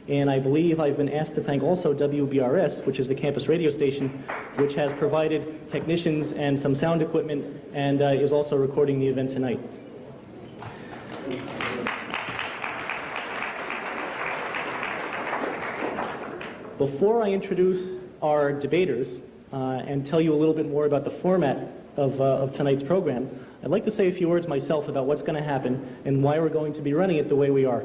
And I believe I've been asked to thank also WBRS, which is the campus radio station, which has provided technicians and some sound equipment and is also recording the event tonight. Before I introduce our debaters and tell you a little bit more about the format of tonight's program, I'd like to say a few words myself about what's going to happen and why we're going to be running it the way we are.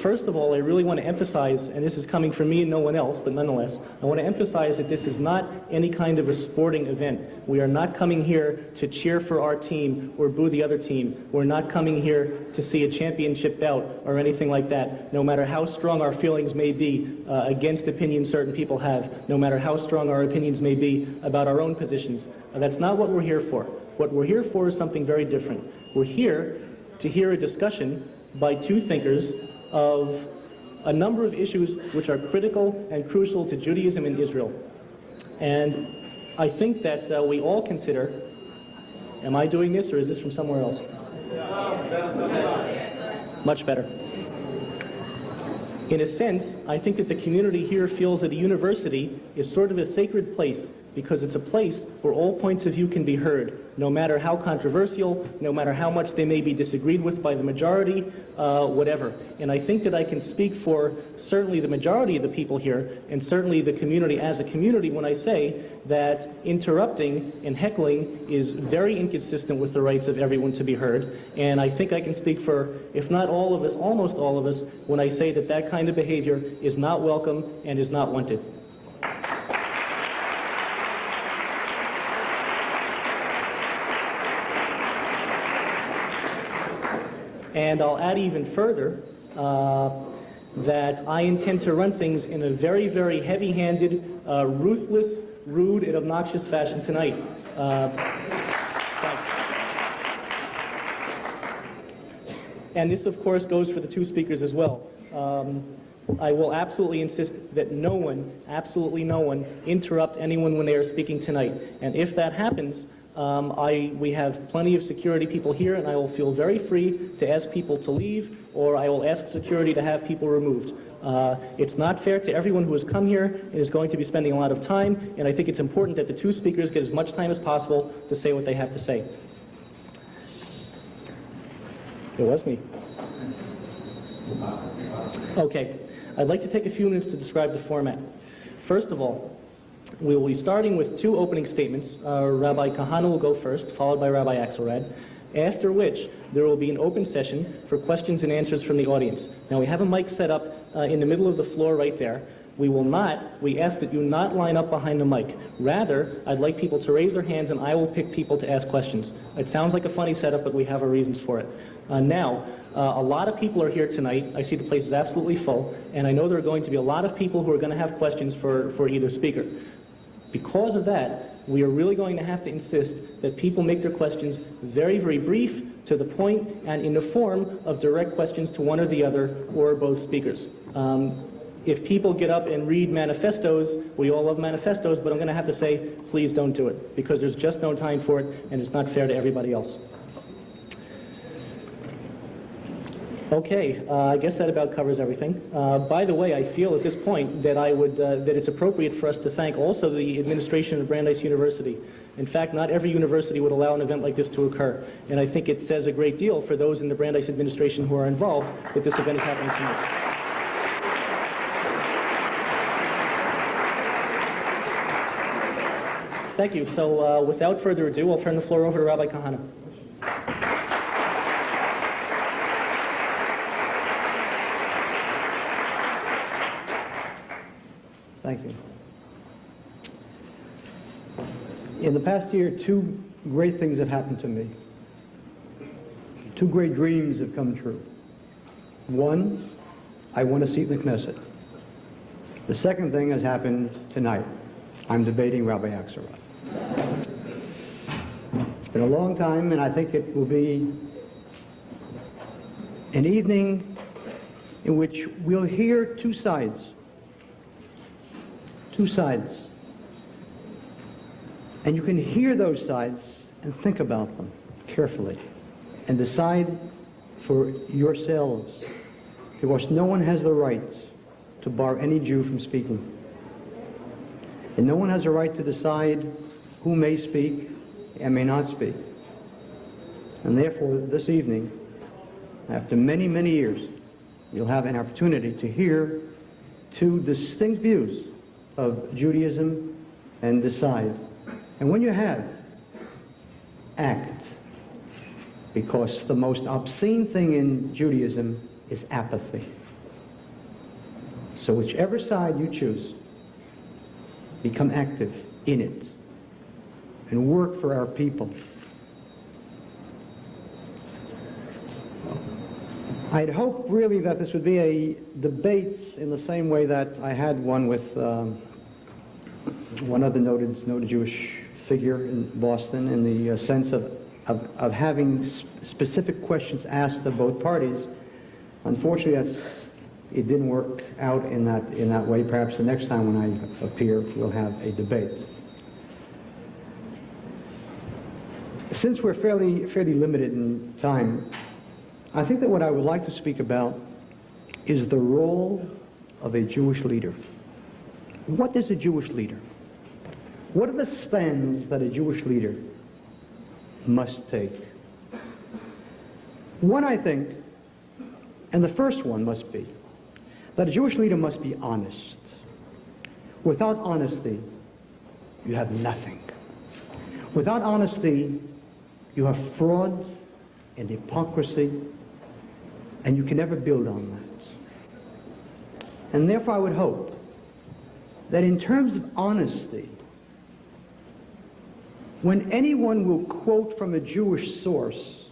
First of all, I really want to emphasize, and this is coming from me and no one else, but nonetheless, I want to emphasize that this is not any kind of a sporting event. We are not coming here to cheer for our team or boo the other team. We're not coming here to see a championship bout or anything like that, no matter how strong our feelings may be against opinions certain people have, no matter how strong our opinions may be about our own positions. That's not what we're here for. What we're here for is something very different. We're here to hear a discussion by two thinkers of a number of issues which are critical and crucial to Judaism in Israel. And I think that we all consider, am I doing this or is this from somewhere else? Much better. In a sense, I think that the community here feels that a university is sort of a sacred place because it's a place where all points of view can be heard, no matter how controversial, no matter how much they may be disagreed with by the majority, whatever. And I think that I can speak for certainly the majority of the people here, and certainly the community as a community when I say that interrupting and heckling is very inconsistent with the rights of everyone to be heard. And I think I can speak for, if not all of us, almost all of us, when I say that that kind of behavior is not welcome and is not wanted. And I'll add even further that I intend to run things in a very, very heavy-handed, ruthless, rude, and obnoxious fashion tonight. Thanks. And this, of course, goes for the two speakers as well. I will absolutely insist that no one, absolutely no one, interrupt anyone when they are speaking tonight. And if that happens, we have plenty of security people here, and I will feel very free to ask people to leave, or I will ask security to have people removed. It's not fair to everyone who has come here and is going to be spending a lot of time, and I think it's important that the two speakers get as much time as possible to say what they have to say. It was me. Okay, I'd like to take a few minutes to describe the format. First of all, we will be starting with two opening statements. Rabbi Kahane will go first, followed by Rabbi Axelrod, after which there will be an open session for questions and answers from the audience. Now we have a mic set up in the middle of the floor right there. We ask that you not line up behind the mic. Rather, I'd like people to raise their hands and I will pick people to ask questions. It sounds like a funny setup, but we have our reasons for it. Now, a lot of people are here tonight. I see the place is absolutely full, and I know there are going to be a lot of people who are going to have questions for either speaker. Because of that, we are really going to have to insist that people make their questions very, very brief, to the point, and in the form of direct questions to one or the other or both speakers. If people get up and read manifestos, we all love manifestos, but I'm going to have to say, please don't do it, because there's just no time for it, and it's not fair to everybody else. Okay, I guess that about covers everything. By the way, I feel at this point that that it's appropriate for us to thank also the administration of Brandeis University. In fact, not every university would allow an event like this to occur, and I think it says a great deal for those in the Brandeis administration who are involved that this event is happening tonight. Thank you. So without further ado, I'll turn the floor over to Rabbi Kahane. Thank you. In the past year, two great things have happened to me. Two great dreams have come true. One, I won a seat in the Knesset. The second thing has happened tonight. I'm debating Rabbi Axelrod. been a long time, and I think it will be an evening in which we'll hear two sides. Two sides. And you can hear those sides and think about them carefully and decide for yourselves, because no one has the right to bar any Jew from speaking. And no one has a right to decide who may speak and may not speak. And therefore, this evening, after many, many years, you'll have an opportunity to hear two distinct views of Judaism and decide. And when you have, act. Because the most obscene thing in Judaism is apathy. So whichever side you choose, become active in it and work for our people. I'd hoped really that this would be a debate in the same way that I had one with one other noted Jewish figure in Boston, in the sense of having specific questions asked of both parties. Unfortunately, it didn't work out in that way. Perhaps the next time when I appear, we'll have a debate. Since we're fairly limited in time, I think that what I would like to speak about is the role of a Jewish leader. What is a Jewish leader? What are the stands that a Jewish leader must take? One, I think, and the first one must be, that a Jewish leader must be honest. Without honesty, you have nothing. Without honesty, you have fraud and hypocrisy, and you can never build on that. And therefore I would hope that in terms of honesty, when anyone will quote from a Jewish source,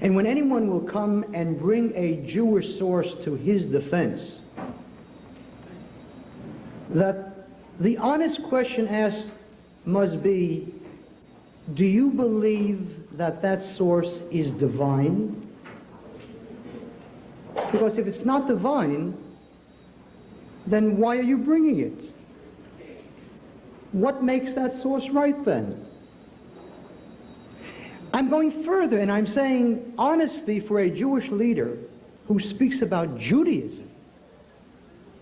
and when anyone will come and bring a Jewish source to his defense, that the honest question asked must be, do you believe that that source is divine? Because if it's not divine, then why are you bringing it? What makes that source right then? I'm going further, and I'm saying honesty for a Jewish leader who speaks about Judaism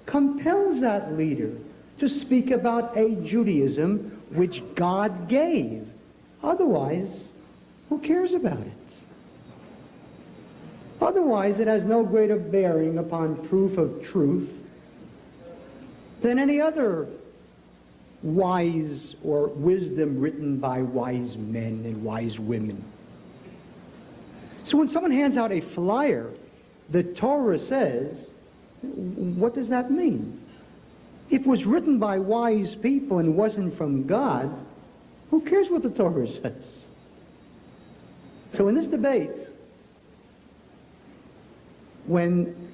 compels that leader to speak about a Judaism which God gave. Otherwise, who cares about it? Otherwise, it has no greater bearing upon proof of truth than any other wise or wisdom written by wise men and wise women. So when someone hands out a flyer, the Torah says, what does that mean? If it was written by wise people and wasn't from God, who cares what the Torah says? So in this debate, when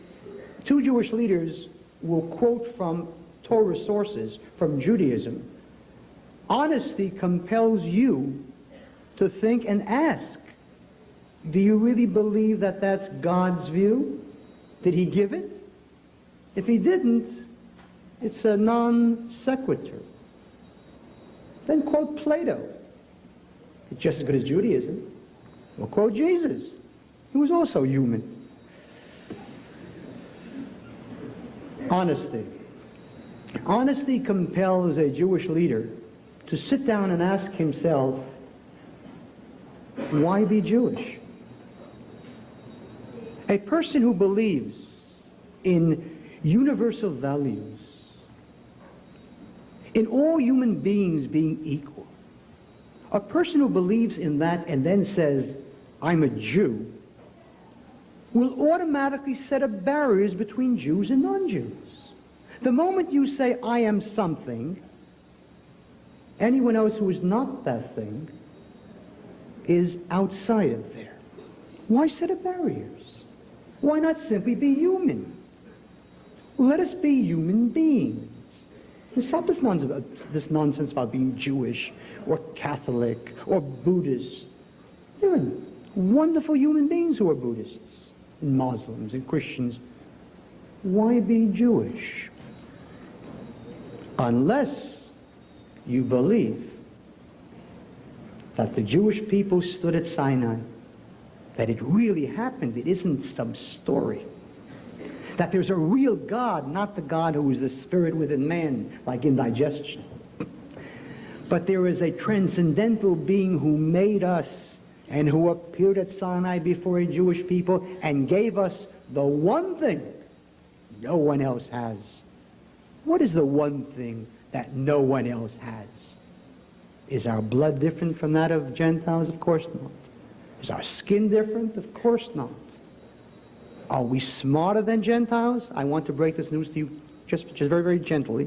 two Jewish leaders will quote from Torah sources, from Judaism, honesty compels you to think and ask, do you really believe that that's God's view? Did he give it? If he didn't, it's a non sequitur. Then quote Plato. It's just as good as Judaism. Or quote Jesus, who was also human. Honesty. Honesty compels a Jewish leader to sit down and ask himself, why be Jewish? A person who believes in universal values, in all human beings being equal, a person who believes in that and then says, I'm a Jew, will automatically set up barriers between Jews and non-Jews. The moment you say, I am something, anyone else who is not that thing is outside of there. Why set up barriers? Why not simply be human? Let us be human beings. Stop this nonsense about being Jewish or Catholic or Buddhist. There are wonderful human beings who are Buddhists, and Muslims and Christians. Why be Jewish? Unless you believe that the Jewish people stood at Sinai, that it really happened, it isn't some story. That there's a real God, not the God who is the spirit within man, like indigestion. But there is a transcendental being who made us and who appeared at Sinai before a Jewish people and gave us the one thing no one else has. What is the one thing that no one else has? Is our blood different from that of Gentiles? Of course not. Is our skin different? Of course not. Are we smarter than Gentiles? I want to break this news to you just very, very gently.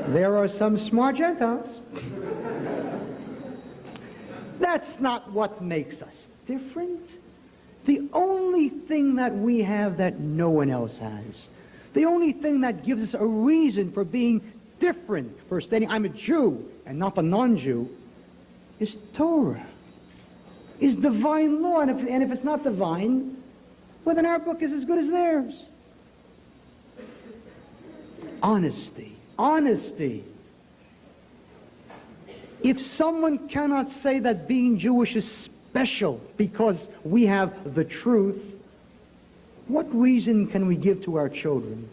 There are some smart Gentiles. That's not what makes us different. The only thing that we have that no one else has, the only thing that gives us a reason for being different, for stating I'm a Jew and not a non-Jew, is Torah, is divine law. And if it's not divine, well, then our book is as good as theirs. Honesty. Honesty. If someone cannot say that being Jewish is special because we have the truth, what reason can we give to our children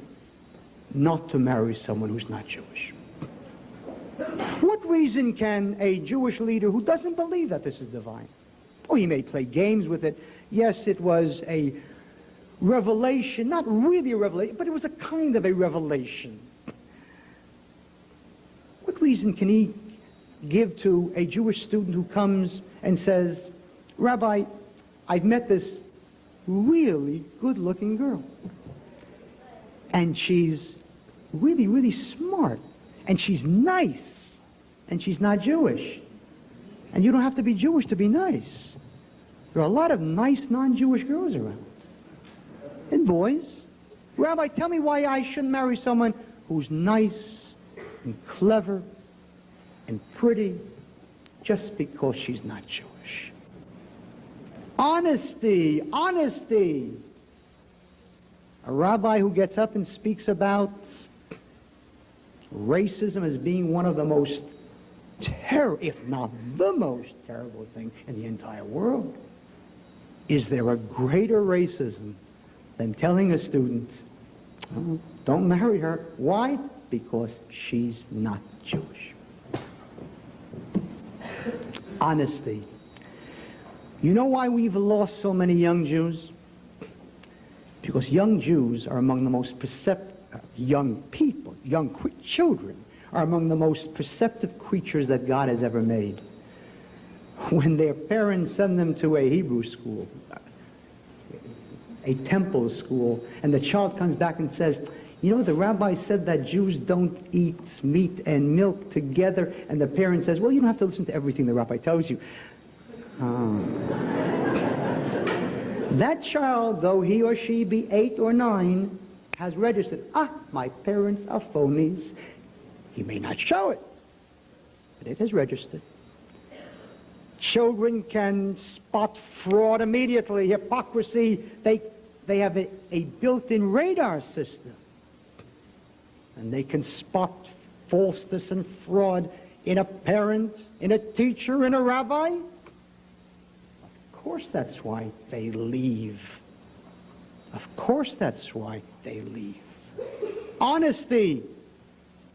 not to marry someone who's not Jewish? What reason can a Jewish leader who doesn't believe that this is divine, oh, he may play games with it. Yes, it was a revelation, not really a revelation, but it was a kind of a revelation. What reason can he give to a Jewish student who comes and says, Rabbi, I've met this really good-looking girl, and she's really, really smart, and she's nice, and she's not Jewish. And you don't have to be Jewish to be nice. There are a lot of nice non-Jewish girls around. And boys. Rabbi, tell me why I shouldn't marry someone who's nice and clever and pretty just because she's not Jewish. Honesty, honesty. A rabbi who gets up and speaks about racism as being one of the most terrible, if not the most terrible thing in the entire world. Is there a greater racism than telling a student, oh, don't marry her? Why? Because she's not Jewish. Honesty. You know why we've lost so many young Jews? Because young Jews are among the most perceptive, young people, young children, are among the most perceptive creatures that God has ever made. When their parents send them to a Hebrew school, a temple school, and the child comes back and says, you know, the rabbi said that Jews don't eat meat and milk together, and the parent says, well, you don't have to listen to everything the rabbi tells you. That child, though he or she be 8 or 9, has registered, my parents are phonies. He may not show it, but it has registered. Children can spot fraud immediately, hypocrisy. They have a built-in radar system. And they can spot falseness and fraud in a parent, in a teacher, in a rabbi. Of course that's why they leave. Of course that's why they leave. Honesty.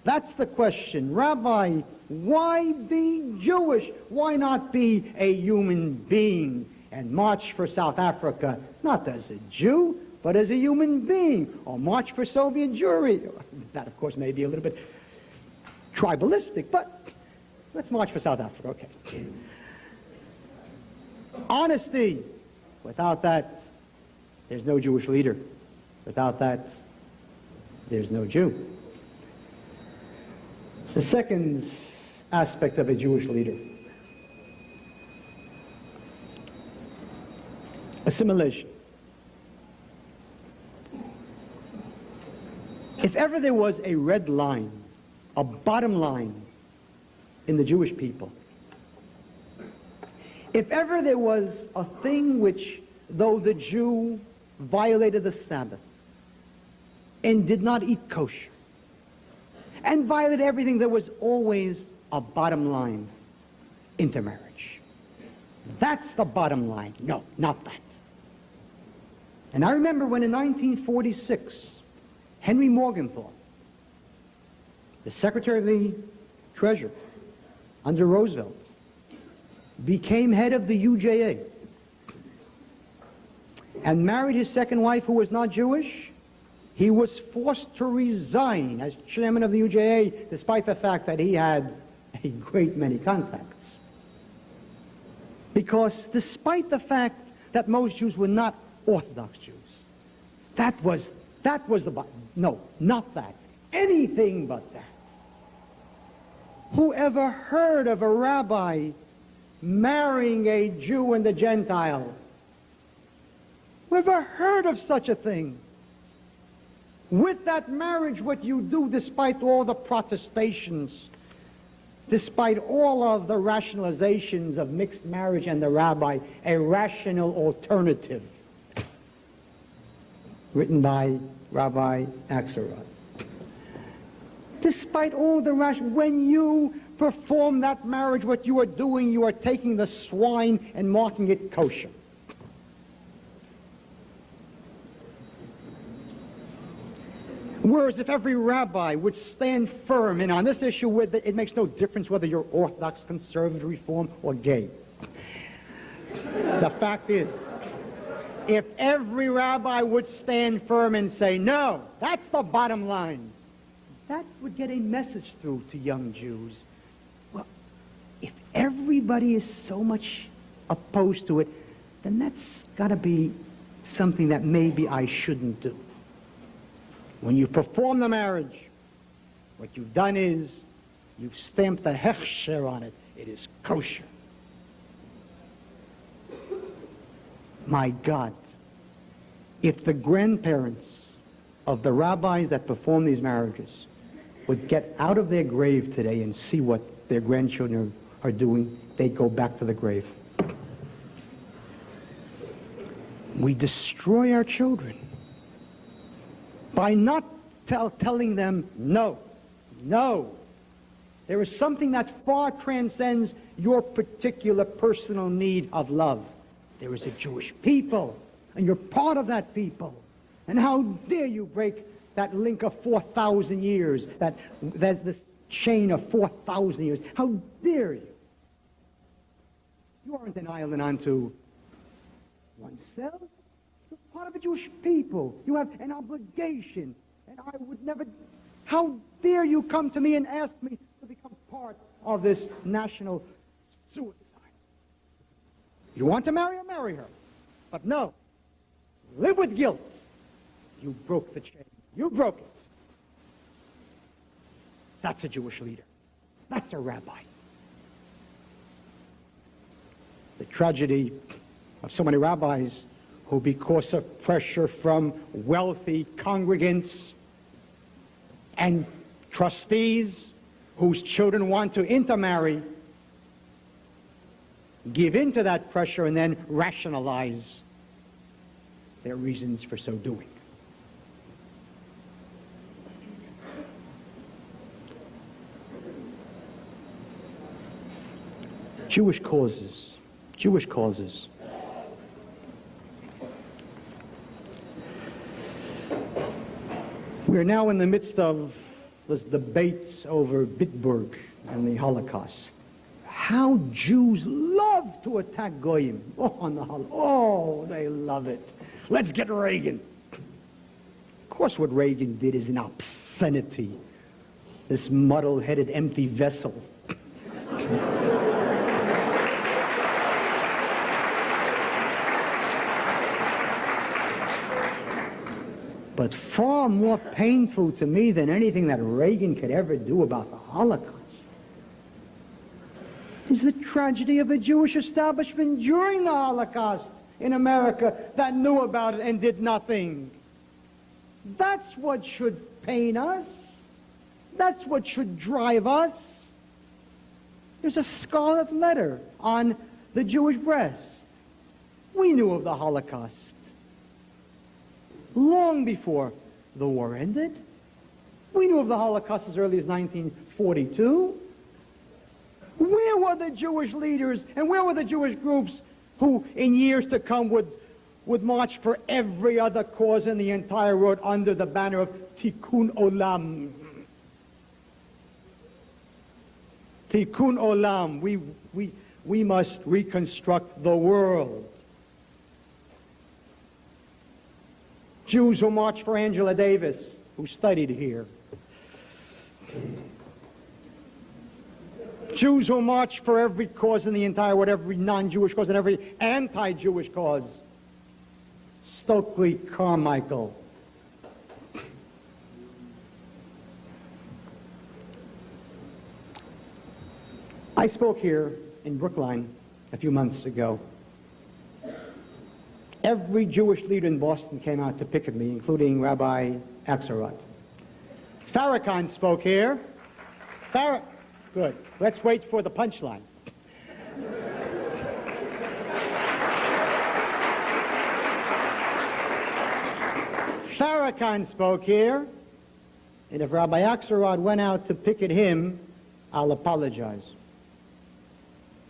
That's the question. Rabbi, why be Jewish? Why not be a human being and march for South Africa, not as a Jew, but as a human being, or march for Soviet Jewry? That, of course, may be a little bit tribalistic, but let's march for South Africa, okay. Honesty. Without that, there's no Jewish leader. Without that, there's no Jew. The second aspect of a Jewish leader, assimilation. If ever there was a red line, a bottom line in the Jewish people, if ever there was a thing which, though the Jew violated the Sabbath and did not eat kosher and violated everything, there was always a bottom line: intermarriage. That's the bottom line. No, not that. And I remember when in 1946, Henry Morgenthau, the Secretary of the Treasury under Roosevelt, became head of the UJA and married his second wife, who was not Jewish, he was forced to resign as chairman of the UJA, despite the fact that he had a great many contacts. Because despite the fact that most Jews were not Orthodox Jews, that was the bottom. No, not that. Anything but that. Whoever heard of a rabbi marrying a Jew and a Gentile? Whoever heard of such a thing? With that marriage, what you do, despite all the protestations, despite all of the rationalizations of mixed marriage and the rabbi, a rational alternative, written by Rabbi Axelrod. Despite all the when you perform that marriage, what you are doing, you are taking the swine and marking it kosher. Whereas if every rabbi would stand firm, and on this issue, it makes no difference whether you're Orthodox, Conservative, Reform, or gay. The fact is, if every rabbi would stand firm and say, no, that's the bottom line, that would get a message through to young Jews. Well, if everybody is so much opposed to it, then that's got to be something that maybe I shouldn't do. When you perform the marriage, what you've done is you've stamped the hechsher on it. It is kosher. My God, if the grandparents of the rabbis that perform these marriages would get out of their grave today and see what their grandchildren are doing, they'd go back to the grave. We destroy our children by not telling them no, no. There is something that far transcends your particular personal need of love. There is a Jewish people, and you're part of that people. And how dare you break that link of 4,000 years, that this chain of 4,000 years. How dare you? You aren't an island unto oneself. You're part of a Jewish people. You have an obligation. And I would never... How dare you come to me and ask me to become part of this national suicide? You want to marry her, marry her. But no. Live with guilt. You broke the chain. You broke it. That's a Jewish leader. That's a rabbi. The tragedy of so many rabbis who, because of pressure from wealthy congregants and trustees whose children want to intermarry, give in to that pressure and then rationalize their reasons for so doing. Jewish causes. Jewish causes. We are now in the midst of this debate over Bitburg and the Holocaust. How Jews love to attack Goyim. On the Holocaust. Oh, they love it. Let's get Reagan. Of course what Reagan did is an obscenity. This muddle-headed empty vessel. But far more painful to me than anything that Reagan could ever do about the Holocaust is the tragedy of the Jewish establishment during the Holocaust in America that knew about it and did nothing. That's what should pain us. That's what should drive us. There's a scarlet letter on the Jewish breast. We knew of the Holocaust long before the war ended. We knew of the Holocaust as early as 1942. Where were the Jewish leaders and where were the Jewish groups who in years to come would march for every other cause in the entire world under the banner of Tikkun Olam? Tikkun Olam. We must reconstruct the world. Jews who marched for Angela Davis, who studied here. Jews who marched for every cause in the entire world, every non-Jewish cause and every anti-Jewish cause. Stokely Carmichael. I spoke here in Brookline a few months ago. Every Jewish leader in Boston came out to picket me, including Rabbi Axelrod. Farrakhan spoke here. Good. Let's wait for the punchline. Farrakhan spoke here, and if Rabbi Axelrod went out to picket him, I'll apologize.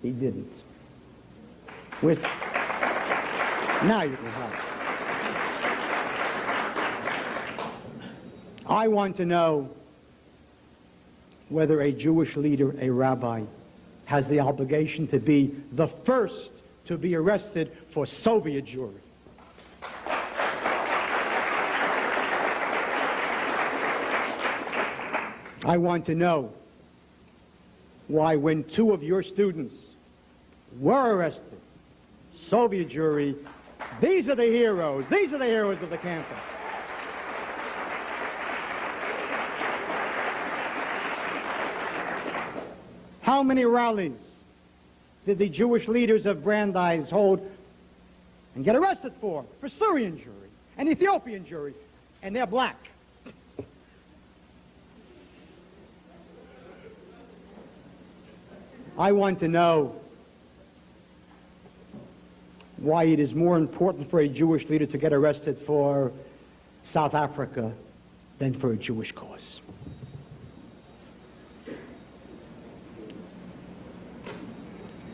He didn't. Now you can help. I want to know whether a Jewish leader, a rabbi, has the obligation to be the first to be arrested for Soviet Jewry. I want to know why when two of your students were arrested, Soviet Jewry, these are the heroes. These are the heroes of the campus. How many rallies did the Jewish leaders of Brandeis hold and get arrested for Syrian Jewry and Ethiopian Jewry, and they're black? I want to know why it is more important for a Jewish leader to get arrested for South Africa than for a Jewish cause.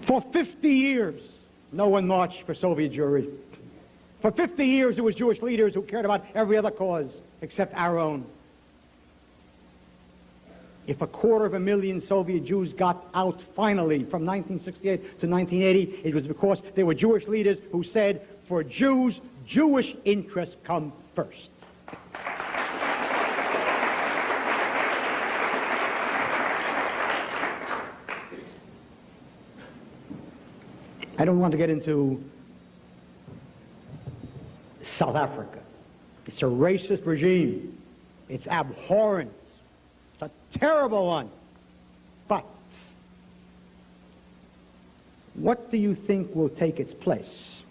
For 50 years, no one marched for Soviet Jewry. For 50 years, it was Jewish leaders who cared about every other cause except our own. If 250,000 Soviet Jews got out finally from 1968 to 1980, it was because there were Jewish leaders who said, for Jews, Jewish interests come first. I don't want to get into South Africa. It's a racist regime. It's abhorrent. It's a terrible one. But what do you think will take its place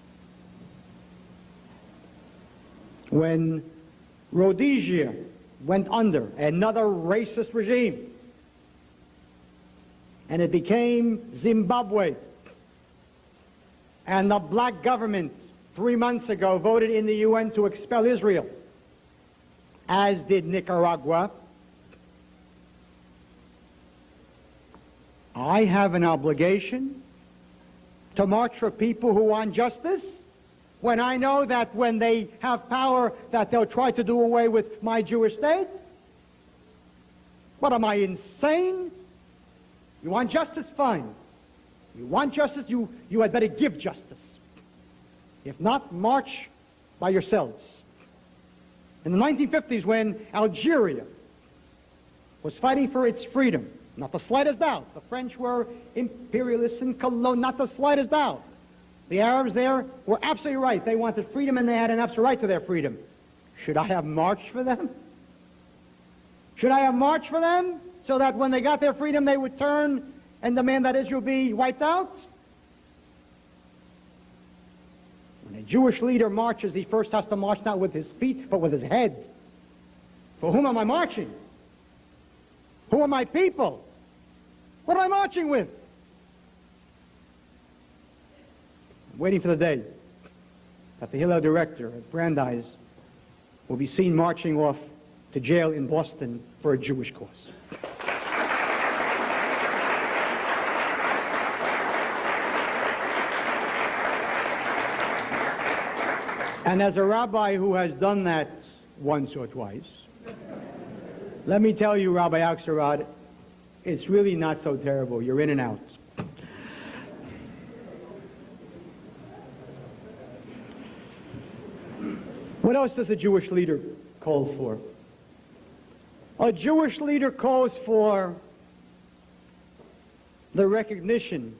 when Rhodesia went under another racist regime and it became Zimbabwe, and the black government 3 months ago voted in the UN to expel Israel, as did Nicaragua? I have an obligation to march for people who want justice when I know that when they have power that they'll try to do away with my Jewish state? What, am I insane? You want justice? Fine. You want justice? You had better give justice. If not, march by yourselves. In the 1950s, when Algeria was fighting for its freedom, not the slightest doubt, the French were imperialists and colonial, not the slightest doubt. The Arabs there were absolutely right. They wanted freedom and they had an absolute right to their freedom. Should I have marched for them? Should I have marched for them so that when they got their freedom they would turn and demand that Israel be wiped out? When a Jewish leader marches, he first has to march not with his feet, but with his head. For whom am I marching? Who are my people? What am I marching with? I'm waiting for the day that the Hillel director at Brandeis will be seen marching off to jail in Boston for a Jewish cause. And as a rabbi who has done that once or twice, let me tell you, Rabbi Axelrod, it's really not so terrible. You're in and out. What else does a Jewish leader call for? A Jewish leader calls for the recognition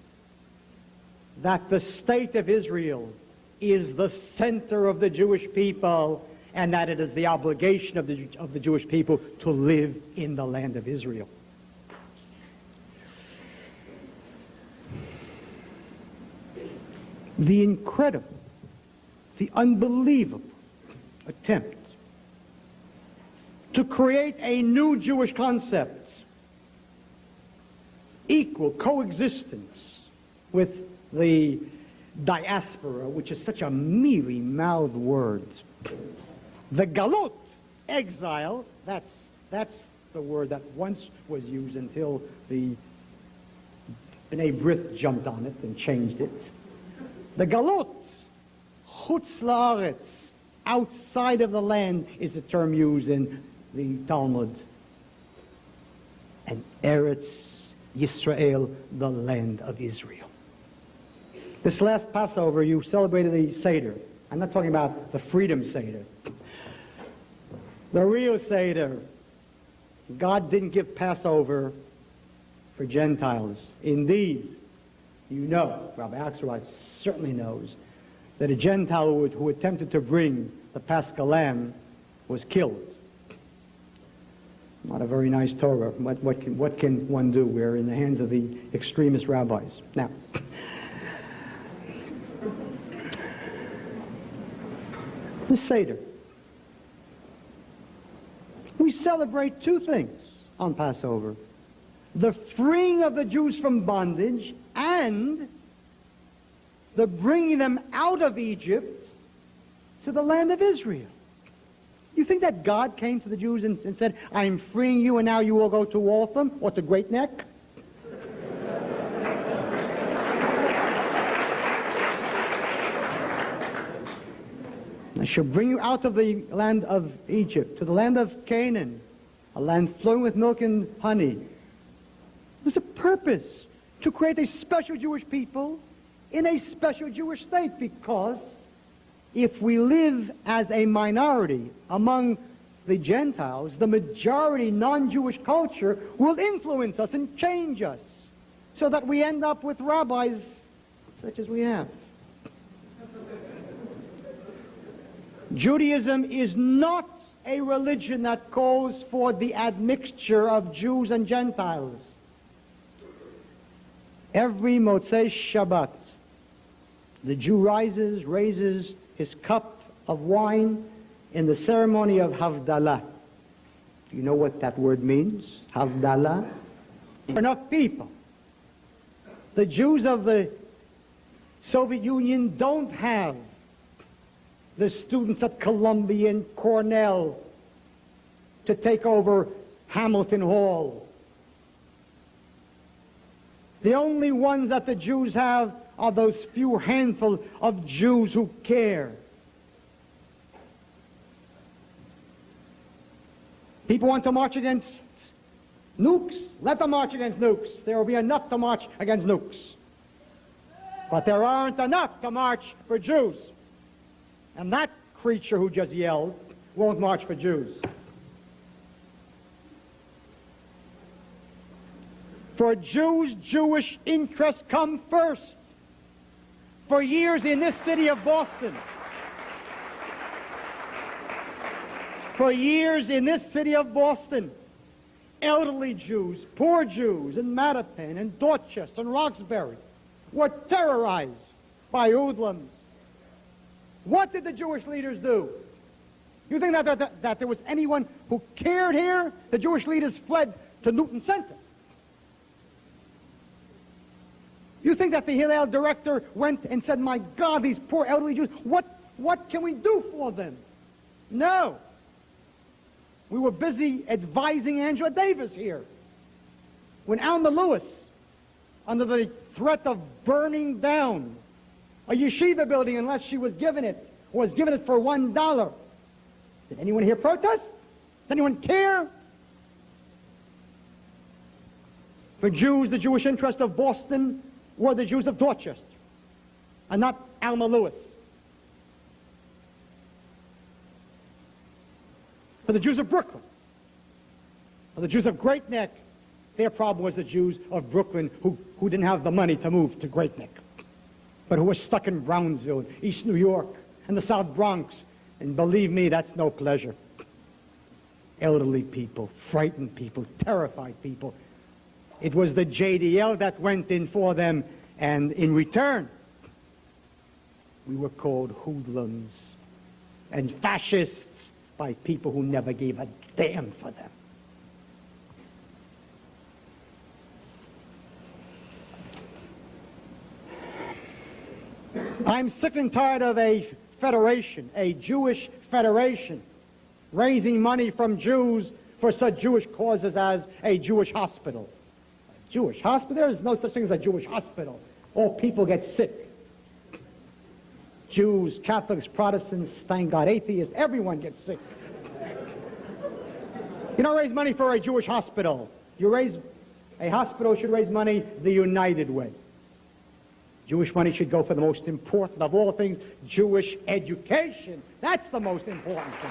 that the state of Israel is the center of the Jewish people, and that it is the obligation of the Jewish people to live in the land of Israel. The incredible, the unbelievable attempt to create a new Jewish concept, equal coexistence with the diaspora, which is such a mealy-mouthed word. The galut, exile, that's the word that once was used until the B'nai B'rith jumped on it and changed it. The galut, chutz la'aretz, outside of the land, is the term used in the Talmud. And Eretz Yisrael, the land of Israel. This last Passover, you celebrated the Seder. I'm not talking about the Freedom Seder. The real Seder. God didn't give Passover for Gentiles. Indeed, you know, Rabbi Axelrod certainly knows, that a Gentile who attempted to bring the Paschal Lamb was killed. Not a very nice Torah. What can one do? We're in the hands of the extremist rabbis. Now, the Seder. We celebrate two things on Passover: the freeing of the Jews from bondage and the bringing them out of Egypt to the land of Israel. You think that God came to the Jews and said, I'm freeing you and now you will go to Waltham or to Great Neck? I shall bring you out of the land of Egypt to the land of Canaan, a land flowing with milk and honey. There's a purpose to create a special Jewish people in a special Jewish state, because if we live as a minority among the Gentiles, the majority non-Jewish culture will influence us and change us, so that we end up with rabbis such as we have. Judaism is not a religion that calls for the admixture of Jews and Gentiles. Every Motzei Shabbat, the Jew raises his cup of wine in the ceremony of Havdalah. Do you know what that word means? Havdalah? Enough people. The Jews of the Soviet Union don't have the students at Columbia and Cornell to take over Hamilton Hall. The only ones that the Jews have are those few handful of Jews who care. People want to march against nukes? Let them march against nukes. There will be enough to march against nukes. But there aren't enough to march for Jews. And that creature who just yelled won't march for Jews. For Jews, Jewish interests come first. For years in this city of Boston, elderly Jews, poor Jews in Mattapan and Dorchester and Roxbury were terrorized by hoodlums. What did the Jewish leaders do? You think that there was anyone who cared here? The Jewish leaders fled to Newton Center. You think that the Hillel director went and said, my God, these poor elderly Jews, what can we do for them? No. We were busy advising Angela Davis here. When Alma Lewis, under the threat of burning down a yeshiva building unless she was given it for $1, did anyone here protest? Did anyone care? For Jews, the Jewish interest of Boston were the Jews of Dorchester, and not Alma Lewis. For the Jews of Brooklyn, for the Jews of Great Neck, their problem was the Jews of Brooklyn who didn't have the money to move to Great Neck, but who were stuck in Brownsville, East New York, and the South Bronx. And believe me, that's no pleasure. Elderly people, frightened people, terrified people. It was the JDL that went in for them, and in return, we were called hoodlums and fascists by people who never gave a damn for them. I'm sick and tired of a federation, a Jewish federation, raising money from Jews for such Jewish causes as a Jewish hospital. A Jewish hospital? There is no such thing as a Jewish hospital. All people get sick. Jews, Catholics, Protestants, thank God, atheists, everyone gets sick. You don't raise money for a Jewish hospital. A hospital should raise money the United way. Jewish money should go for the most important of all things, Jewish education. That's the most important thing.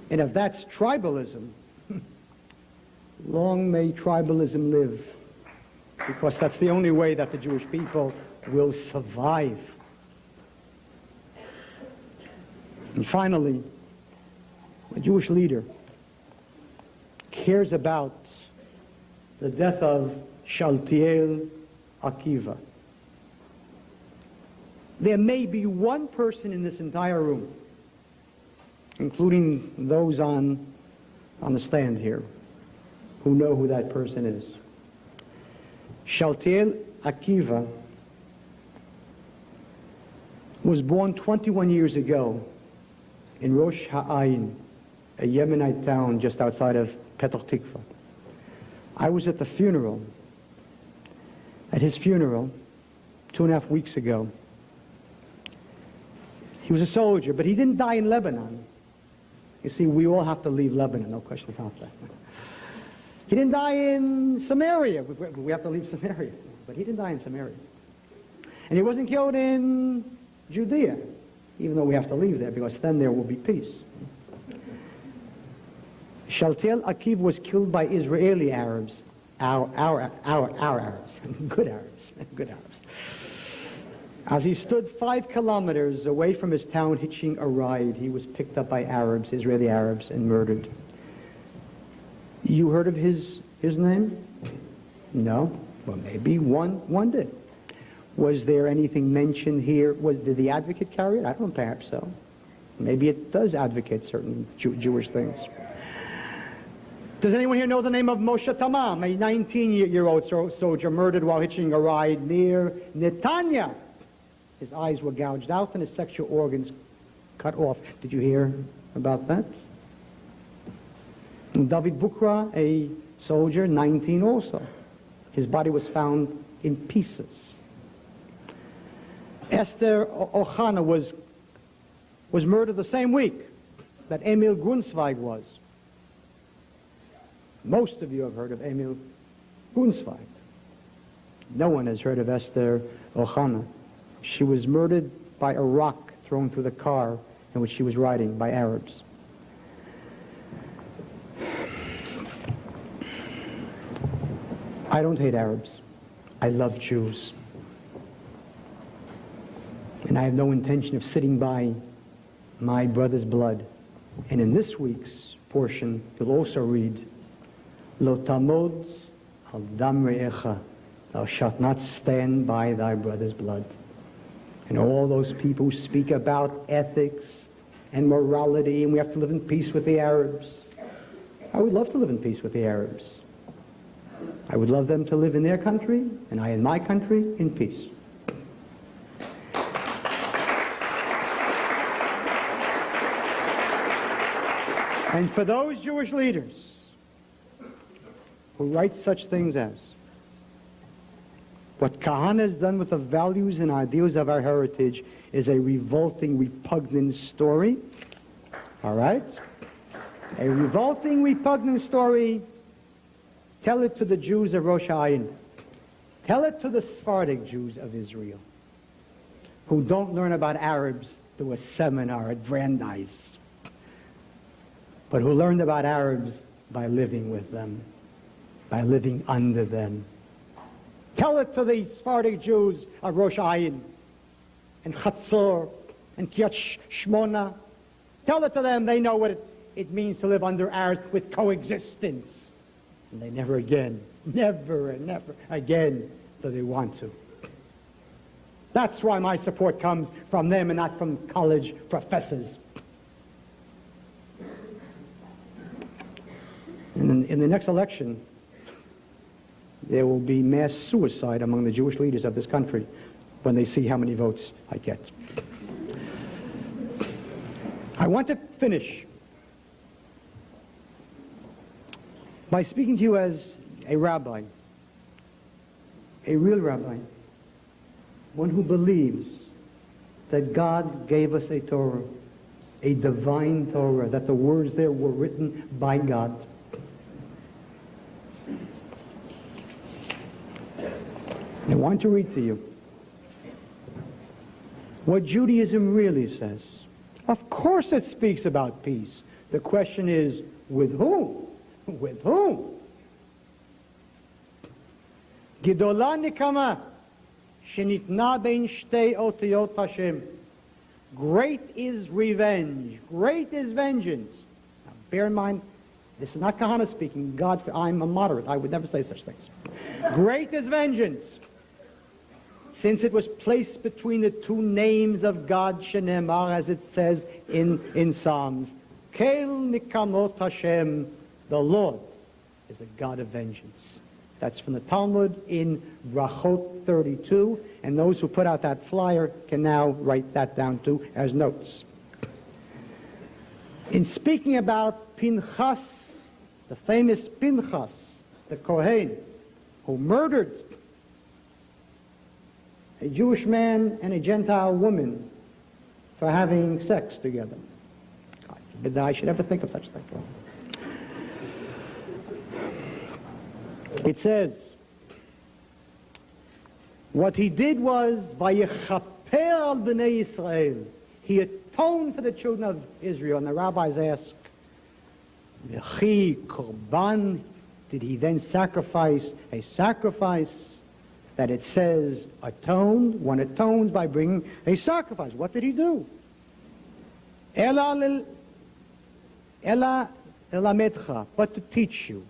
And if that's tribalism, long may tribalism live, because that's the only way that the Jewish people will survive. And finally, a Jewish leader cares about the death of Shaltiel Akiva. There may be one person in this entire room, including those on the stand here, who know who that person is. Shaltiel Akiva was born 21 years ago in Rosh Ha'ayin, a Yemenite town just outside of Petah Tikva. I was at the funeral, at his funeral, 2.5 weeks ago. He was a soldier, but he didn't die in Lebanon. You see, we all have to leave Lebanon, no question about that. He didn't die in Samaria. We have to leave Samaria, but he didn't die in Samaria. And he wasn't killed in Judea, even though we have to leave there, because then there will be peace. Shaltiel Akiv was killed by Israeli Arabs, our Arabs, good Arabs, good Arabs. As he stood 5 kilometers away from his town hitching a ride, he was picked up by Arabs, Israeli Arabs, and murdered. You heard of his name? No? Well, maybe one did. Was there anything mentioned here? Did the advocate carry it? I don't know, perhaps so. Maybe it does advocate certain Jewish things. Does anyone here know the name of Moshe Tamam, a 19-year-old soldier murdered while hitching a ride near Netanya? His eyes were gouged out and his sexual organs cut off. Did you hear about that? And David Bukra, a soldier, 19 also. His body was found in pieces. Esther Ochana was murdered the same week that Emil Grunzweig was. Most of you have heard of Emil Grunzweig. No one has heard of Esther Ochana. She was murdered by a rock thrown through the car in which she was riding by Arabs. I don't hate Arabs. I love Jews. And I have no intention of sitting by my brother's blood. And in this week's portion, you'll also read, Lo tamod al dam re'echa, thou shalt not stand by thy brother's blood. And all those people who speak about ethics and morality, and we have to live in peace with the Arabs. I would love to live in peace with the Arabs. I would love them to live in their country, and I in my country, in peace. And for those Jewish leaders who write such things as, what Kahane has done with the values and ideals of our heritage is a revolting, repugnant story. All right? A revolting, repugnant story. Tell it to the Jews of Rosh Hashanah. Tell it to the Sephardic Jews of Israel, who don't learn about Arabs through a seminar at Brandeis, but who learned about Arabs by living with them, by living under them. Tell it to the Sephardic Jews of Rosh Hashanah and Chatzor and Kiryat Shmona. Tell it to them. They know what it means to live under Arabs with coexistence. And they never again, never and never again do they want to. That's why my support comes from them and not from college professors. And in the next election, there will be mass suicide among the Jewish leaders of this country when they see how many votes I get. I want to finish by speaking to you as a rabbi, a real rabbi, one who believes that God gave us a Torah, a divine Torah, that the words there were written by God. I want to read to you what Judaism really says. Of course it speaks about peace. The question is, with whom? With whom? Gedola nikama shenitna bein shtei otiyot Hashem. Great is revenge. Great is vengeance. Now, bear in mind, this is not Kahane speaking. God, I'm a moderate. I would never say such things. Great is vengeance, since it was placed between the two names of God, Shenemar, as it says in Psalms. Kel nikamot Hashem, the Lord is a God of vengeance. That's from the Talmud in Brachot 32, and those who put out that flyer can now write that down too as notes. In speaking about Pinchas, the famous Pinchas, the Kohen, who murdered a Jewish man and a Gentile woman for having sex together. God forbid that I should ever think of such a thing. It says, what he did was, Vayechaper al b'nei Yisrael. He atoned for the children of Israel. And the rabbis ask, V'chi korban, did he then sacrifice a sacrifice that it says atoned? One atones by bringing a sacrifice. What did he do? Ela elametcha, but to teach you.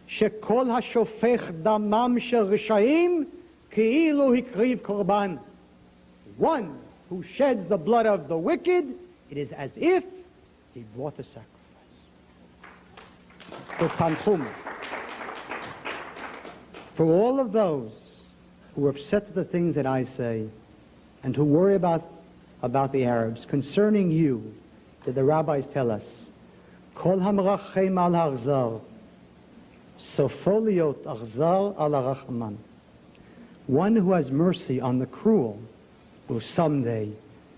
Shekol hashofech damam shel rishayim ki'ilu hikriv korban. One who sheds the blood of the wicked, it is as if he brought a sacrifice. For tanchum, for all of those who are upset at the things that I say and who worry about the Arabs, concerning you, that the rabbis tell us, Kol hamrachem al harzar, sofo liot arzar al harachman. One who has mercy on the cruel will someday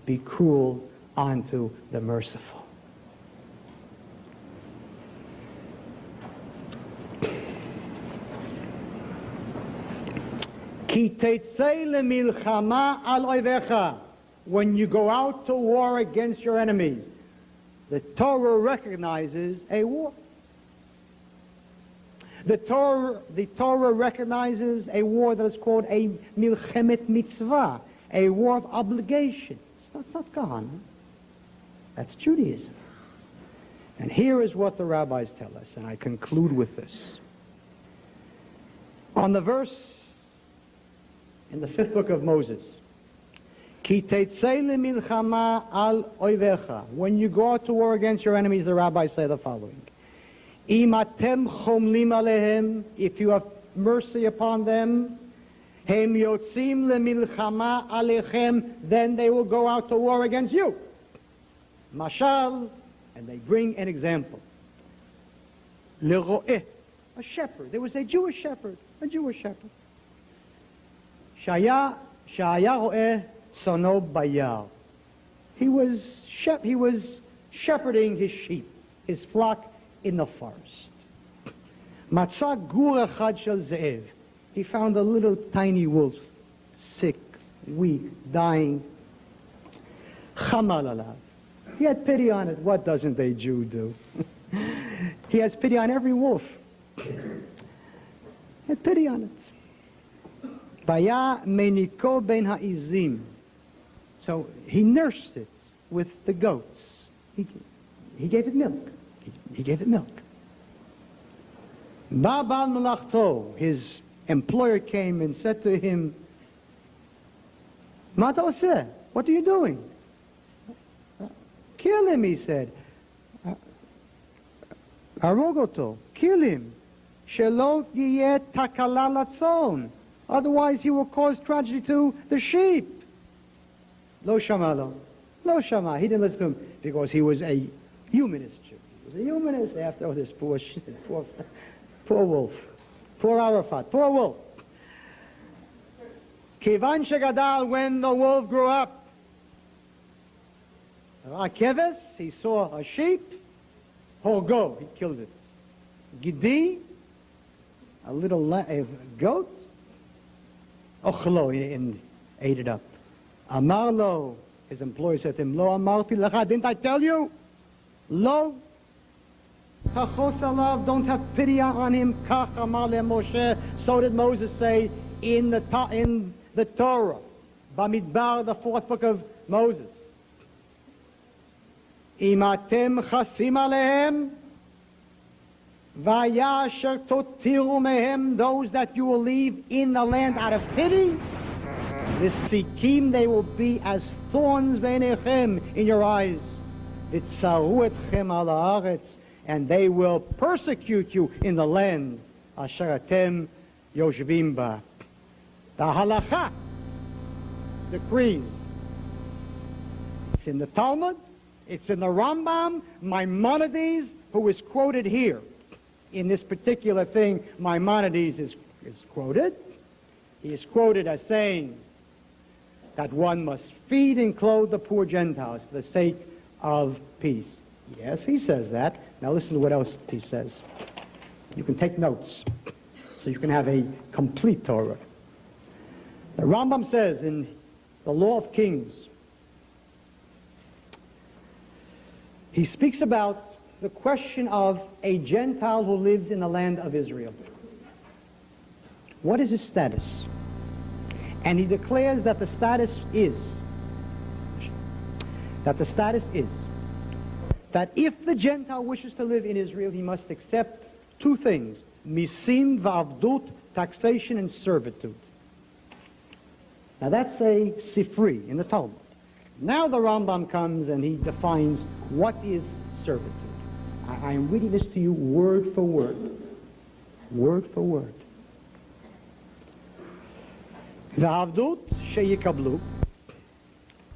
be cruel unto the merciful. Ki tetzei lemilchama al oivecha. When you go out to war against your enemies, the Torah recognizes a war. The Torah recognizes a war that is called a milchemet mitzvah, a war of obligation. It's not Kahane. That's Judaism. And here is what the rabbis tell us, and I conclude with this. On the verse in the 5th book of Moses, Ki tetzei lemilchama al oivecha. When you go out to war against your enemies, the rabbis say the following. Im atem chomlim alehem, if you have mercy upon them, hem yotzim lemilchama alechem, then they will go out to war against you. Mashal, and they bring an example. Lero'eh, a shepherd. There was a Jewish shepherd, Shaya ro'eh tzono bayar. He was shepherding his sheep, his flock in the forest. Matzah gur echad shel ze'ev. He found a little tiny wolf, sick, weak, dying. Chamal alav. He had pity on it. What doesn't a Jew do? He has pity on every wolf. He had pity on it. Vaya meniko ben ha'izim. So he nursed it with the goats. He gave it milk. He gave it milk. Ba'al melachto, his employer came and said to him, Ma ta oseh? What are you doing? Kill him, he said. Arogoto, kill him. Shelo yiyeh takala latzon. Otherwise he will cause tragedy to the sheep. Lo shama. He didn't listen to him because he was a humanist Jew. He was a humanist after this poor wolf. Poor Arafat, poor wolf. Kivan shegadal, when the wolf grew up, Akeves, he saw a sheep, Hogo, he killed it. Gidi, a little a goat, Ochlo, and ate it up. Amarlo, his employer said to him, Lo amarti lecha, didn't I tell you? Lo, Chachos alav, don't have pity on him. Kach amar le Moshe, so did Moses say in the Torah, Bamidbar, the fourth book of Moses. Imatem chasim alehem, vaya asher totiru mehem, those that you will leave in the land out of pity, the sikim, they will be as thorns beinechem, in your eyes. Vitzaru etchem al haaretz, and they will persecute you in the land. Asher atem yoshvim ba. The halacha decrees. It's in the Talmud. It's in the Rambam. Maimonides, who is quoted here in this particular thing, Maimonides is quoted. He is quoted as saying that one must feed and clothe the poor Gentiles for the sake of peace. Yes, he says that. Now listen to what else he says. You can take notes so you can have a complete Torah. The Rambam says in the Law of Kings, he speaks about the question of a Gentile who lives in the land of Israel. What is his status? And he declares that the status is that if the Gentile wishes to live in Israel, he must accept two things: misim v'avdut, taxation and servitude. Now that's a sifri in the Talmud. Now the Rambam comes and he defines what is servitude. I am reading this to you word for word. Word for word. V'avdut sheyikablu,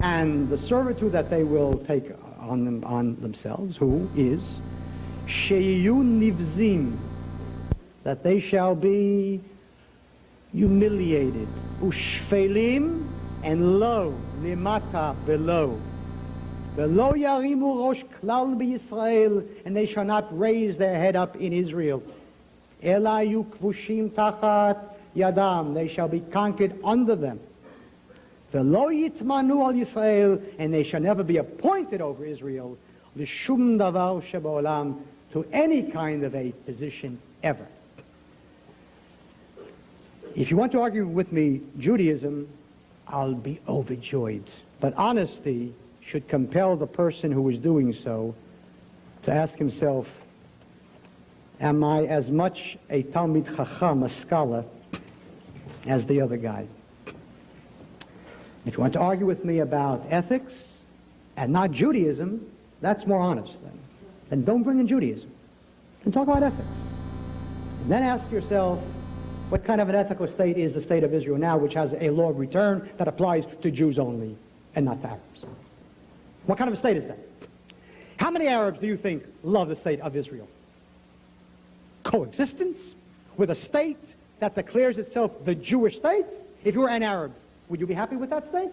and the servitude that they will take on themselves, who is sheyu nivzim, that they shall be humiliated, ushfelim, and low, limata, below. Below yarimu rosh klal b'Yisrael, and they shall not raise their head up in Israel. Ela yukvushim tachat yadam, they shall be conquered under them. V'lo yitmanu al Yisrael, and they shall never be appointed over Israel, l'shum davar sheba'olam, to any kind of a position ever. If you want to argue with me Judaism, I'll be overjoyed. But honesty should compel the person who is doing so to ask himself, am I as much a Talmid Chacham, a scholar, as the other guy? If you want to argue with me about ethics and not Judaism, that's more honest then. Then don't bring in Judaism. And talk about ethics. And then ask yourself, what kind of an ethical state is the state of Israel now, which has a law of return that applies to Jews only and not to Arabs? What kind of a state is that? How many Arabs do you think love the state of Israel? Coexistence with a state that declares itself the Jewish state? If you were an Arab, would you be happy with that state?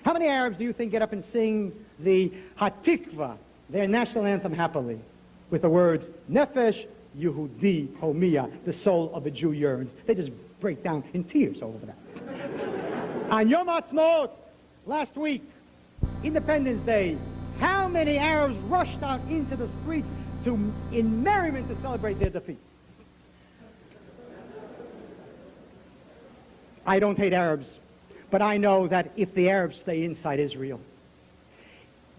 How many Arabs do you think get up and sing the Hatikva, their national anthem, happily, with the words, Nefesh Yehudi Homiya, the soul of a Jew yearns? They just break down in tears over that. On Yom Ha'atzmaut, last week, Independence Day, how many Arabs rushed out into the streets in merriment to celebrate their defeat? I don't hate Arabs, but I know that if the Arabs stay inside Israel,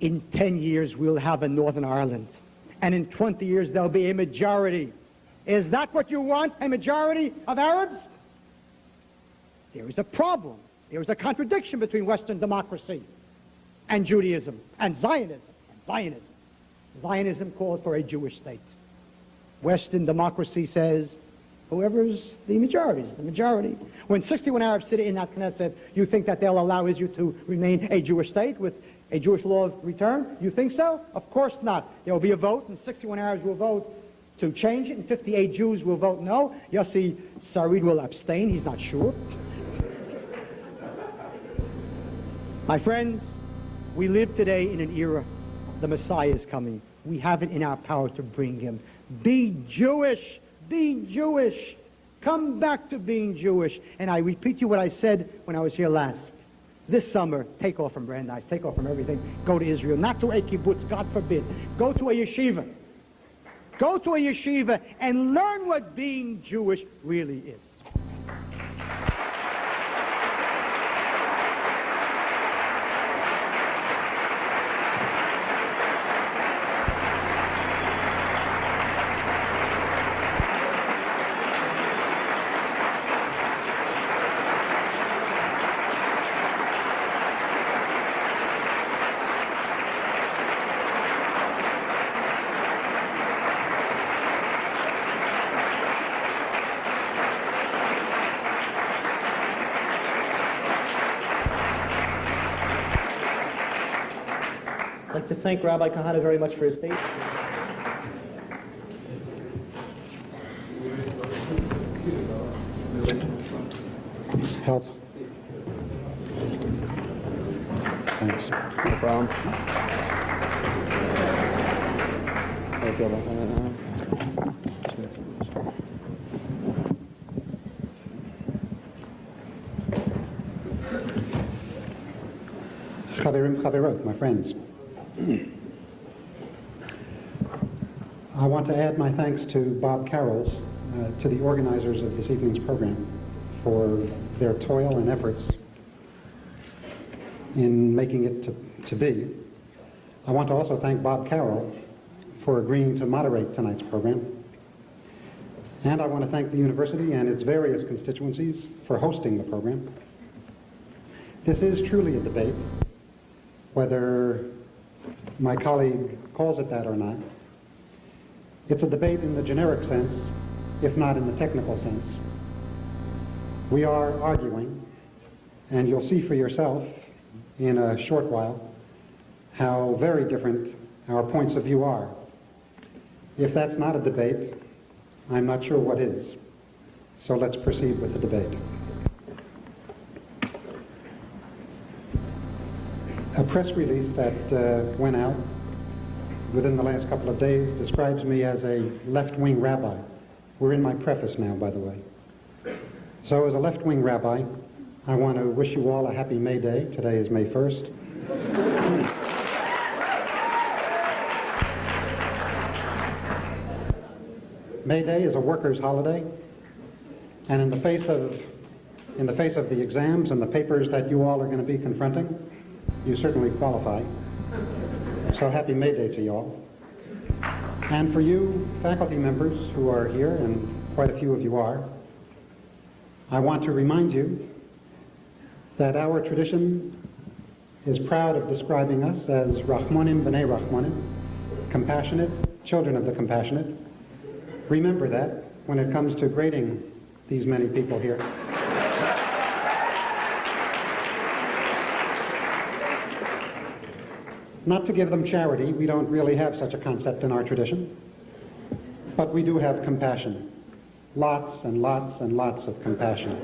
in 10 years we'll have a Northern Ireland, and in 20 years there'll be a majority. Is that what you want, a majority of Arabs? There is a problem. There is a contradiction between Western democracy and Judaism and Zionism. Zionism called for a Jewish state. Western democracy says, whoever's the majority is the majority. When 61 Arabs sit in that Knesset, you think that they'll allow Israel to remain a Jewish state with a Jewish law of return? You think so? Of course not. There will be a vote, and 61 Arabs will vote to change it, and 58 Jews will vote no. Yossi Sarid will abstain. He's not sure. My friends, we live today in an era. The Messiah is coming. We have it in our power to bring him. Be Jewish. Be Jewish. Come back to being Jewish. And I repeat you what I said when I was here last. This summer, take off from Brandeis, take off from everything. Go to Israel, not to a kibbutz, God forbid. Go to a yeshiva. Go to a yeshiva and learn what being Jewish really is. I'd like to thank Rabbi Kahane very much for his statement. Help. Thanks. No problem. How do you feel about that now? Chaverim, Chaverot, my friends. I want to add my thanks to Bob Carroll's, to the organizers of this evening's program, for their toil and efforts in making it to be. I want to also thank Bob Carroll for agreeing to moderate tonight's program. And I want to thank the university and its various constituencies for hosting the program. This is truly a debate, whether my colleague calls it that or not. It's a debate in the generic sense, if not in the technical sense. We are arguing, and you'll see for yourself in a short while how very different our points of view are. If that's not a debate, I'm not sure what is. So let's proceed with the debate. A press release that went out within the last couple of days describes me as a left-wing rabbi. We're in my preface now, by the way. So as a left-wing rabbi, I want to wish you all a happy May Day. Today is May 1st. May Day is a workers' holiday, and in the face of the exams and the papers that you all are going to be confronting, you certainly qualify. So happy May Day to you all. And for you faculty members who are here, and quite a few of you are, I want to remind you that our tradition is proud of describing us as Rahmanim b'nei Rahmanim, compassionate, children of the compassionate. Remember that when it comes to grading these many people here. Not to give them charity, we don't really have such a concept in our tradition, but we do have compassion. Lots and lots and lots of compassion.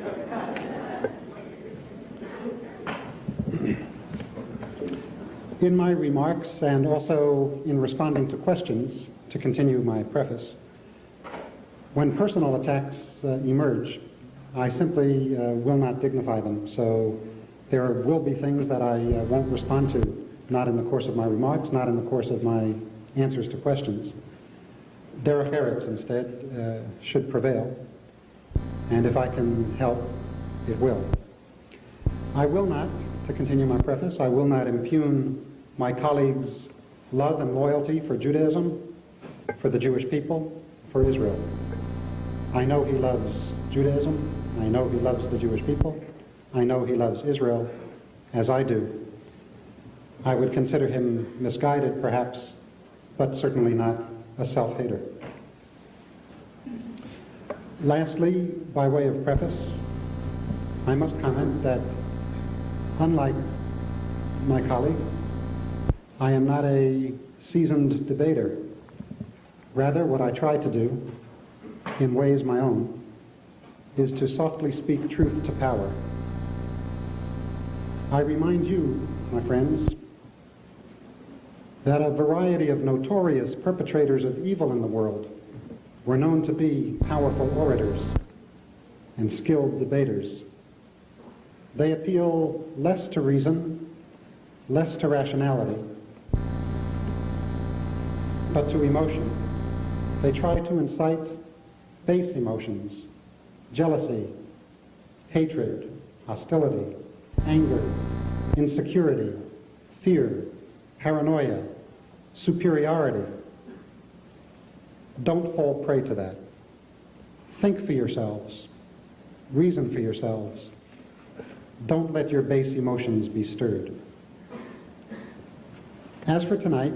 In my remarks, and also in responding to questions, to continue my preface, when personal attacks emerge, I simply will not dignify them. So there will be things that I won't respond to, not in the course of my remarks, not in the course of my answers to questions. Derech Eretz, instead, should prevail, and if I can help, it will. I will not, to continue my preface, I will not impugn my colleagues' love and loyalty for Judaism, for the Jewish people, for Israel. I know he loves Judaism, I know he loves the Jewish people, I know he loves Israel, as I do. I would consider him misguided, perhaps, but certainly not a self-hater. Lastly, by way of preface, I must comment that, unlike my colleague, I am not a seasoned debater. Rather, what I try to do, in ways my own, is to softly speak truth to power. I remind you, my friends, that a variety of notorious perpetrators of evil in the world were known to be powerful orators and skilled debaters. They appeal less to reason, less to rationality, but to emotion. They try to incite base emotions, jealousy, hatred, hostility, anger, insecurity, fear, paranoia, superiority. Don't fall prey to that. Think for yourselves. Reason for yourselves. Don't let your base emotions be stirred. As for tonight,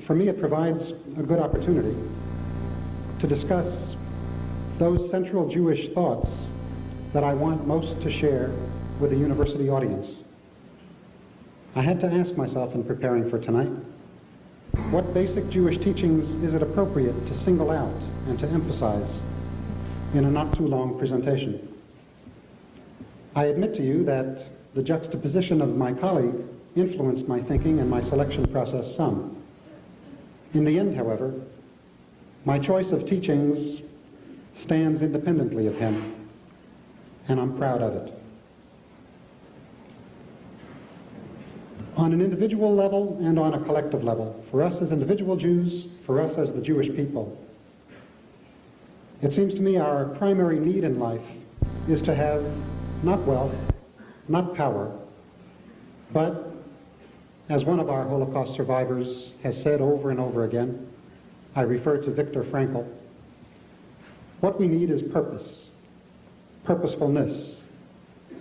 for me it provides a good opportunity to discuss those central Jewish thoughts that I want most to share with the university audience. I had to ask myself in preparing for tonight, what basic Jewish teachings is it appropriate to single out and to emphasize in a not too long presentation? I admit to you that the juxtaposition of my colleague influenced my thinking and my selection process some. In the end, however, my choice of teachings stands independently of him, and I'm proud of it. On an individual level and on a collective level, for us as individual Jews, for us as the Jewish people, it seems to me our primary need in life is to have not wealth, not power, but, as one of our Holocaust survivors has said over and over again, I refer to Viktor Frankl, what we need is purpose, purposefulness,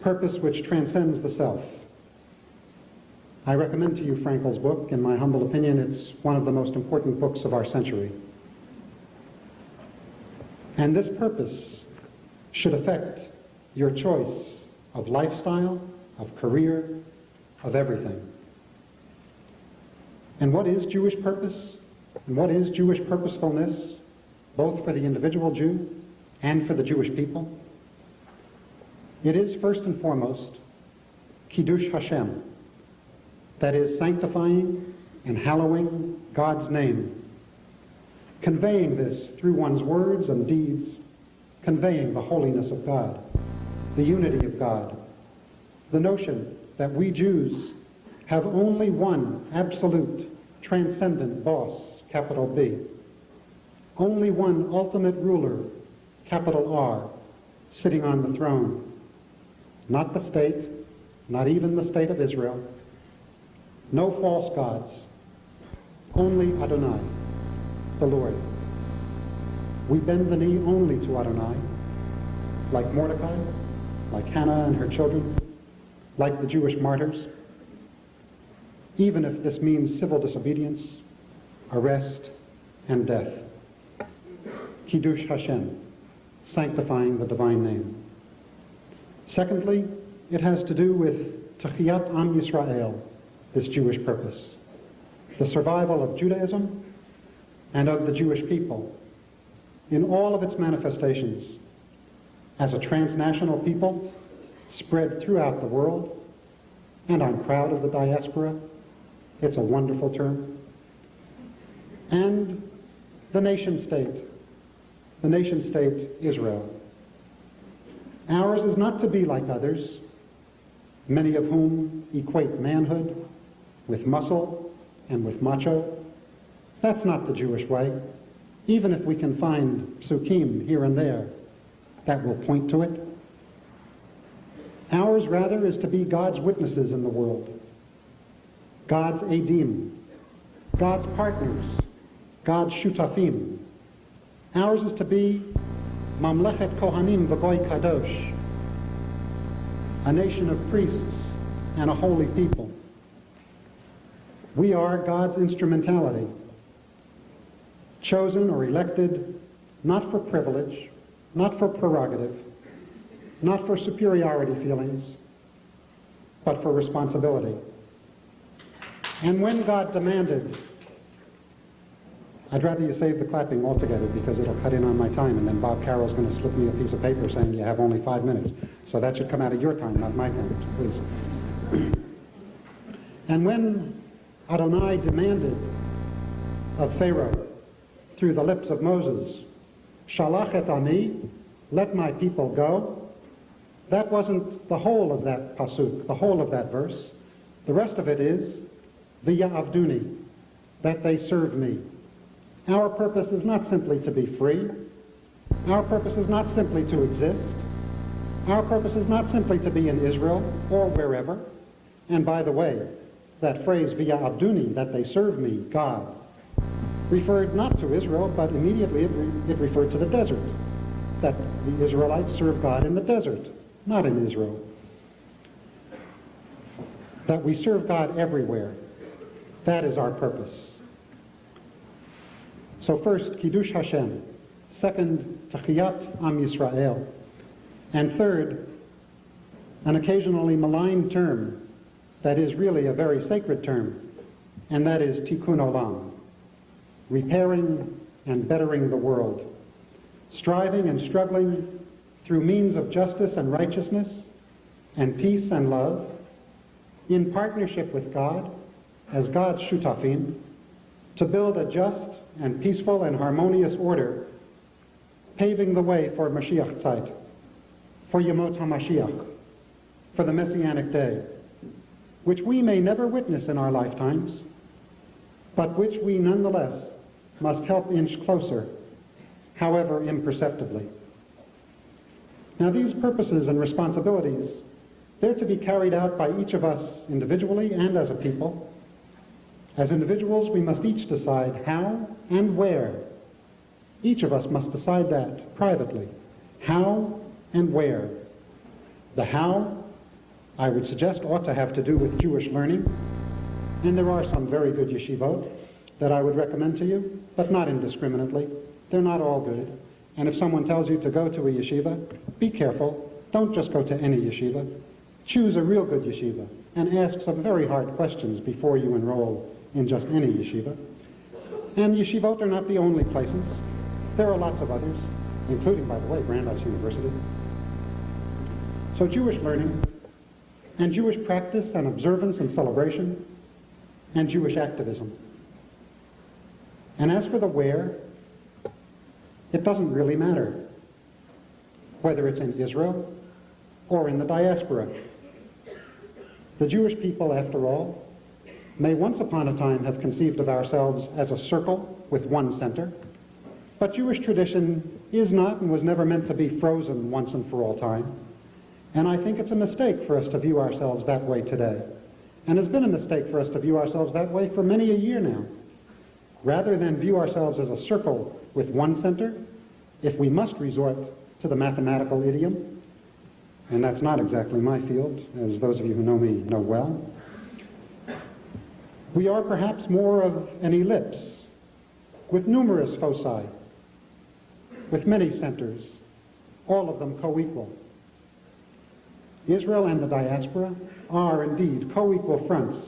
purpose which transcends the self. I recommend to you Frankl's book. In my humble opinion, it's one of the most important books of our century. And this purpose should affect your choice of lifestyle, of career, of everything. And what is Jewish purpose? And what is Jewish purposefulness, both for the individual Jew and for the Jewish people? It is first and foremost Kiddush Hashem, that is sanctifying and hallowing God's name, conveying this through one's words and deeds, conveying the holiness of God, the unity of God, the notion that we Jews have only one absolute, transcendent boss, capital B, only one ultimate ruler, capital R, sitting on the throne, not the state, not even the state of Israel, no false gods, only Adonai, the Lord. We bend the knee only to Adonai, like Mordecai, like Hannah and her children, like the Jewish martyrs, even if this means civil disobedience, arrest, and death. Kiddush Hashem, sanctifying the divine name. Secondly, it has to do with Techiyat Am Yisrael, this Jewish purpose, the survival of Judaism and of the Jewish people in all of its manifestations as a transnational people spread throughout the world, and I'm proud of the diaspora. It's a wonderful term. And the nation state Israel. Ours is not to be like others, many of whom equate manhood with muscle and with macho. That's not the Jewish way, even if we can find psukim here and there that will point to it. Ours, rather, is to be God's witnesses in the world, God's edim, God's partners, God's shutafim. Ours is to be Mamlechet Kohanim v'Goy Kadosh, a nation of priests and a holy people. We are God's instrumentality, chosen or elected not for privilege, not for prerogative, not for superiority feelings, but for responsibility. And when God demanded, I'd rather you save the clapping altogether because it'll cut in on my time, and then Bob Carroll's going to slip me a piece of paper saying you have only 5 minutes. So that should come out of your time, not my time, please. And when Adonai demanded of Pharaoh through the lips of Moses, Shalach et ami, let my people go, that wasn't the whole of that pasuk, the whole of that verse. The rest of it is, V'ya'avduni, that they serve me. Our purpose is not simply to be free. Our purpose is not simply to exist. Our purpose is not simply to be in Israel or wherever. And by the way, that phrase, V'ya'avduni, that they serve me, God, referred not to Israel, but immediately it referred to the desert. That the Israelites serve God in the desert, not in Israel. That we serve God everywhere. That is our purpose. So first, Kiddush Hashem. Second, Techiyat Am Yisrael. And third, an occasionally maligned term that is really a very sacred term, and that is Tikkun Olam, repairing and bettering the world, striving and struggling through means of justice and righteousness and peace and love, in partnership with God, as God's shutafim, to build a just and peaceful and harmonious order, paving the way for Mashiach Zeit, for Yemot HaMashiach, for the Messianic Day, which we may never witness in our lifetimes, but which we nonetheless must help inch closer, however imperceptibly. Now these purposes and responsibilities, they're to be carried out by each of us individually and as a people. As individuals, we must each decide how and where. Each of us must decide that privately. How and where. The how, I would suggest, ought to have to do with Jewish learning. And there are some very good yeshivot that I would recommend to you, but not indiscriminately. They're not all good. And if someone tells you to go to a yeshiva, be careful. Don't just go to any yeshiva. Choose a real good yeshiva and ask some very hard questions before you enroll in just any yeshiva. And yeshivot are not the only places. There are lots of others, including, by the way, Brandeis University. So Jewish learning, and Jewish practice and observance and celebration, and Jewish activism. And as for the where, it doesn't really matter whether it's in Israel or in the diaspora. The Jewish people, after all, may once upon a time have conceived of ourselves as a circle with one center, but Jewish tradition is not and was never meant to be frozen once and for all time. And I think it's a mistake for us to view ourselves that way today. And has been a mistake for us to view ourselves that way for many a year now. Rather than view ourselves as a circle with one center, if we must resort to the mathematical idiom, and that's not exactly my field, as those of you who know me know well. We are perhaps more of an ellipse, with numerous foci, with many centers, all of them co-equal. Israel and the diaspora are indeed co-equal fronts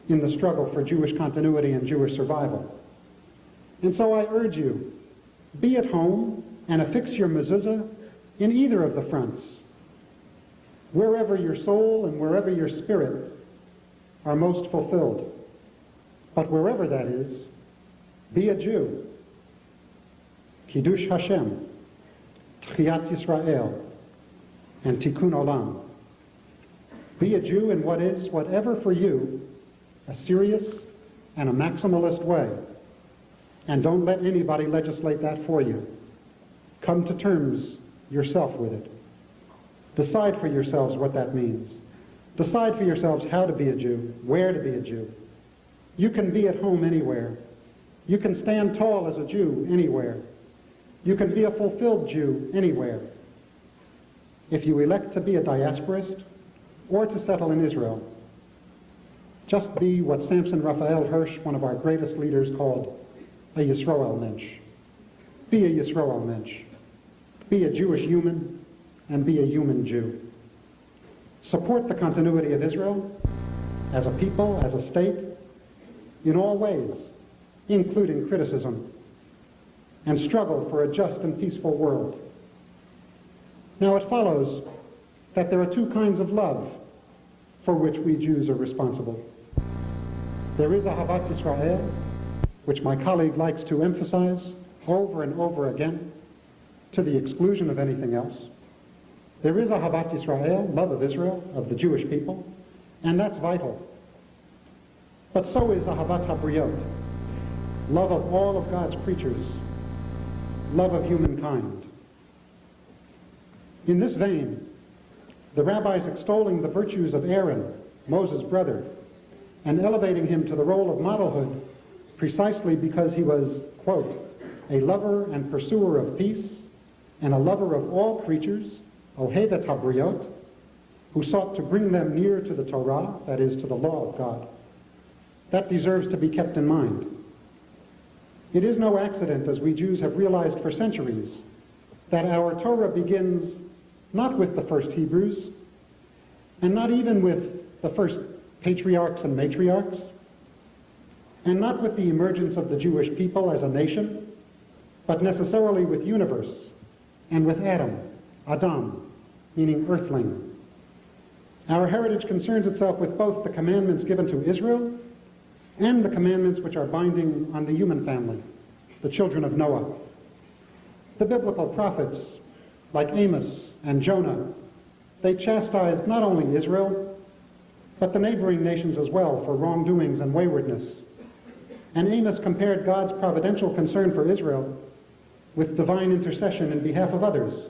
in the struggle for Jewish continuity and Jewish survival. And so I urge you, be at home and affix your mezuzah in either of the fronts, wherever your soul and wherever your spirit are most fulfilled. But wherever that is, be a Jew. Kiddush Hashem, Tchiyat Yisrael, and Tikkun Olam. Be a Jew in what is, whatever for you, a serious and a maximalist way. And don't let anybody legislate that for you. Come to terms yourself with it. Decide for yourselves what that means. Decide for yourselves how to be a Jew, where to be a Jew. You can be at home anywhere. You can stand tall as a Jew anywhere. You can be a fulfilled Jew anywhere. If you elect to be a diasporist or to settle in Israel, just be what Samson Raphael Hirsch, one of our greatest leaders, called a Yisroel Mensch. Be a Yisroel Mensch. Be a Jewish human and be a human Jew. Support the continuity of Israel as a people, as a state, in all ways, including criticism, and struggle for a just and peaceful world. Now it follows that there are two kinds of love for which we Jews are responsible. There is Ahavat Yisrael, which my colleague likes to emphasize over and over again, to the exclusion of anything else. There is Ahavat Yisrael, love of Israel, of the Jewish people, and that's vital. But so is Ahavat HaBriot, love of all of God's creatures, love of humankind. In this vein, the rabbis extolling the virtues of Aaron, Moses' brother, and elevating him to the role of modelhood precisely because he was, quote, a lover and pursuer of peace and a lover of all creatures, Ohevet HaBriot, who sought to bring them near to the Torah, that is, to the law of God. That deserves to be kept in mind. It is no accident, as we Jews have realized for centuries, that our Torah begins not with the first Hebrews, and not even with the first patriarchs and matriarchs, and not with the emergence of the Jewish people as a nation, but necessarily with universe, and with Adam, meaning earthling. Our heritage concerns itself with both the commandments given to Israel and the commandments which are binding on the human family, the children of Noah. The biblical prophets, like Amos and Jonah, they chastised not only Israel, but the neighboring nations as well for wrongdoings and waywardness. And Amos compared God's providential concern for Israel with divine intercession in behalf of others,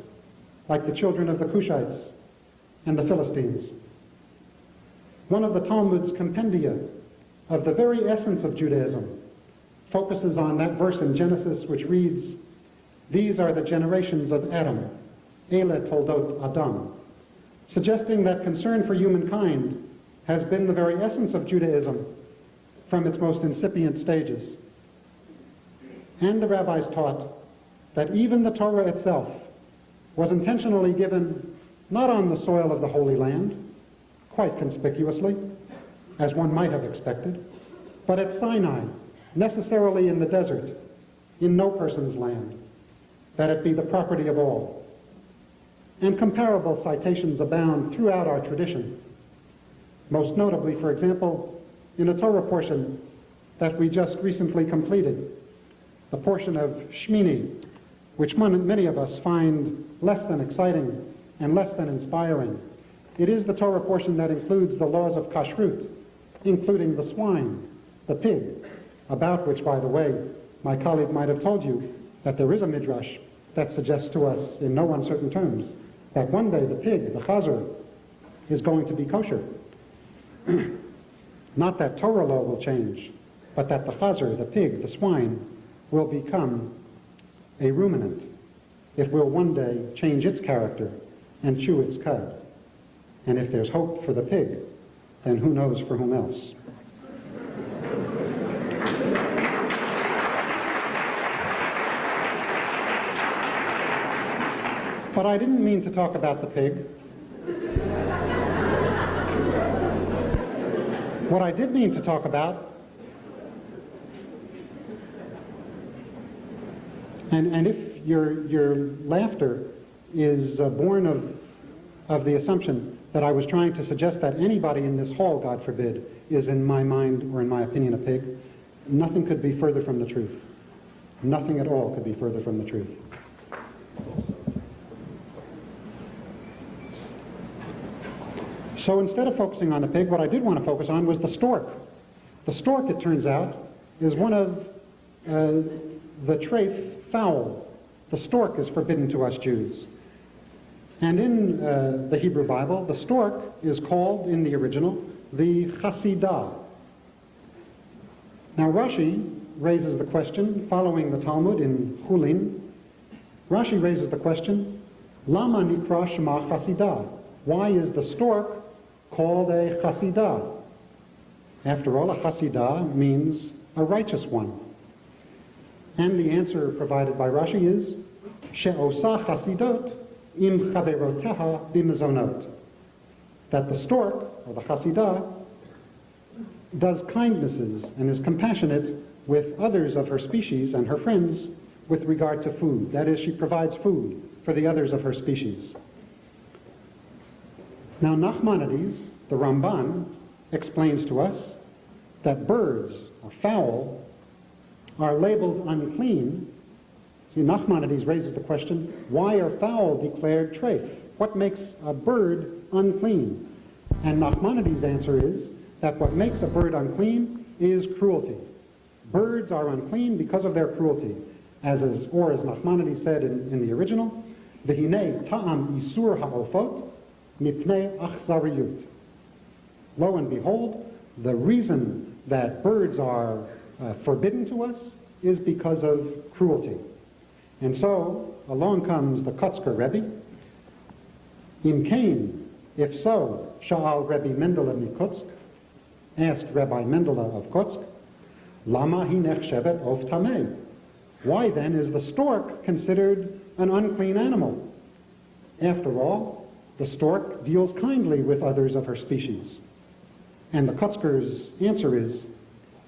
like the children of the Cushites and the Philistines. One of the Talmud's compendia of the very essence of Judaism focuses on that verse in Genesis which reads, "These are the generations of Adam, Ele Toldot Adam," suggesting that concern for humankind has been the very essence of Judaism from its most incipient stages. And the rabbis taught that even the Torah itself was intentionally given not on the soil of the Holy Land, quite conspicuously, as one might have expected, but at Sinai, necessarily in the desert, in no person's land, that it be the property of all. And comparable citations abound throughout our tradition, most notably, for example, in a Torah portion that we just recently completed, the portion of Shmini, which many of us find less than exciting and less than inspiring. It is the Torah portion that includes the laws of kashrut, including the swine, the pig, about which, by the way, my colleague might have told you that there is a midrash that suggests to us in no uncertain terms that one day the pig, the chazer, is going to be kosher. Not that Torah law will change, but that the chazer, the pig, the swine, will become a ruminant. It will one day change its character and chew its cud. And if there's hope for the pig, then who knows for whom else? But I didn't mean to talk about the pig. What I did mean to talk about, and if your laughter is born of the assumption that I was trying to suggest that anybody in this hall, God forbid, is in my mind or in my opinion a pig, nothing could be further from the truth. Nothing at all could be further from the truth. So instead of focusing on the pig, what I did want to focus on was the stork. The stork, it turns out, is one of the treif fowl. The stork is forbidden to us Jews. And in the Hebrew Bible, the stork is called, in the original, the chasidah. Now Rashi raises the question, following the Talmud in Chulin, Rashi raises the question, Lama nikra shema chasidah? Why is the stork called a chasidah? After all, a chasidah means a righteous one. And the answer provided by Rashi is, she'osa chasidot im chaveroteha b'mezonot. That the stork, or the chasidah, does kindnesses and is compassionate with others of her species and her friends with regard to food. That is, she provides food for the others of her species. Now Nachmanides, the Ramban, explains to us that birds, or fowl, are labeled unclean. See, Nachmanides raises the question, why are fowl declared treif? What makes a bird unclean? And Nachmanides' answer is that what makes a bird unclean is cruelty. Birds are unclean because of their cruelty. As Nachmanides said in the original, V'hinei ta'am isur ha'ofot mipnei achzariyut. Lo and behold, the reason that birds are forbidden to us is because of cruelty. And so, along comes the Kotzker Rebbe. Im kain, if so, sha'al Rebbe Mendele mikotsk, asked Rabbi Mendele of Kotsk, Lama hi nechshevet of tameh? Why then is the stork considered an unclean animal? After all, the stork deals kindly with others of her species. And the Kotzker's answer is,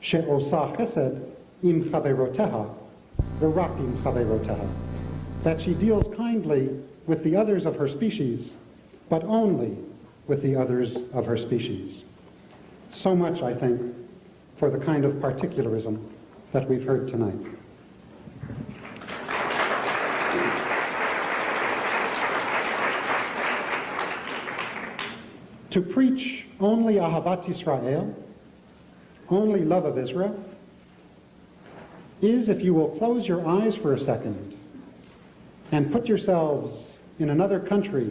she'osa chesed im chaveroteha, v'rak im chaveroteha. That she deals kindly with the others of her species, but only with the others of her species. So much, I think, for the kind of particularism that we've heard tonight. To preach only Ahavat Yisrael, only love of Israel, is, if you will close your eyes for a second and put yourselves in another country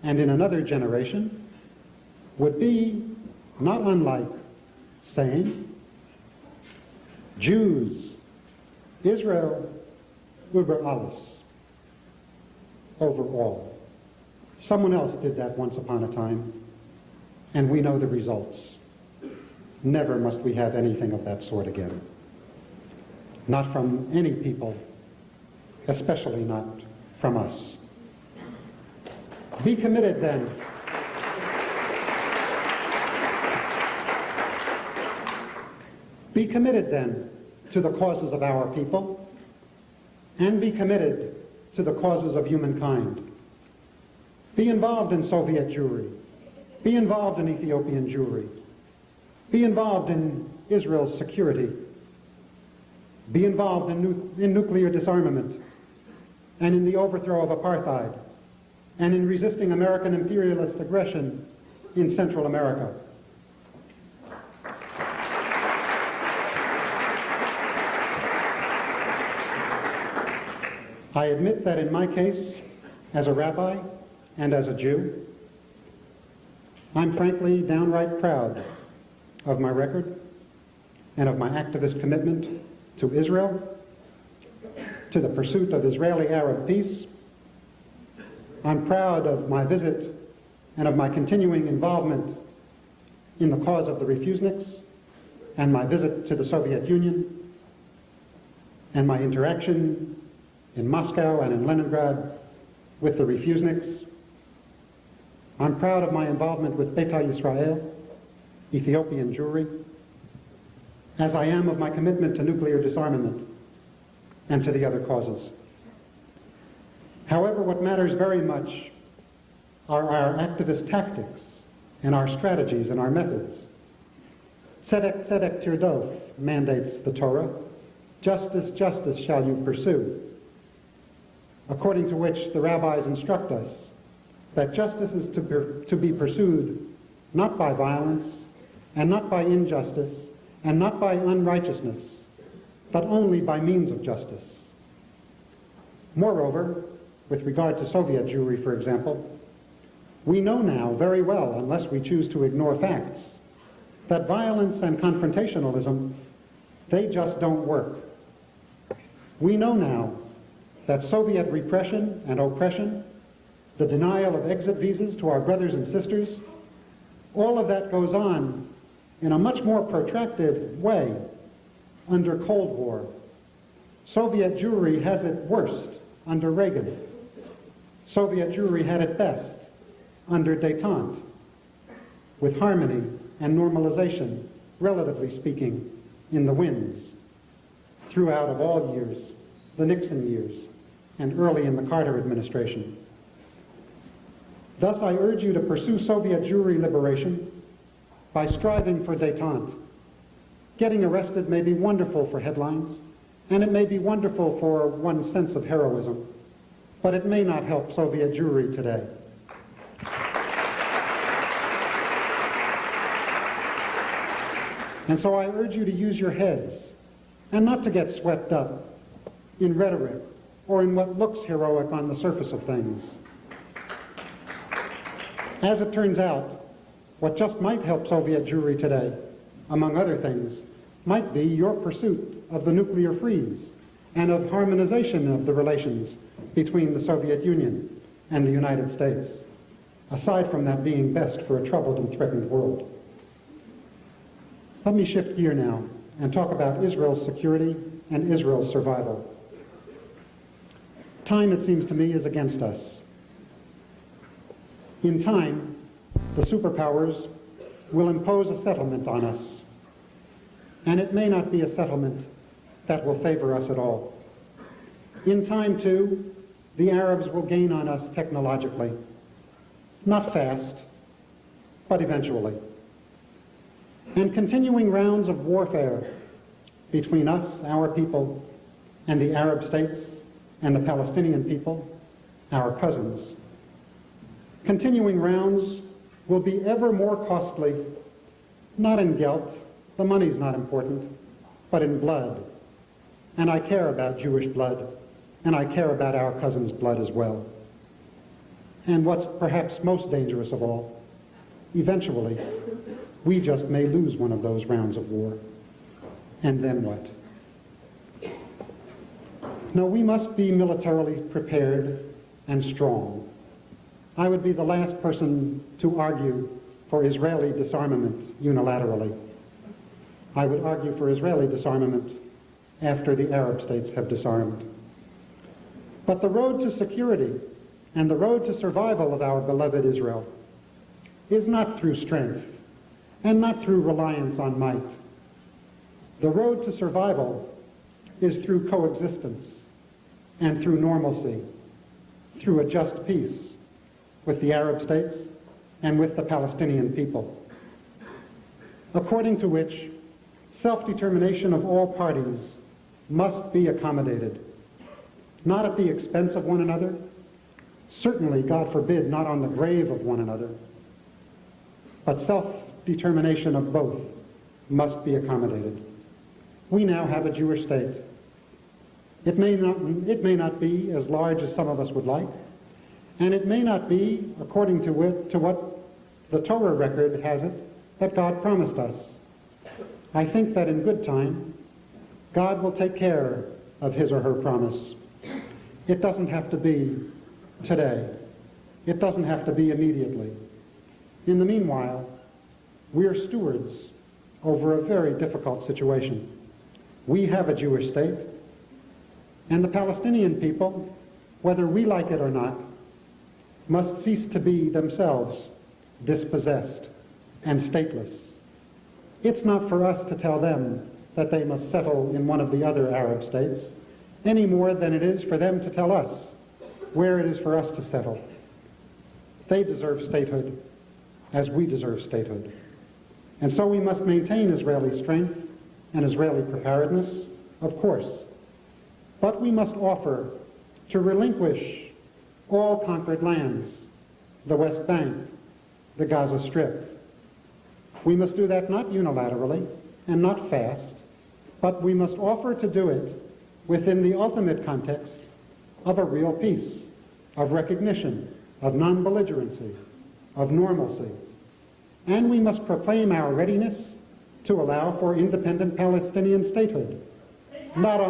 and in another generation, would be not unlike saying, Jews, Israel, über alles, over all. Someone else did that once upon a time, and we know the results. Never must we have anything of that sort again. Not from any people, especially not from us. Be committed then. Be committed then to the causes of our people, and be committed to the causes of humankind. Be involved in Soviet Jewry. Be involved in Ethiopian Jewry. Be involved in Israel's security. Be involved in nuclear disarmament and in the overthrow of apartheid and in resisting American imperialist aggression in Central America. I admit that in my case, as a rabbi and as a Jew, I'm frankly downright proud of my record and of my activist commitment to Israel, to the pursuit of Israeli-Arab peace, I'm proud of my visit and of my continuing involvement in the cause of the refuseniks, and my visit to the Soviet Union, and my interaction in Moscow and in Leningrad with the refuseniks. I'm proud of my involvement with Beta Yisrael, Ethiopian Jewry, as I am of my commitment to nuclear disarmament and to the other causes. However, what matters very much are our activist tactics and our strategies and our methods. Tzedek, tzedek tirdof, mandates the Torah. Justice, justice shall you pursue. According to which the rabbis instruct us that justice is to be pursued not by violence and not by injustice and not by unrighteousness, but only by means of justice. Moreover, with regard to Soviet Jewry, for example, we know now very well, unless we choose to ignore facts, that violence and confrontationalism, they just don't work. We know now that Soviet repression and oppression, the denial of exit visas to our brothers and sisters, all of that goes on in a much more protracted way under Cold War. Soviet Jewry has it worst under Reagan. Soviet Jewry had it best under détente, with harmony and normalization, relatively speaking, in the winds throughout of all years, the Nixon years, and early in the Carter administration. Thus, I urge you to pursue Soviet Jewry liberation by striving for détente. Getting arrested may be wonderful for headlines, and it may be wonderful for one's sense of heroism, but it may not help Soviet Jewry today. And so I urge you to use your heads, and not to get swept up in rhetoric or in what looks heroic on the surface of things. As it turns out, what just might help Soviet Jewry today, among other things, might be your pursuit of the nuclear freeze and of harmonization of the relations between the Soviet Union and the United States, aside from that being best for a troubled and threatened world. Let me shift gear now and talk about Israel's security and Israel's survival. Time, it seems to me, is against us. In time, the superpowers will impose a settlement on us, and it may not be a settlement that will favor us at all. In time, too, the Arabs will gain on us technologically. Not fast, but eventually. And continuing rounds of warfare between us, our people, and the Arab states and the Palestinian people, our cousins. Continuing rounds will be ever more costly, not in gelt, the money's not important, but in blood. And I care about Jewish blood, and I care about our cousins' blood as well. And what's perhaps most dangerous of all, eventually, we just may lose one of those rounds of war. And then what? No, we must be militarily prepared and strong. I would be the last person to argue for Israeli disarmament unilaterally. I would argue for Israeli disarmament after the Arab states have disarmed. But the road to security and the road to survival of our beloved Israel is not through strength and not through reliance on might. The road to survival is through coexistence and through normalcy, through a just peace with the Arab states and with the Palestinian people, according to which self-determination of all parties must be accommodated, not at the expense of one another, certainly, God forbid, not on the grave of one another, but self-determination of both must be accommodated. We now have a Jewish state. It may not be as large as some of us would like, and it may not be, according to what the Torah record has it, that God promised us. I think that in good time, God will take care of his or her promise. It doesn't have to be today, It doesn't have to be immediately. In the meanwhile, we're stewards over a very difficult situation. We have a Jewish state, and the Palestinian people, whether we like it or not, must cease to be themselves dispossessed and stateless. It's not for us to tell them that they must settle in one of the other Arab states, any more than it is for them to tell us where it is for us to settle. They deserve statehood as we deserve statehood. And so we must maintain Israeli strength and Israeli preparedness, of course. But we must offer to relinquish all conquered lands, the West Bank, the Gaza Strip. We must do that not unilaterally and not fast, but we must offer to do it within the ultimate context of a real peace, of recognition, of non-belligerency, of normalcy. And we must proclaim our readiness to allow for independent Palestinian statehood, not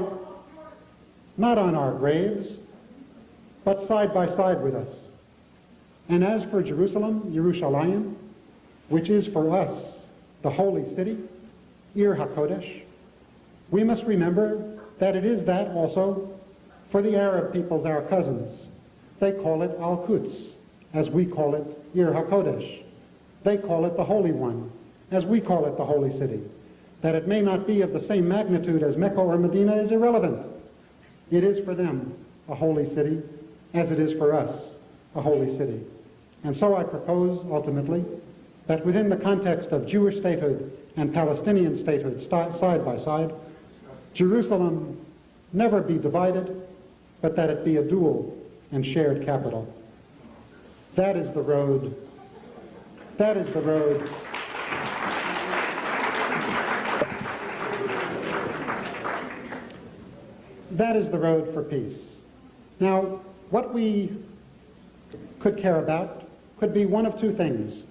on our graves, but side by side with us. And as for Jerusalem, Yerushalayim, which is for us the holy city, Ir HaKodesh, we must remember that it is that also for the Arab peoples, our cousins. They call it Al-Quds, as we call it Ir HaKodesh. They call it the Holy One, as we call it the Holy City. That it may not be of the same magnitude as Mecca or Medina is irrelevant. It is for them a holy city, as it is for us a holy city. And so I propose, ultimately, that within the context of Jewish statehood and Palestinian statehood side by side, Jerusalem never be divided, but that it be a dual and shared capital. That is the road. That is the road. That is the road for peace. Now, what we could care about could be one of two things.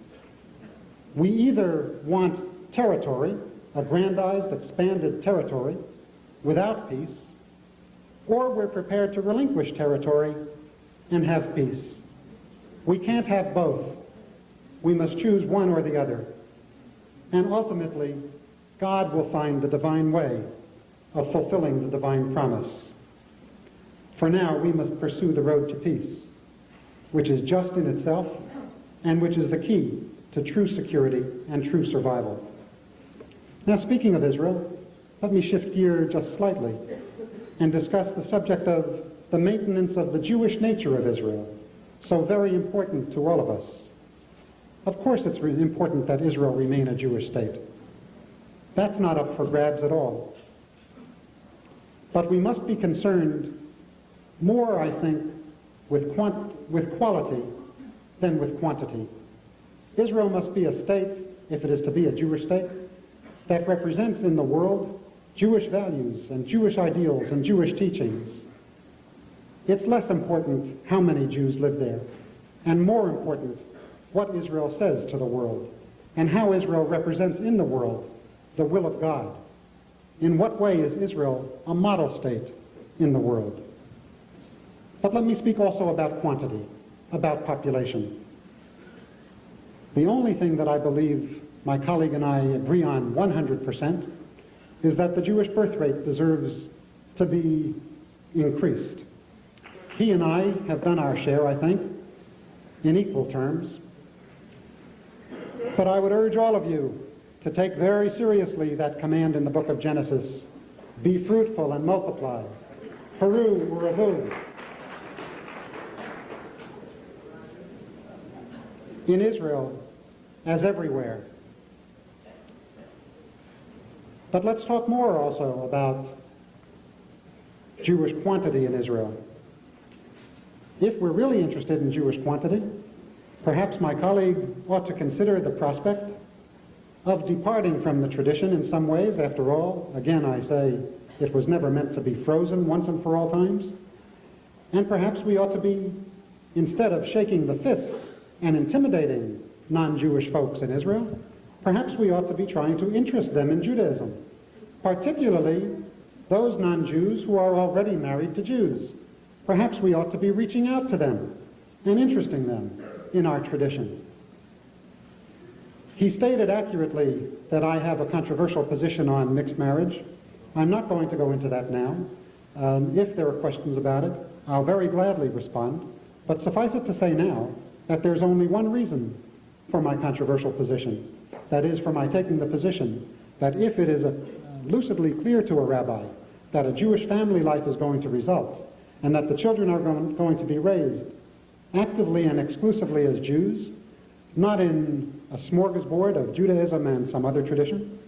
We either want territory, aggrandized, expanded territory, without peace, or we're prepared to relinquish territory and have peace. We can't have both. We must choose one or the other. And ultimately, God will find the divine way of fulfilling the divine promise. For now, we must pursue the road to peace, which is just in itself and which is the key to true security and true survival. Now, speaking of Israel, let me shift gear just slightly and discuss the subject of the maintenance of the Jewish nature of Israel, so very important to all of us. Of course it's really important that Israel remain a Jewish state. That's not up for grabs at all. But we must be concerned more, I think, with quality than with quantity. Israel must be a state, if it is to be a Jewish state, that represents in the world Jewish values and Jewish ideals and Jewish teachings. It's less important how many Jews live there, and more important what Israel says to the world, and how Israel represents in the world the will of God. In what way is Israel a model state in the world? But let me speak also about quantity, about population. The only thing that I believe my colleague and I agree on 100% is that the Jewish birth rate deserves to be increased. He and I have done our share, I think, in equal terms. But I would urge all of you to take very seriously that command in the book of Genesis, be fruitful and multiply. Peru uravu. In Israel, as everywhere. But let's talk more also about Jewish quantity in Israel. If we're really interested in Jewish quantity, perhaps my colleague ought to consider the prospect of departing from the tradition in some ways. After all, again I say, it was never meant to be frozen once and for all times. And perhaps we ought to be, instead of shaking the fist and intimidating non-Jewish folks in Israel, perhaps we ought to be trying to interest them in Judaism, particularly those non-Jews who are already married to Jews. Perhaps we ought to be reaching out to them and interesting them in our tradition. He stated accurately that I have a controversial position on mixed marriage. I'm not going to go into that now. If there are questions about it, I'll very gladly respond. But suffice it to say now that there's only one reason for my controversial position. That is, for my taking the position that if it is lucidly clear to a rabbi that a Jewish family life is going to result, and that the children are going to be raised actively and exclusively as Jews, not in a smorgasbord of Judaism and some other tradition,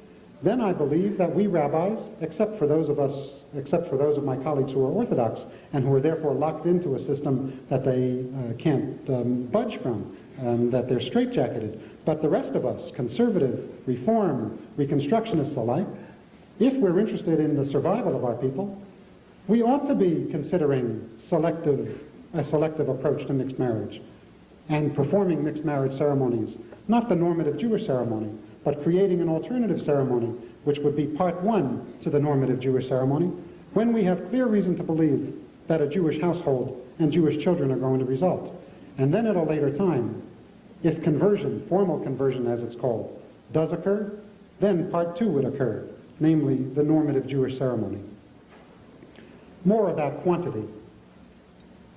then I believe that we rabbis, except for those of my colleagues who are Orthodox and who are therefore locked into a system that they can't budge from, that they're straitjacketed, but the rest of us, conservative, reform, reconstructionists alike, if we're interested in the survival of our people, we ought to be considering a selective approach to mixed marriage and performing mixed marriage ceremonies, not the normative Jewish ceremony, but creating an alternative ceremony which would be part one to the normative Jewish ceremony, when we have clear reason to believe that a Jewish household and Jewish children are going to result. And then at a later time, if conversion, formal conversion as it's called, does occur, then part two would occur, namely the normative Jewish ceremony. More about quantity.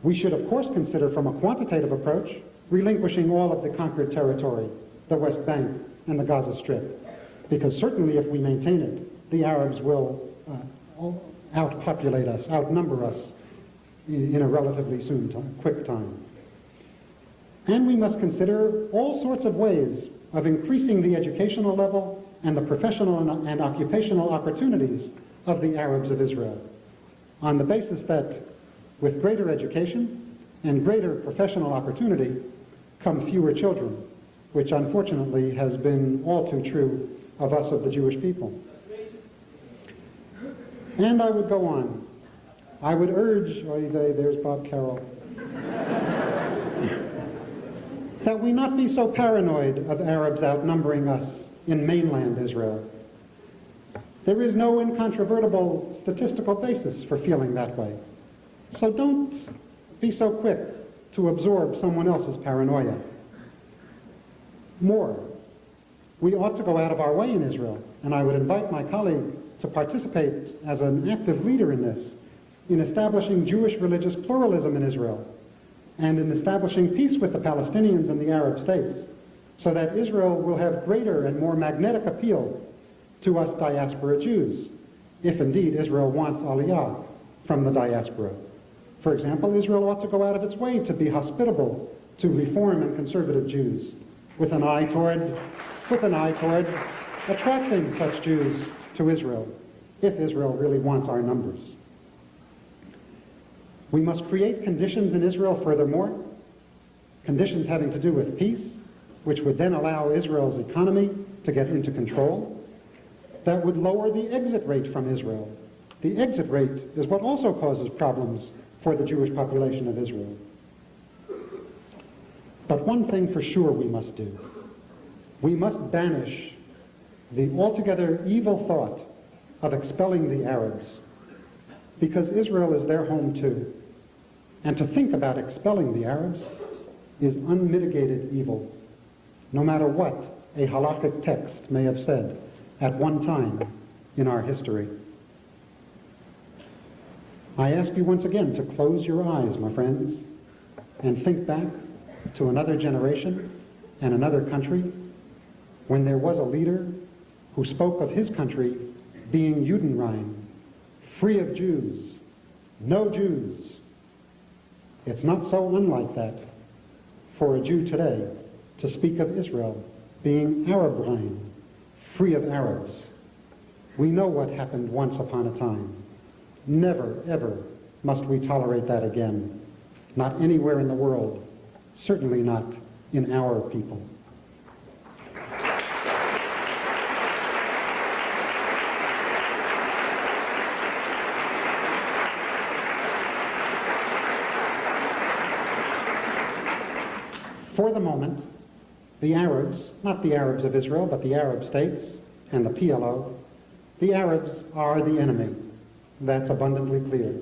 We should of course consider from a quantitative approach relinquishing all of the conquered territory, the West Bank and the Gaza Strip, because certainly if we maintain it, the Arabs will outpopulate us, outnumber us in a relatively quick time. And we must consider all sorts of ways of increasing the educational level and the professional and occupational opportunities of the Arabs of Israel, on the basis that with greater education and greater professional opportunity come fewer children, which unfortunately has been all too true of us of the Jewish people. And I would go on. I would urge, there's Bob Carroll, that we not be so paranoid of Arabs outnumbering us in mainland Israel. There is no incontrovertible statistical basis for feeling that way. So don't be so quick to absorb someone else's paranoia. More, we ought to go out of our way in Israel, and I would invite my colleague to participate as an active leader in this, in establishing Jewish religious pluralism in Israel, and in establishing peace with the Palestinians and the Arab states, so that Israel will have greater and more magnetic appeal to us diaspora Jews, if indeed Israel wants aliyah from the diaspora. For example, Israel ought to go out of its way to be hospitable to reform and conservative Jews, with an eye toward attracting such Jews to Israel, if Israel really wants our numbers. We must create conditions in Israel, furthermore, conditions having to do with peace, which would then allow Israel's economy to get into control, that would lower the exit rate from Israel. The exit rate is what also causes problems for the Jewish population of Israel. But one thing for sure we must do. We must banish the altogether evil thought of expelling the Arabs, because Israel is their home too. And to think about expelling the Arabs is unmitigated evil, no matter what a halakhic text may have said at one time in our history. I ask you once again to close your eyes, my friends, and think back to another generation and another country when there was a leader who spoke of his country being Judenrein, free of Jews, no Jews. It's not so unlike that for a Jew today to speak of Israel being Arabrein, free of Arabs. We know what happened once upon a time. Never, ever must we tolerate that again. Not anywhere in the world, certainly not in our people. For the moment, the Arabs, not the Arabs of Israel, but the Arab states and the PLO, the Arabs are the enemy. That's abundantly clear.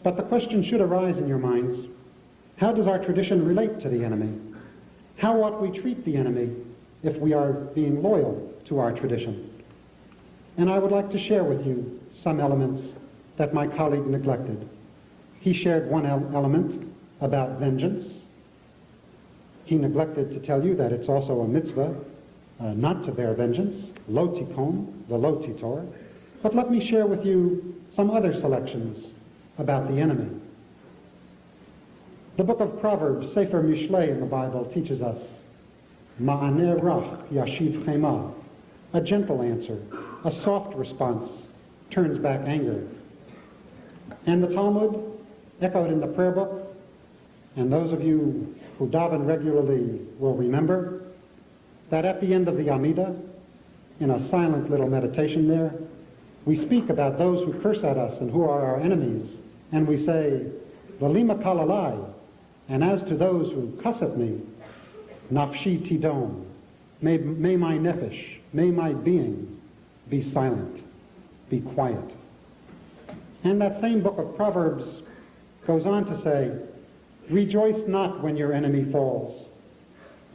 But the question should arise in your minds, How does our tradition relate to the enemy? How ought we treat the enemy if we are being loyal to our tradition? And I would like to share with you some elements that my colleague neglected. He shared one element about vengeance. He neglected to tell you that it's also a mitzvah not to bear vengeance, lo tikom, the lo titor. But let me share with you some other selections about the enemy. The book of Proverbs, Sefer Mishlei in the Bible, teaches us, ma'aneh rach yashiv chema, a gentle answer, a soft response turns back anger. And the Talmud, echoed in the prayer book, and those of you who daven regularly will remember that at the end of the Amidah, in a silent little meditation there, we speak about those who curse at us and who are our enemies, and we say, V'lima kalalai, and as to those who cuss at me, nafshi tidom, may my nefesh, may my being be silent, be quiet. And that same book of Proverbs goes on to say, rejoice not when your enemy falls,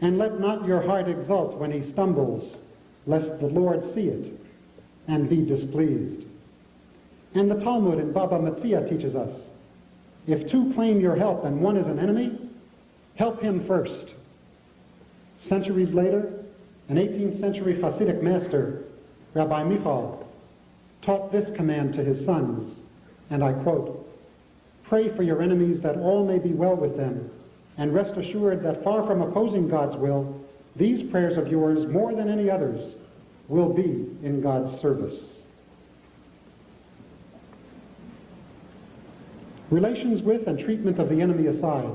and let not your heart exult when he stumbles, lest the Lord see it and be displeased. And the Talmud in Baba Metzia teaches us, if two claim your help and one is an enemy, help him first. Centuries later, an 18th century Hasidic master, Rabbi Michal, taught this command to his sons, and I quote, pray for your enemies that all may be well with them, and rest assured that far from opposing God's will, these prayers of yours, more than any others, will be in God's service. Relations with and treatment of the enemy aside,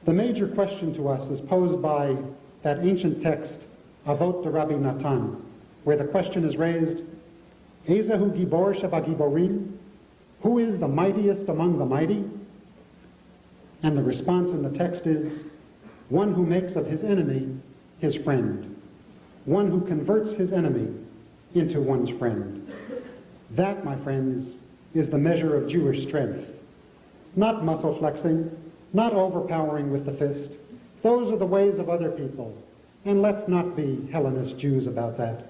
the major question to us is posed by that ancient text, Avot de Rabbi Natan, where the question is raised, Ezehu Gibor Shabagiborim, who is the mightiest among the mighty? And the response in the text is, one who makes of his enemy his friend, one who converts his enemy into one's friend. That, my friends, is the measure of Jewish strength. Not muscle flexing, not overpowering with the fist. Those are the ways of other people, and let's not be Hellenist Jews about that.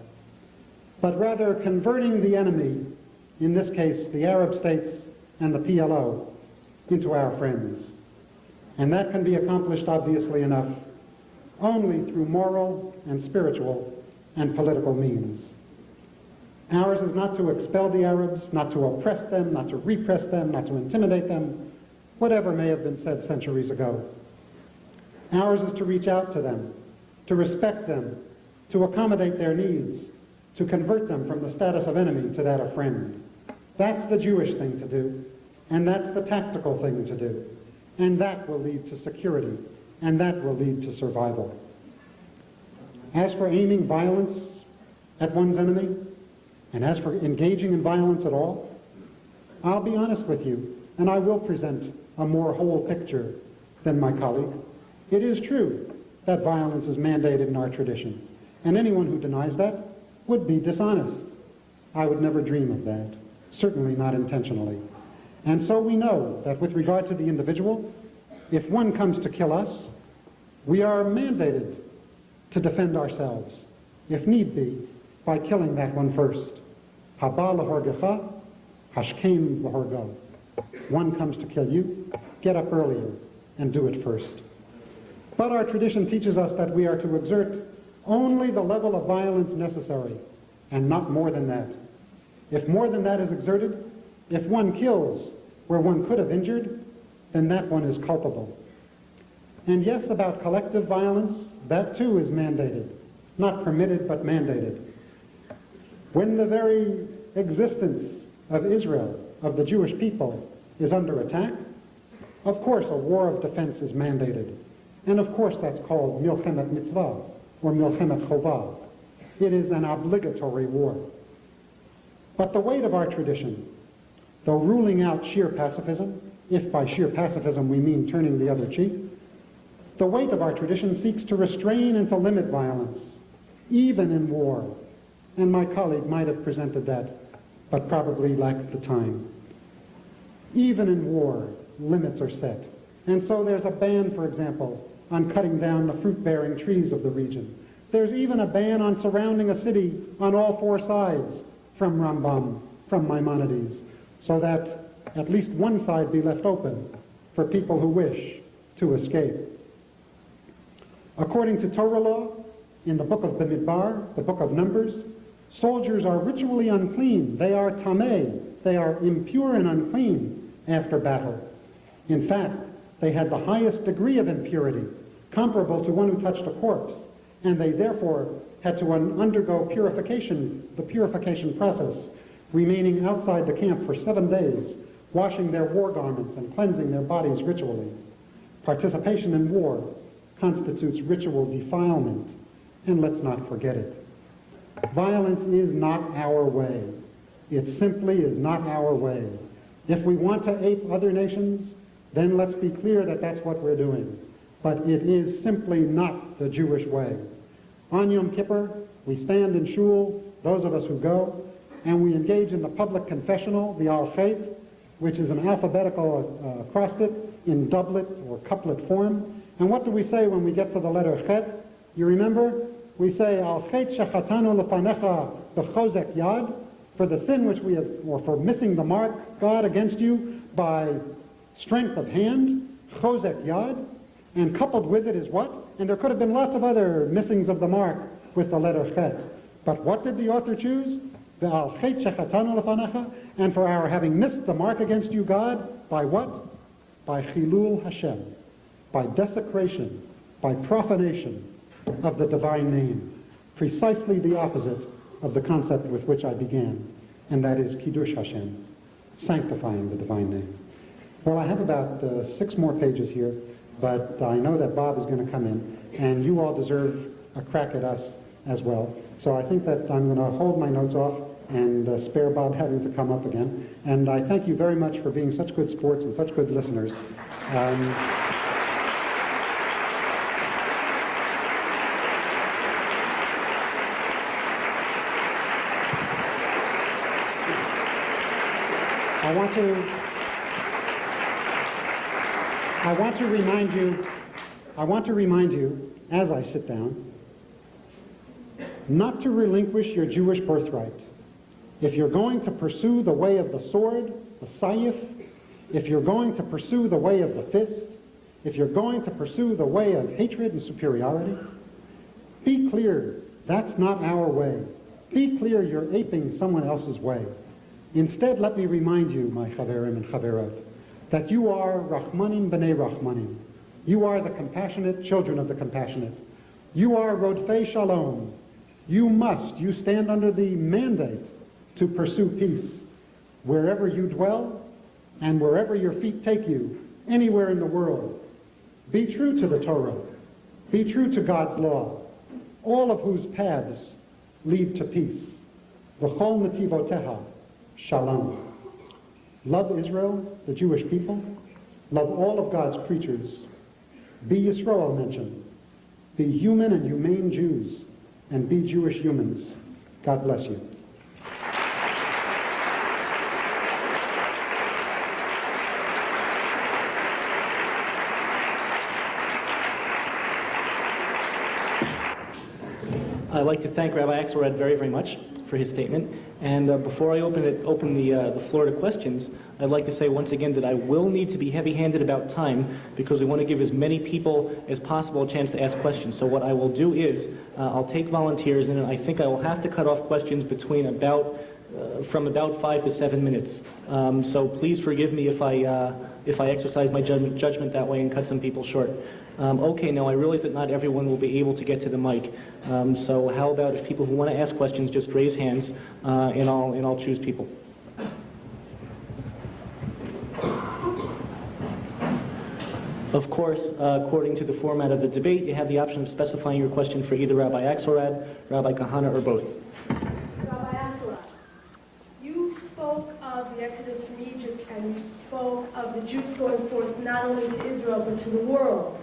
But rather converting the enemy, in this case the Arab states and the PLO, into our friends. And that can be accomplished, obviously enough, only through moral and spiritual and political means. Ours is not to expel the Arabs, not to oppress them, not to repress them, not to intimidate them, whatever may have been said centuries ago. Ours is to reach out to them, to respect them, to accommodate their needs, to convert them from the status of enemy to that of friend. That's the Jewish thing to do, and that's the tactical thing to do. And that will lead to security, and that will lead to survival. As for aiming violence at one's enemy, and as for engaging in violence at all, I'll be honest with you, and I will present a more whole picture than my colleague. It is true that violence is mandated in our tradition, and anyone who denies that would be dishonest. I would never dream of that, certainly not intentionally. And so we know that with regard to the individual, if one comes to kill us, we are mandated to defend ourselves, if need be, by killing that one first. Haba l'horgecha, hashkem l'horgo. One comes to kill you, get up earlier and do it first. But our tradition teaches us that we are to exert only the level of violence necessary, and not more than that. If more than that is exerted, if one kills where one could have injured, then that one is culpable. And yes, about collective violence, that too is mandated. Not permitted, but mandated. When the very existence of Israel, of the Jewish people, is under attack, of course a war of defense is mandated. And of course that's called milchemet mitzvah, or milchemet chovah. It is an obligatory war. But the weight of our tradition, though ruling out sheer pacifism, if by sheer pacifism we mean turning the other cheek, the weight of our tradition seeks to restrain and to limit violence, even in war. And my colleague might have presented that, but probably lacked the time. Even in war, limits are set. And so there's a ban, for example, on cutting down the fruit-bearing trees of the region. There's even a ban on surrounding a city on all four sides from Rambam, from Maimonides, so that at least one side be left open for people who wish to escape. According to Torah law, in the book of the Midbar, the book of Numbers, soldiers are ritually unclean. They are tameh. They are impure and unclean after battle. In fact, they had the highest degree of impurity, comparable to one who touched a corpse, and they therefore had to undergo purification, the purification process, remaining outside the camp for 7 days, washing their war garments and cleansing their bodies ritually. Participation in war constitutes ritual defilement, and let's not forget it. Violence is not our way. It simply is not our way. If we want to ape other nations, then let's be clear that that's what we're doing. But it is simply not the Jewish way. On Yom Kippur, we stand in shul, those of us who go, and we engage in the public confessional, the Al-Chet, which is an alphabetical acrostic in doublet or couplet form. And what do we say when we get to the letter Chet? You remember? We say, Al-Chet shechatanu lefanecha b'chozek yad, for the sin which we have, or for missing the mark, God, against you by strength of hand, chozek yad, and coupled with it is what? And there could have been lots of other missings of the mark with the letter Chet. But what did the author choose? The Al-Chet shechatanu lefanecha, and for our having missed the mark against you, God, by what? By chilul Hashem, by desecration, by profanation of the divine name, precisely the opposite of the concept with which I began, and that is Kiddush Hashem, sanctifying the divine name. Well, I have about 6 more pages here, but I know that Bob is going to come in, and you all deserve a crack at us as well. So I think that I'm going to hold my notes off and spare Bob having to come up again. And I thank you very much for being such good sports and such good listeners. I want to remind you, as I sit down, not to relinquish your Jewish birthright. If you're going to pursue the way of the sword, the sayif, if you're going to pursue the way of the fist, if you're going to pursue the way of hatred and superiority, be clear, that's not our way. Be clear you're aping someone else's way. Instead, let me remind you, my chaverim and chaverot, that you are Rahmanim b'nei Rahmanim. You are the compassionate children of the compassionate. You are Rodfei Shalom. You stand under the mandate to pursue peace wherever you dwell and wherever your feet take you, anywhere in the world. Be true to the Torah. Be true to God's law, all of whose paths lead to peace. V'chol netivoteha, shalom. Love Israel, the Jewish people. Love all of God's creatures. Be Yisrael mentioned. Be human and humane Jews, and be Jewish humans. God bless you. I'd like to thank Rabbi Axelrod very, very much for his statement. And before I open the floor to questions, I'd like to say once again that I will need to be heavy-handed about time because we want to give as many people as possible a chance to ask questions. So what I will do is I'll take volunteers, and I think I will have to cut off questions between from about 5 to 7 minutes. So please forgive me if I exercise my judgment that way and cut some people short. Okay, now I realize that not everyone will be able to get to the mic. So how about if people who want to ask questions just raise hands, and I'll choose people. Of course, according to the format of the debate, you have the option of specifying your question for either Rabbi Axelrod, Rabbi Kahane, or both. Rabbi Axelrod, you spoke of the Exodus from Egypt, and you spoke of the Jews going forth not only to Israel but to the world.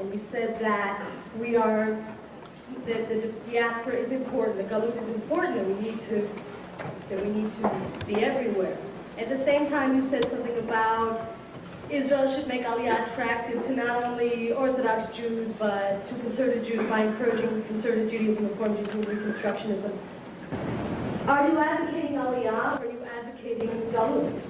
And you said that the diaspora is important, the galut is important, that we need to be everywhere. At the same time, you said something about Israel should make Aliyah attractive to not only Orthodox Jews, but to conservative Jews by encouraging conservative Judaism, Reform Judaism, Reconstructionism. Are you advocating Aliyah, or are you advocating Galut?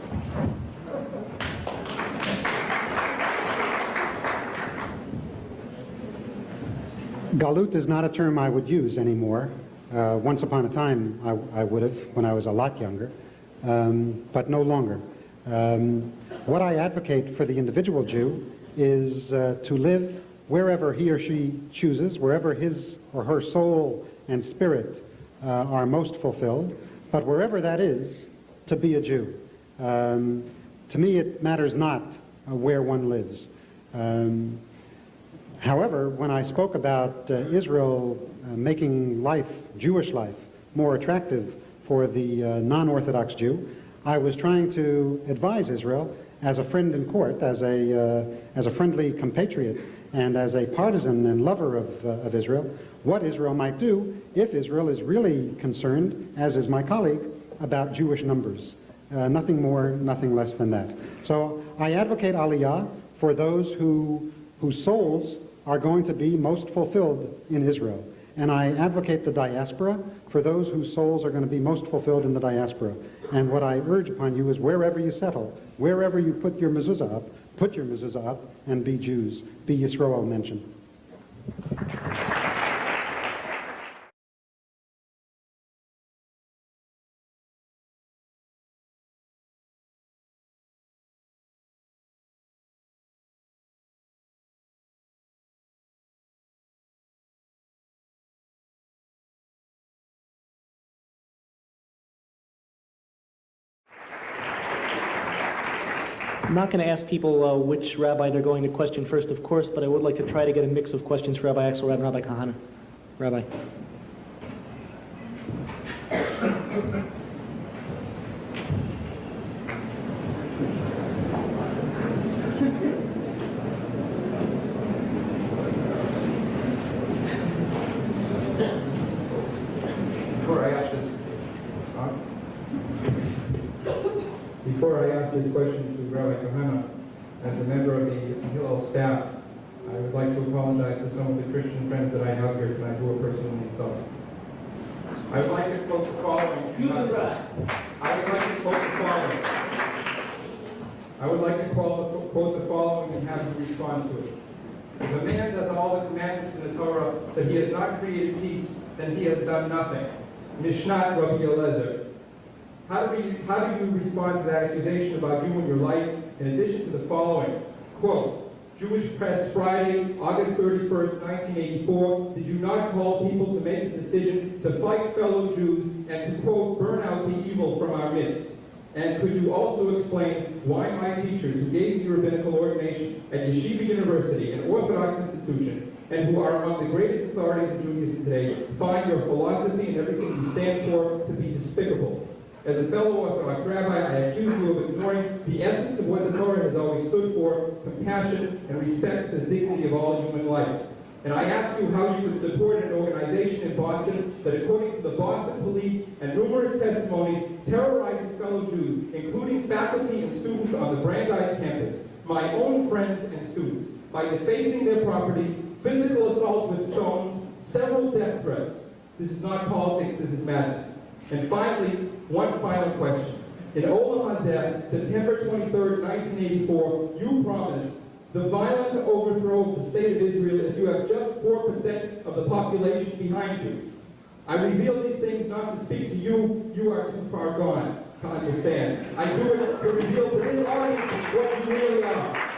Galut is not a term I would use anymore. Once upon a time, I would have when I was a lot younger, but no longer. What I advocate for the individual Jew is to live wherever he or she chooses, wherever his or her soul and spirit are most fulfilled, but wherever that is, to be a Jew. To me, it matters not where one lives. However, when I spoke about Israel making life, Jewish life, more attractive for the non-Orthodox Jew, I was trying to advise Israel as a friend in court, as a friendly compatriot, and as a partisan and lover of Israel, what Israel might do if Israel is really concerned, as is my colleague, about Jewish numbers. Nothing more, nothing less than that. So I advocate Aliyah for those whose souls are going to be most fulfilled in Israel. And I advocate the diaspora for those whose souls are going to be most fulfilled in the diaspora. And what I urge upon you is wherever you settle, wherever you put your mezuzah up and be Jews. Be Yisroel mentioned. I'm not going to ask people which rabbi they're going to question first, of course, but I would like to try to get a mix of questions for Rabbi Axelrod and Rabbi Kahane. Rabbi. Before I ask this question to Rabbi Kahane, as a member of the Hillel staff, I would like to apologize to some of the Christian friends that I have here tonight who were personally insulted. I would like to quote the following. I would like to quote the following. I would like to quote the following and have you respond to it. If a man does all the commandments in the Torah, but he has not created peace, then he has done nothing. Mishnat Rabbi Eliezer. How do you respond to that accusation about you and your life, in addition to the following? Quote, Jewish Press, Friday, August 31st, 1984, did you not call people to make the decision to fight fellow Jews and to, quote, burn out the evil from our midst? And could you also explain why my teachers who gave me rabbinical ordination at Yeshiva University, an Orthodox institution, and who are among the greatest authorities in Judaism today, find your philosophy and everything you stand for to be despicable? As a fellow Orthodox rabbi, I accuse you of ignoring the essence of what the Torah has always stood for, compassion and respect for the dignity of all human life. And I ask you how you could support an organization in Boston that, according to the Boston police and numerous testimonies, terrorizes fellow Jews, including faculty and students on the Brandeis campus, my own friends and students, by defacing their property, physical assault with stones, several death threats. This is not politics, this is madness. And finally, one final question. In Olam Hazeh, September 23rd, 1984, you promised the violent overthrow of the state of Israel if you have just 4% of the population behind you. I reveal these things not to speak to you. You are too far gone to understand. I do it to reveal to this audience what you really are.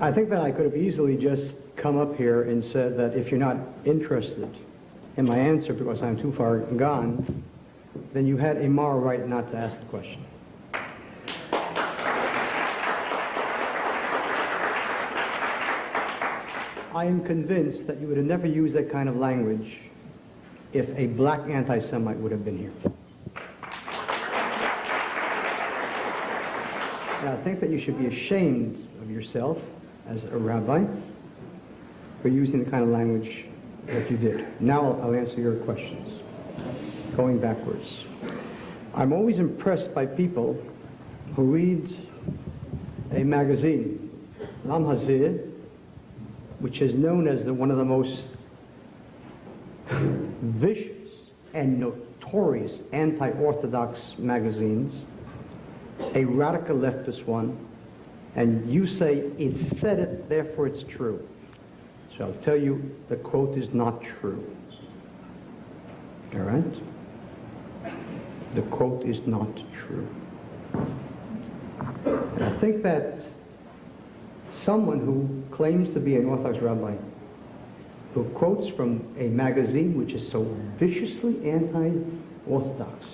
I think that I could have easily just come up here and said that if you're not interested in my answer because I'm too far gone, then you had a moral right not to ask the question. I am convinced that you would have never used that kind of language if a black anti-Semite would have been here. And I think that you should be ashamed of yourself as a rabbi for using the kind of language that you did. Now I'll answer your questions, going backwards. I'm always impressed by people who read a magazine, Lam Hazir, which is known as one of the most vicious and notorious anti-Orthodox magazines, a radical leftist one, and you say, it said it, therefore it's true. So I'll tell you, the quote is not true. All right? The quote is not true. And I think that someone who claims to be an Orthodox rabbi, who quotes from a magazine which is so viciously anti-Orthodox,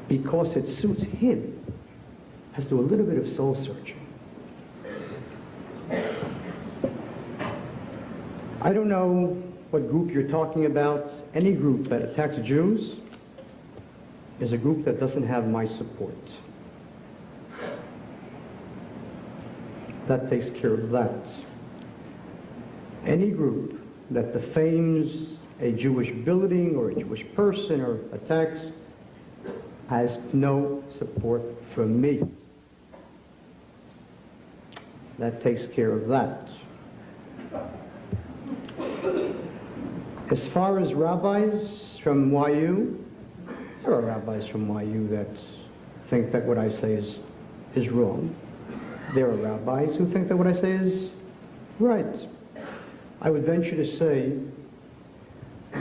because it suits him, has to do a little bit of soul searching. I don't know what group you're talking about. Any group that attacks Jews is a group that doesn't have my support. That takes care of that. Any group that defames a Jewish building or a Jewish person or attacks has no support from me. That takes care of that. As far as rabbis from YU, there are rabbis from YU that think that what I say is wrong. There are rabbis who think that what I say is right. I would venture to say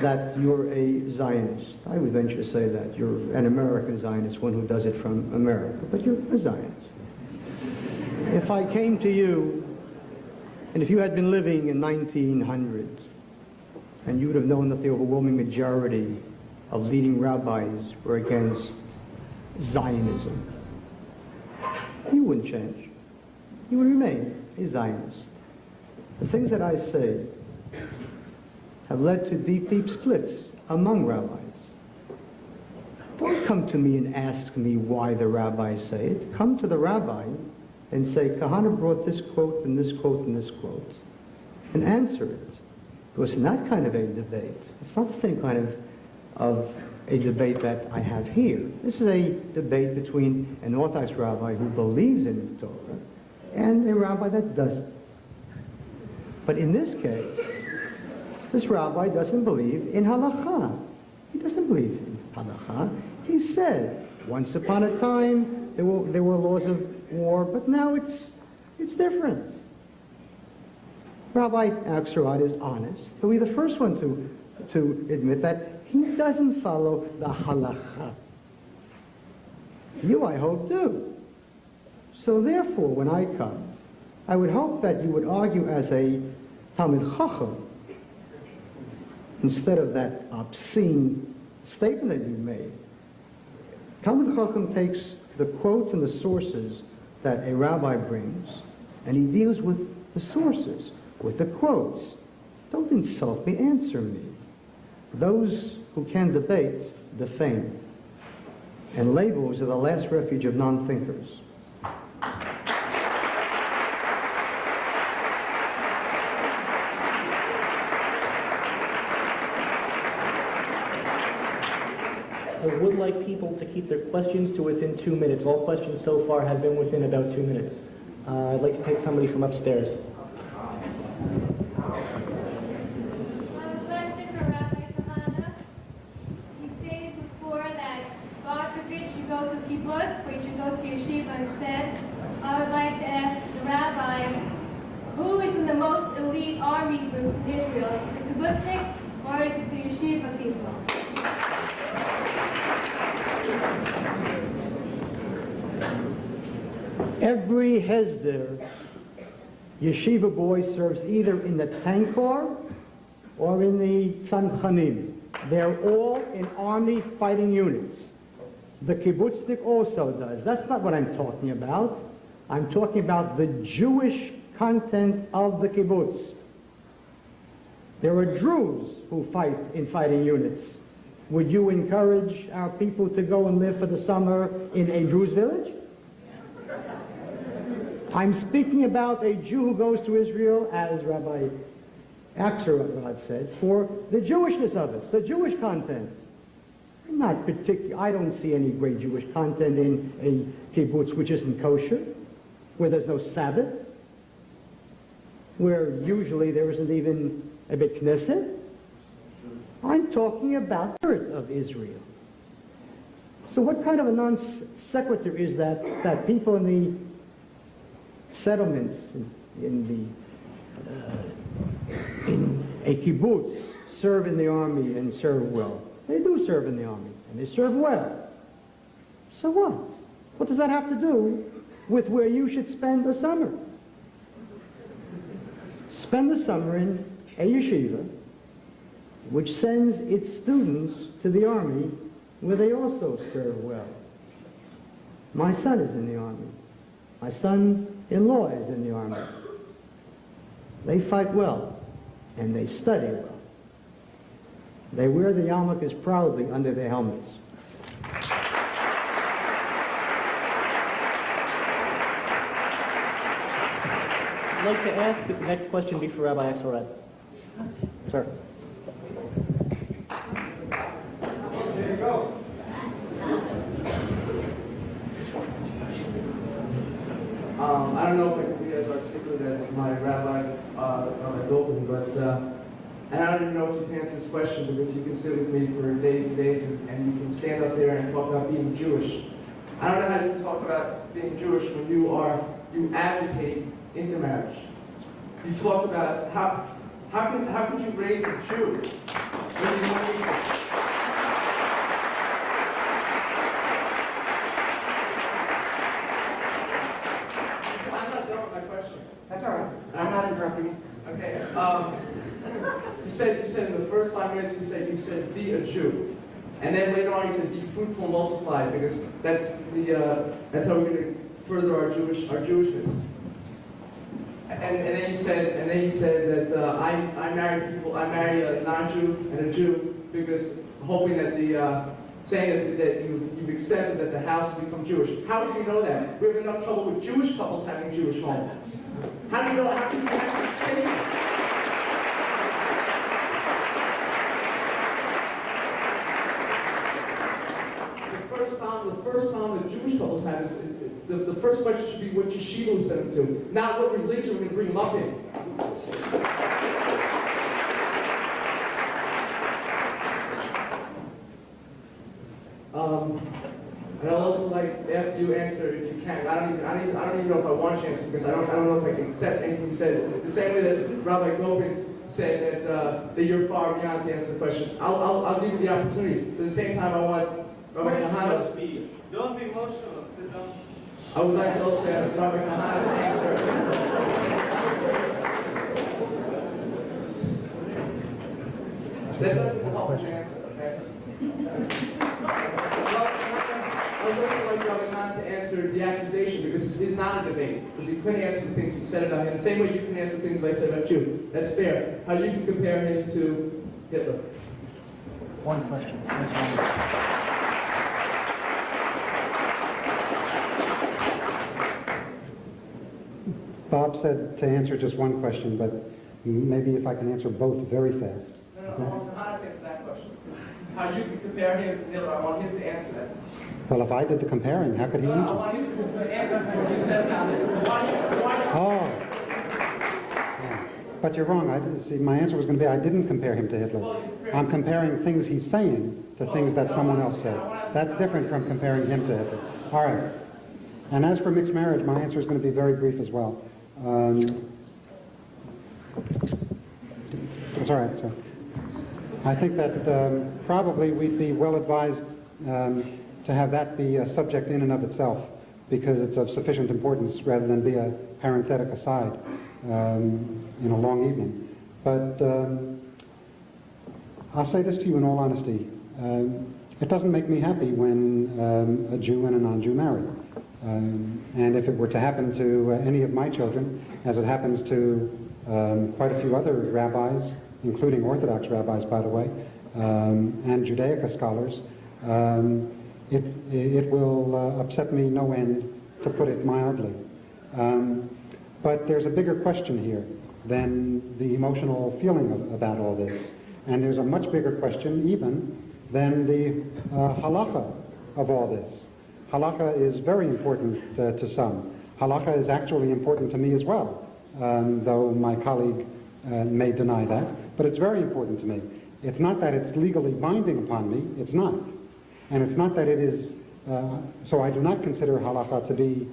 that you're a Zionist. I would venture to say that you're an American Zionist, one who does it from America, but you're a Zionist. If I came to you, and if you had been living in 1900, and you would have known that the overwhelming majority of leading rabbis were against Zionism, you wouldn't change. You would remain a Zionist. The things that I say have led to deep, deep splits among rabbis. Don't come to me and ask me why the rabbis say it. Come to the rabbi and say, Kahane brought this quote and this quote and this quote, and answer it. Because in that kind of a debate, it's not the same kind of a debate that I have here. This is a debate between an Orthodox rabbi who believes in the Torah and a rabbi that doesn't. But in this case, this rabbi doesn't believe in halakha. He doesn't believe in halakha. He said, once upon a time, there were laws of war, but now it's different. Rabbi Axelrod is honest. He'll be the first one to admit that he doesn't follow the halakha. You, I hope, do. So therefore, when I come, I would hope that you would argue as a Talmid Chacham instead of that obscene statement that you made. Talmid Chacham takes the quotes and the sources that a rabbi brings, and he deals with the sources, with the quotes. Don't insult me, answer me. Those who can debate, defame. And labels are the last refuge of non-thinkers. I would like people to keep their questions to within 2 minutes. All questions so far have been within about 2 minutes. I'd like to take somebody from upstairs. One question for Rabbi Kahane. You stated before that God forbid you go to kibbutz, but you should go to yeshiva instead. I would like to ask the rabbi, who is in the most elite army group in Israel? Is it the kibbutzniks or is it the yeshiva people? Every Hesder yeshiva boy serves either in the tank corps or in the tzanchanim. They're all in army fighting units. The kibbutznik also does. That's not what I'm talking about. I'm talking about the Jewish content of the kibbutz. There are Druze who fight in fighting units. Would you encourage our people to go and live for the summer in a Druze village? I'm speaking about a Jew who goes to Israel, as Rabbi Axelrod said, for the Jewishness of it, the Jewish content. Not particularly, I don't see any great Jewish content in a kibbutz which isn't kosher, where there's no Sabbath, where usually there isn't even a Beit Knesset. I'm talking about the earth of Israel. So what kind of a non sequitur is that people in the settlements, in a kibbutz, serve in the army and serve well? They do serve in the army, and they serve well. So what? What does that have to do with where you should spend the summer? Spend the summer in a yeshiva, which sends its students to the army, where they also serve well. My son is in the army. My son-in-law is in the army. They fight well, and they study well. They wear the yarmulkes proudly under their helmets. I'd like to ask that the next question be for Rabbi Axelrod. Sir. There you go. I don't know if I can be as articulate as my rabbi, Rabbi Goldman, but and I don't even know if you can answer this question because you can sit with me for days and days and you can stand up there and talk about being Jewish. I don't know how you talk about being Jewish when you advocate intermarriage. You talk about how could you raise a Jew when you know I'm not done with my question. That's all right. I'm not interrupting you. Okay. You said in the first 5 minutes you said be a Jew, and then later on you said be fruitful and multiply because that's how we're going to further our Jewishness. And then you said that I marry a non-Jew and a Jew because hoping that saying that you've accepted that the house will become Jewish. How do you know that? We have enough trouble with Jewish couples having Jewish homes. How do you know? How can you actually say that? The first problem that Jewish couples have is the first question should be what yeshiva we send them to, not what religion we're going to bring them up in. And I'd also like to have you answer if you can. I don't even know if I want you to answer because I don't know if I can accept anything you said. The same way that Rabbi Goldman said that you're far beyond to answer the question. I'll give you the opportunity. But at the same time, I want Rabbi Kahane. Don't be emotional. Sit down. I would like to also ask Rabbi Kahane to answer. That doesn't help us answer, okay? I would also like Rabbi Kahane to answer the accusation because this is not a debate. Because he couldn't answer the things he said about him. The same way you can answer things I said about you. That's fair. How you can compare him to Hitler. One question. That's one. Bob said to answer just one question, but maybe if I can answer both very fast. No, I want Kahane to answer that question. How you can compare him to Hitler. I want him to answer that. Well, if I did the comparing, how could he I answer? want him to answer what you said about it. Why? Oh. But you're wrong. See, my answer was going to be I didn't compare him to Hitler. I'm comparing things he's saying to things that someone else said. That's different from comparing him to Hitler. All right. And as for mixed marriage, my answer is going to be very brief as well. It's all right. So I think that probably we'd be well advised to have that be a subject in and of itself because it's of sufficient importance rather than be a parenthetic aside in a long evening. But I'll say this to you in all honesty. It doesn't make me happy when a Jew and a non-Jew marry. And if it were to happen to any of my children, as it happens to quite a few other rabbis, including Orthodox rabbis, by the way, and Judaica scholars, it will upset me no end, to put it mildly. But there's a bigger question here than the emotional feeling about all this. And there's a much bigger question even than the halakha of all this. Halakha is very important to some. Halakha is actually important to me as well, though my colleague may deny that, but it's very important to me. It's not that it's legally binding upon me, it's not. And it's not that it is, so I do not consider halakha to be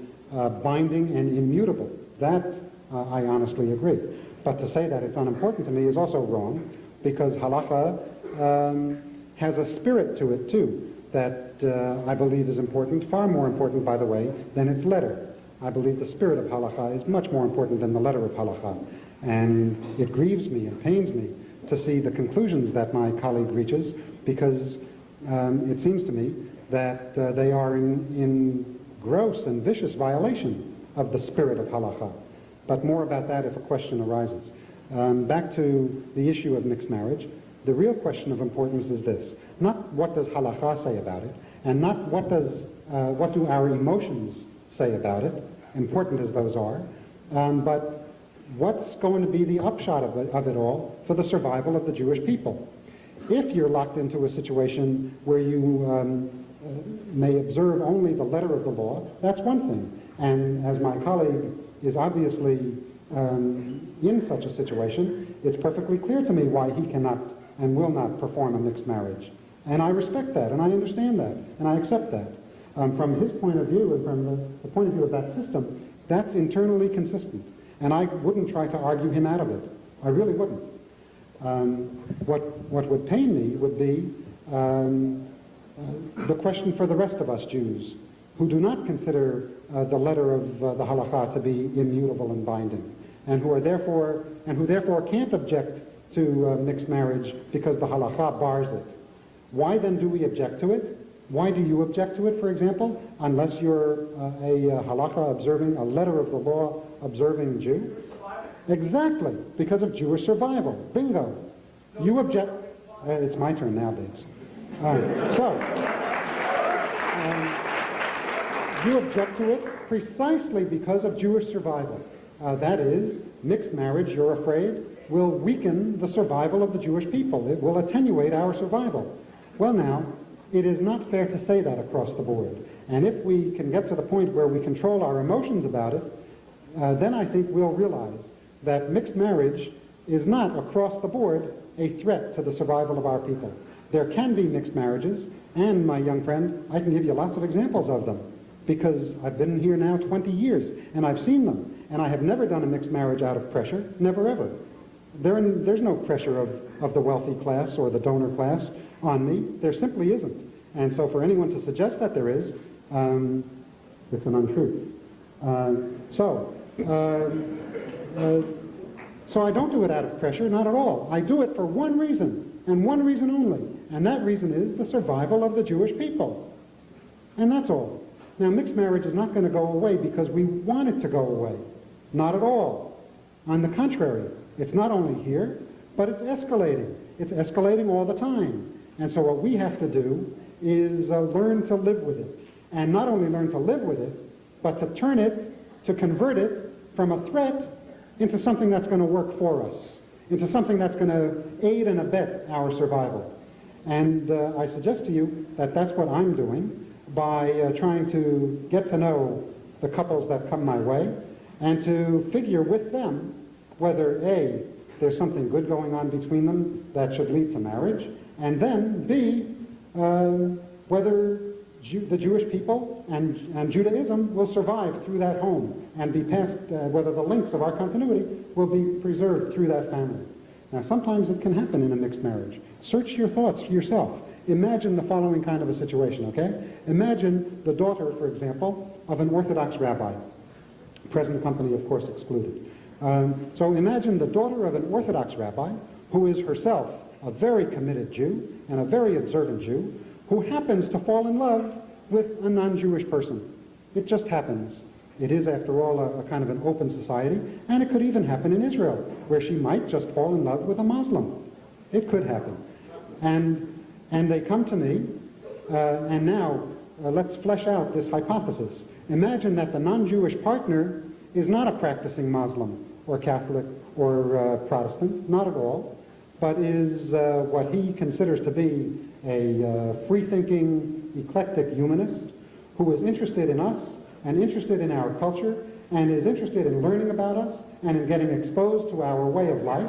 binding and immutable. That I honestly agree. But to say that it's unimportant to me is also wrong, because halakha has a spirit to it too, that I believe is important, far more important, by the way, than its letter. I believe the spirit of halakha is much more important than the letter of halakha. And it grieves me and pains me to see the conclusions that my colleague reaches, because it seems to me that they are in gross and vicious violation of the spirit of halakha. But more about that if a question arises. Back to the issue of mixed marriage, the real question of importance is this: not what does halakha say about it, and not what do our emotions say about it, important as those are, but what's going to be the upshot of it all for the survival of the Jewish people. If you're locked into a situation where you may observe only the letter of the law, that's one thing. And as my colleague is obviously in such a situation, it's perfectly clear to me why he cannot and will not perform a mixed marriage. And I respect that, and I understand that, and I accept that. From his point of view and from the point of view of that system, that's internally consistent. And I wouldn't try to argue him out of it. I really wouldn't. What would pain me would be the question for the rest of us Jews, who do not consider the letter of the halakha to be immutable and binding, and who therefore can't object to mixed marriage because the halakha bars it. Why then do we object to it? Why do you object to it, for example, unless you're a halakha observing, a letter of the law observing Jew? Exactly, because of Jewish survival. Bingo. You object. It's my turn now, babes. You object to it precisely because of Jewish survival. That is, mixed marriage, you're afraid, will weaken the survival of the Jewish people. It will attenuate our survival. Well now, it is not fair to say that across the board. And if we can get to the point where we control our emotions about it, then I think we'll realize that mixed marriage is not across the board a threat to the survival of our people. There can be mixed marriages, and my young friend, I can give you lots of examples of them, because I've been here now 20 years, and I've seen them, and I have never done a mixed marriage out of pressure, never ever. There's no pressure of the wealthy class or the donor class on me. There simply isn't. And so for anyone to suggest that there is, it's an untruth. So I don't do it out of pressure, not at all. I do it for one reason, and one reason only, and that reason is the survival of the Jewish people. And that's all. Now, mixed marriage is not going to go away because we want it to go away. Not at all. On the contrary, it's not only here, but it's escalating. It's escalating all the time. And so what we have to do is learn to live with it. And not only learn to live with it, but to turn it, to convert it from a threat into something that's going to work for us, into something that's going to aid and abet our survival. And I suggest to you that that's what I'm doing by trying to get to know the couples that come my way and to figure with them whether A, there's something good going on between them that should lead to marriage, and then B, whether the Jewish people and Judaism will survive through that home and be passed, whether the links of our continuity will be preserved through that family. Now, sometimes it can happen in a mixed marriage. Search your thoughts for yourself. Imagine the following kind of a situation, okay? Imagine the daughter, for example, of an Orthodox rabbi, present company, of course, excluded. So imagine the daughter of an Orthodox rabbi who is herself a very committed Jew and a very observant Jew who happens to fall in love with a non-Jewish person. It just happens. It is, after all, a kind of an open society, and it could even happen in Israel, where she might just fall in love with a Muslim. It could happen. And they come to me, and now let's flesh out this hypothesis. Imagine that the non-Jewish partner is not a practicing Muslim or Catholic or Protestant, not at all, but is what he considers to be a free-thinking, eclectic humanist who is interested in us and interested in our culture and is interested in learning about us and in getting exposed to our way of life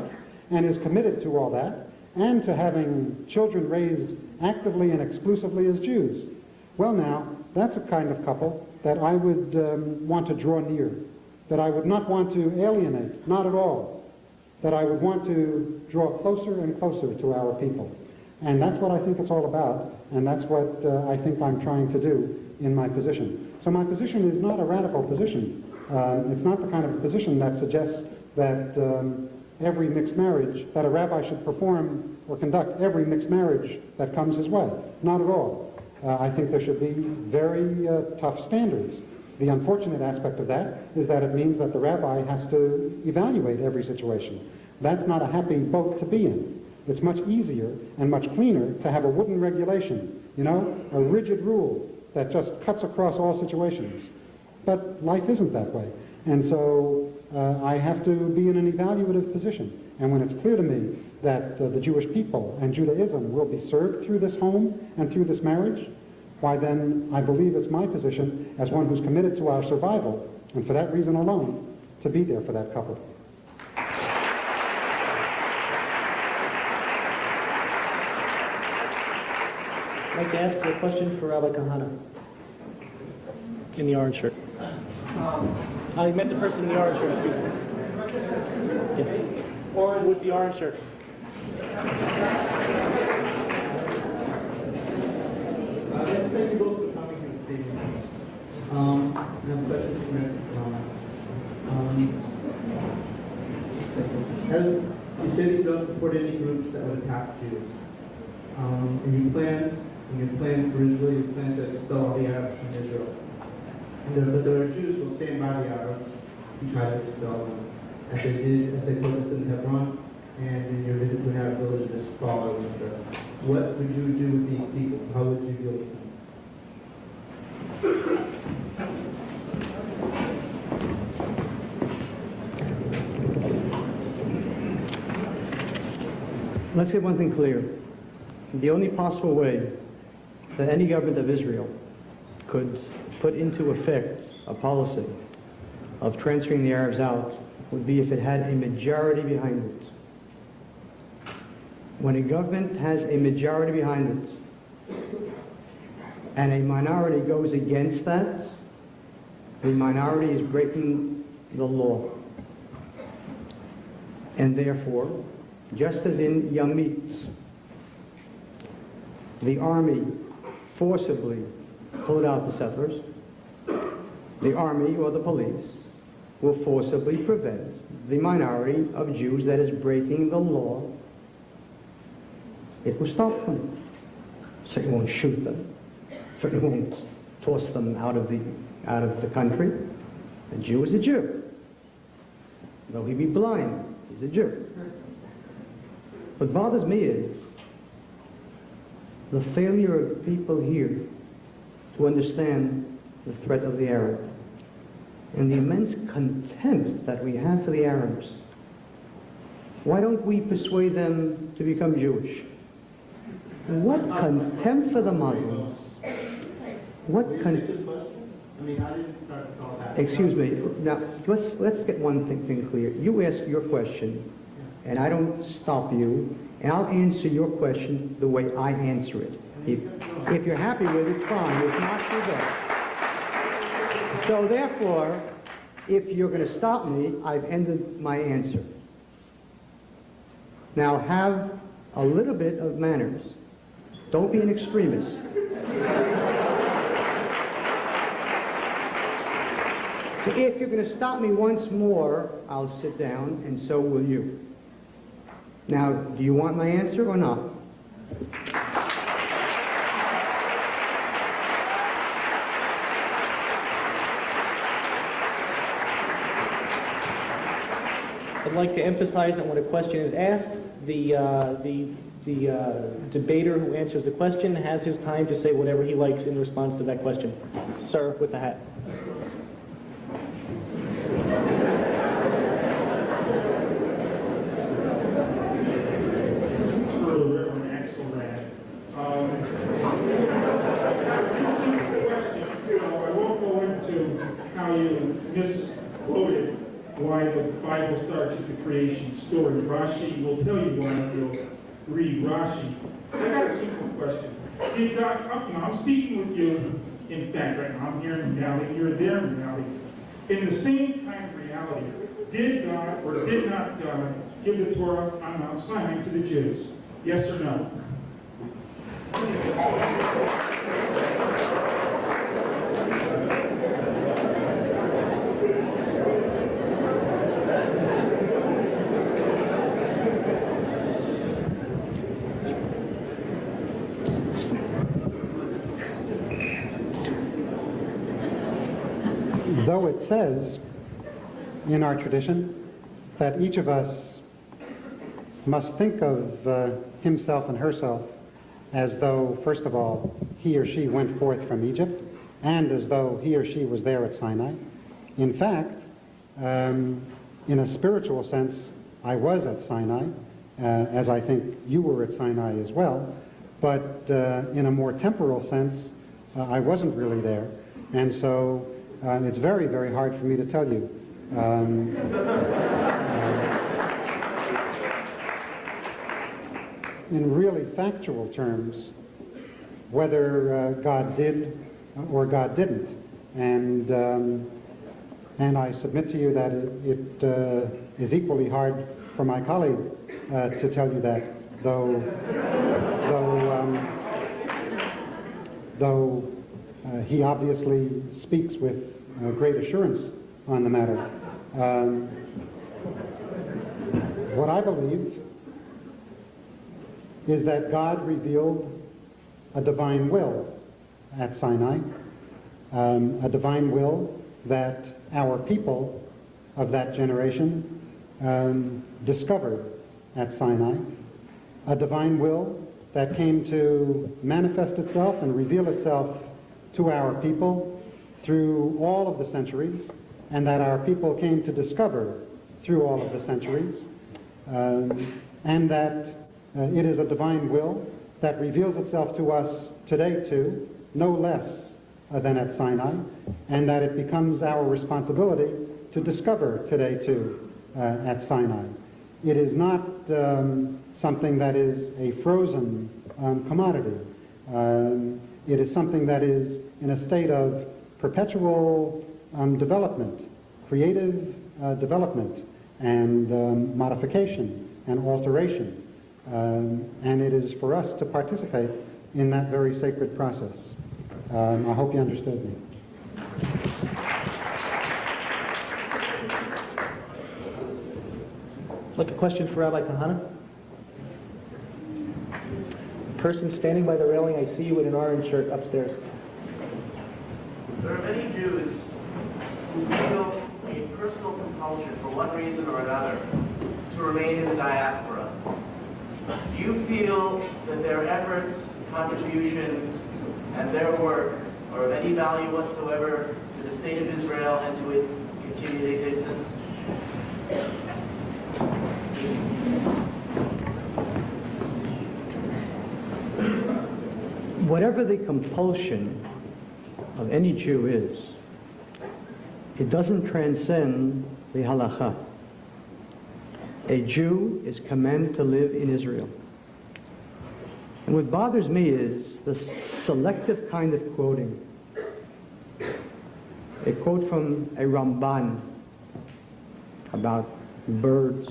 and is committed to all that and to having children raised actively and exclusively as Jews. Well now, that's a kind of couple that I would want to draw near, that I would not want to alienate, not at all, that I would want to draw closer and closer to our people. And that's what I think it's all about, and that's what I think I'm trying to do in my position. So my position is not a radical position. It's not the kind of position that suggests that every mixed marriage, that a rabbi should perform or conduct every mixed marriage that comes his way. Not at all. I think there should be very tough standards. The unfortunate aspect of that is that it means that the rabbi has to evaluate every situation. That's not a happy boat to be in. It's much easier and much cleaner to have a wooden regulation, a rigid rule that just cuts across all situations. But life isn't that way. And so I have to be in an evaluative position. And when it's clear to me that the Jewish people and Judaism will be served through this home and through this marriage, why then I believe it's my position as one who's committed to our survival, and for that reason alone, to be there for that couple. I'd like to ask for a question for Rabbi Kahane in the orange shirt. I meant the person in the orange shirt, excuse me. Yeah. Or with the orange shirt. Thank you both for coming to this evening. I have a question for as you said, you don't support any groups that would attack Jews. And you plan for Israel, you plan to expel all the Arabs from Israel. But there are Jews who will stand by the Arabs and try to expel them, as they protested in Hebron, and in your visit to an Arab village this fall or winter. What would you do with these people? How would you deal with them? Let's get one thing clear. The only possible way that any government of Israel could put into effect a policy of transferring the Arabs out would be if it had a majority behind it. When a government has a majority behind it, and a minority goes against that, the minority is breaking the law. And therefore, just as in Young Meats, the army forcibly pulled out the settlers, the army or the police will forcibly prevent the minority of Jews that is breaking the law. It will stop them. Certainly won't shoot them. Certainly won't toss them out of the country. A Jew is a Jew. Though he be blind, he's a Jew. What bothers me is the failure of people here to understand the threat of the Arab and the immense contempt that we have for the Arabs. Why don't we persuade them to become Jewish? What contempt for the Muslims? What Excuse me. Now, let's get one thing clear. You ask your question, and I don't stop you, and I'll answer your question the way I answer it. If you're happy with it, fine. If not, you go. So therefore, if you're going to stop me, I've ended my answer. Now have a little bit of manners. Don't be an extremist. So if you're going to stop me once more, I'll sit down, and so will you. Now, do you want my answer or not? I'd like to emphasize that when a question is asked, the debater who answers the question has his time to say whatever he likes in response to that question. Sir, with the hat. Reverend Axelrod. I won't go into how you misquoted why the Bible starts with the creation story. Rashi will tell you why if you'll read Rashi. I got a simple question. Did God, I'm speaking with you, in fact, right now, I'm here in reality, you're there in reality. In the same kind of reality, did God or did not God give the Torah on Mount Sinai to the Jews? Yes or no? Though it says in our tradition that each of us must think of himself and herself as though, first of all, he or she went forth from Egypt, and as though he or she was there at Sinai. In fact, in a spiritual sense, I was at Sinai, as I think you were at Sinai as well, but in a more temporal sense, I wasn't really there, and so it's very, very hard for me to tell you. In really factual terms, whether God did or God didn't. And I submit to you that it is equally hard for my colleague to tell you that, though he obviously speaks with great assurance on the matter. What I believe is that God revealed a divine will at Sinai, a divine will that our people of that generation discovered at Sinai, a divine will that came to manifest itself and reveal itself to our people through all of the centuries, and that our people came to discover through all of the centuries, and that it is a divine will that reveals itself to us today too, no less than at Sinai, and that it becomes our responsibility to discover today too at Sinai. It is not something that is a frozen commodity. It is something that is in a state of perpetual development, creative development, and modification and alteration. And it is for us to participate in that very sacred process. I hope you understood me. Like a question for Rabbi Kahane? Person standing by the railing, I see you in an orange shirt upstairs. There are many Jews who feel a personal compulsion, for one reason or another, to remain in the diaspora. Do you feel that their efforts, contributions, and their work are of any value whatsoever to the state of Israel and to its continued existence? Whatever the compulsion of any Jew is, it doesn't transcend the halakha. A Jew is commanded to live in Israel. And what bothers me is this selective kind of quoting. A quote from a Ramban about birds,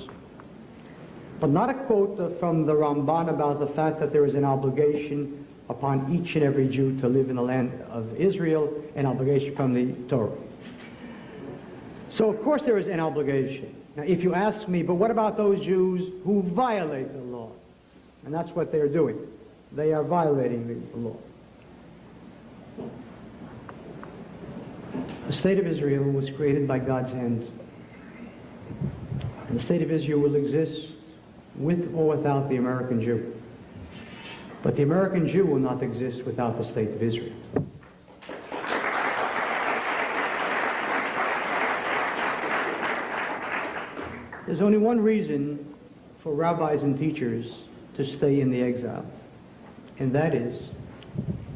but not a quote from the Ramban about the fact that there is an obligation upon each and every Jew to live in the land of Israel, an obligation from the Torah. So of course there is an obligation. Now if you ask me, but what about those Jews who violate the law? And that's what they're doing. They are violating the law. The state of Israel was created by God's hands. The state of Israel will exist with or without the American Jew. But the American Jew will not exist without the state of Israel. There's only one reason for rabbis and teachers to stay in the exile, and that is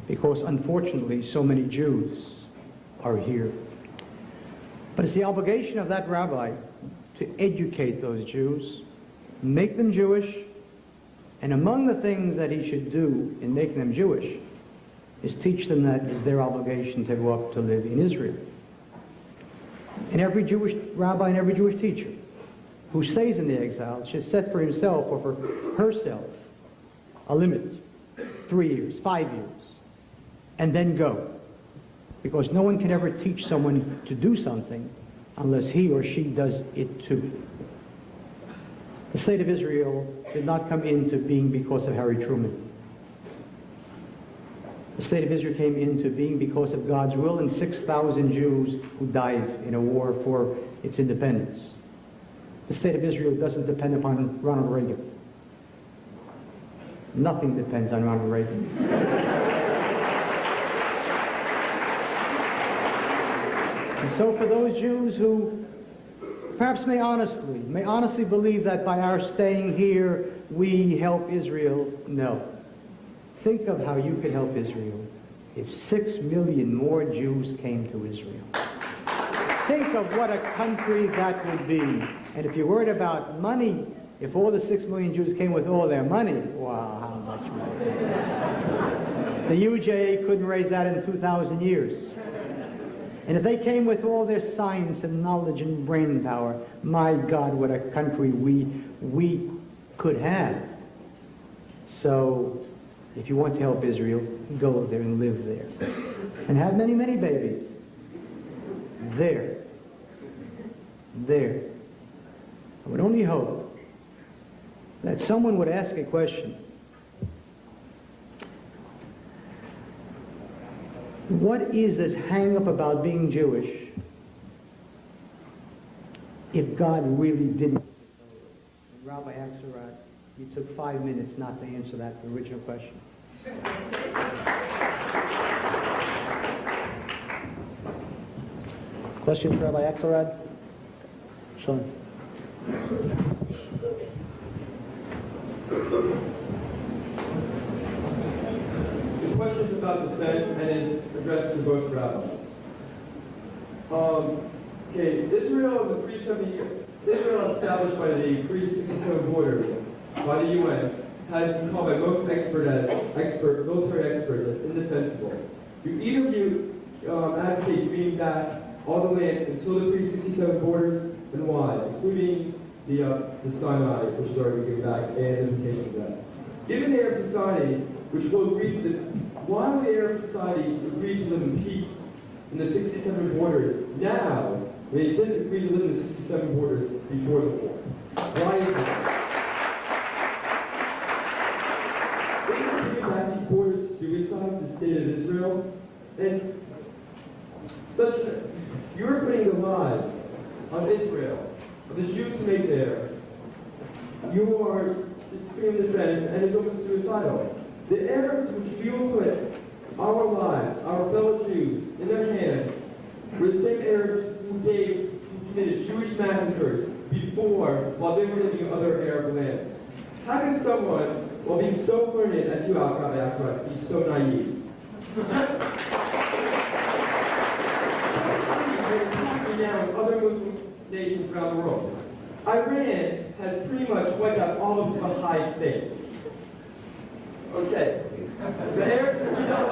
because, unfortunately, so many Jews are here. But it's the obligation of that rabbi to educate those Jews, make them Jewish, and among the things that he should do in making them Jewish is teach them that it's their obligation to go up to live in Israel. And every Jewish rabbi and every Jewish teacher who stays in the exile should set for himself or for herself a limit, 3 years, 5 years, and then go. Because no one can ever teach someone to do something unless he or she does it too. The state of Israel did not come into being because of Harry Truman. The state of Israel came into being because of God's will and 6,000 Jews who died in a war for its independence. The state of Israel doesn't depend upon Ronald Reagan. Nothing depends on Ronald Reagan. And so for those Jews who perhaps may honestly believe that by our staying here we help Israel, no. Think of how you could help Israel if 6 million more Jews came to Israel. Think of what a country that would be. And if you're worried about money, if all the 6 million Jews came with all their money, wow, how much money. The UJA couldn't raise that in 2,000 years. And if they came with all their science and knowledge and brain power, my God, what a country we could have. So, if you want to help Israel, go there and live there. And have many, many babies. There. I would only hope that someone would ask a question. What is this hang-up about being Jewish if God really didn't? And Rabbi Axelrod, you took 5 minutes not to answer that original question. Question for Rabbi Axelrod? Sean. The question is about defense and is addressed to both rabbis. Israel established by the pre-67 borders by the UN has been called by most military experts as indefensible. Do either of you advocate bringing back all the land until the pre-67 borders, and why, including the Sinai, which is already given back, and implications of that? Given the Arab society, which will agree to why would the Arab society agree to live in peace in the 67 borders now, when they didn't agree to live in the 67 borders before the war? Why is that? Isn't giving back these borders suicide to the state of Israel? And you're putting the lives of Israel, of the Jews who make there. You are just putting them in defense, and it's almost suicidal. The Arabs, which we will put our lives, our fellow Jews, in their hands, were the same Arabs who committed Jewish massacres before, while they were living in other Arab lands. How can someone, while being so learned as you, Rabbi Axelrod, be so naive? Down other Muslim nations around the world. Iran has pretty much wiped out all of Baha'i faith. Okay. The Arabs in Sudan,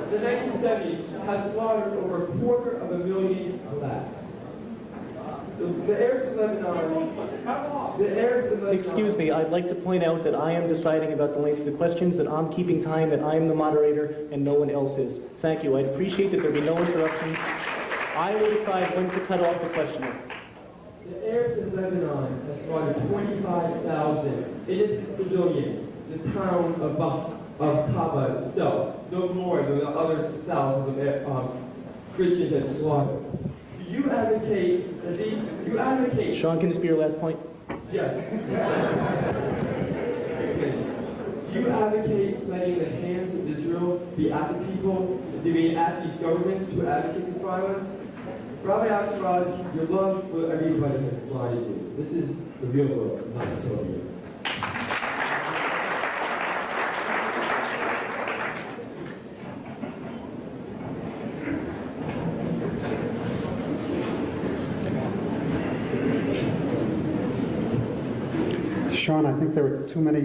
in the 1970s, have slaughtered over 250,000 blacks. The Arabs in Lebanon, Excuse me, I'd like to point out that I am deciding about the length of the questions, that I'm keeping time, that I'm the moderator, and no one else is. Thank you. I'd appreciate that there be no interruptions. I will decide when to cut off the questioner. The Arabs in Lebanon have slaughtered 25,000 innocent civilians in the town of Kaba itself, no more than the other thousands of Christians had slaughtered. Do you advocate that these, you advocate, Sean, can this be your last point? yes. Do you advocate letting the hands of Israel be at the people, to be at these governments to advocate this violence? Rabbi Axelrod, your love for everybody has blinded you. This is the real world, not utopia. Sean, I think there were too many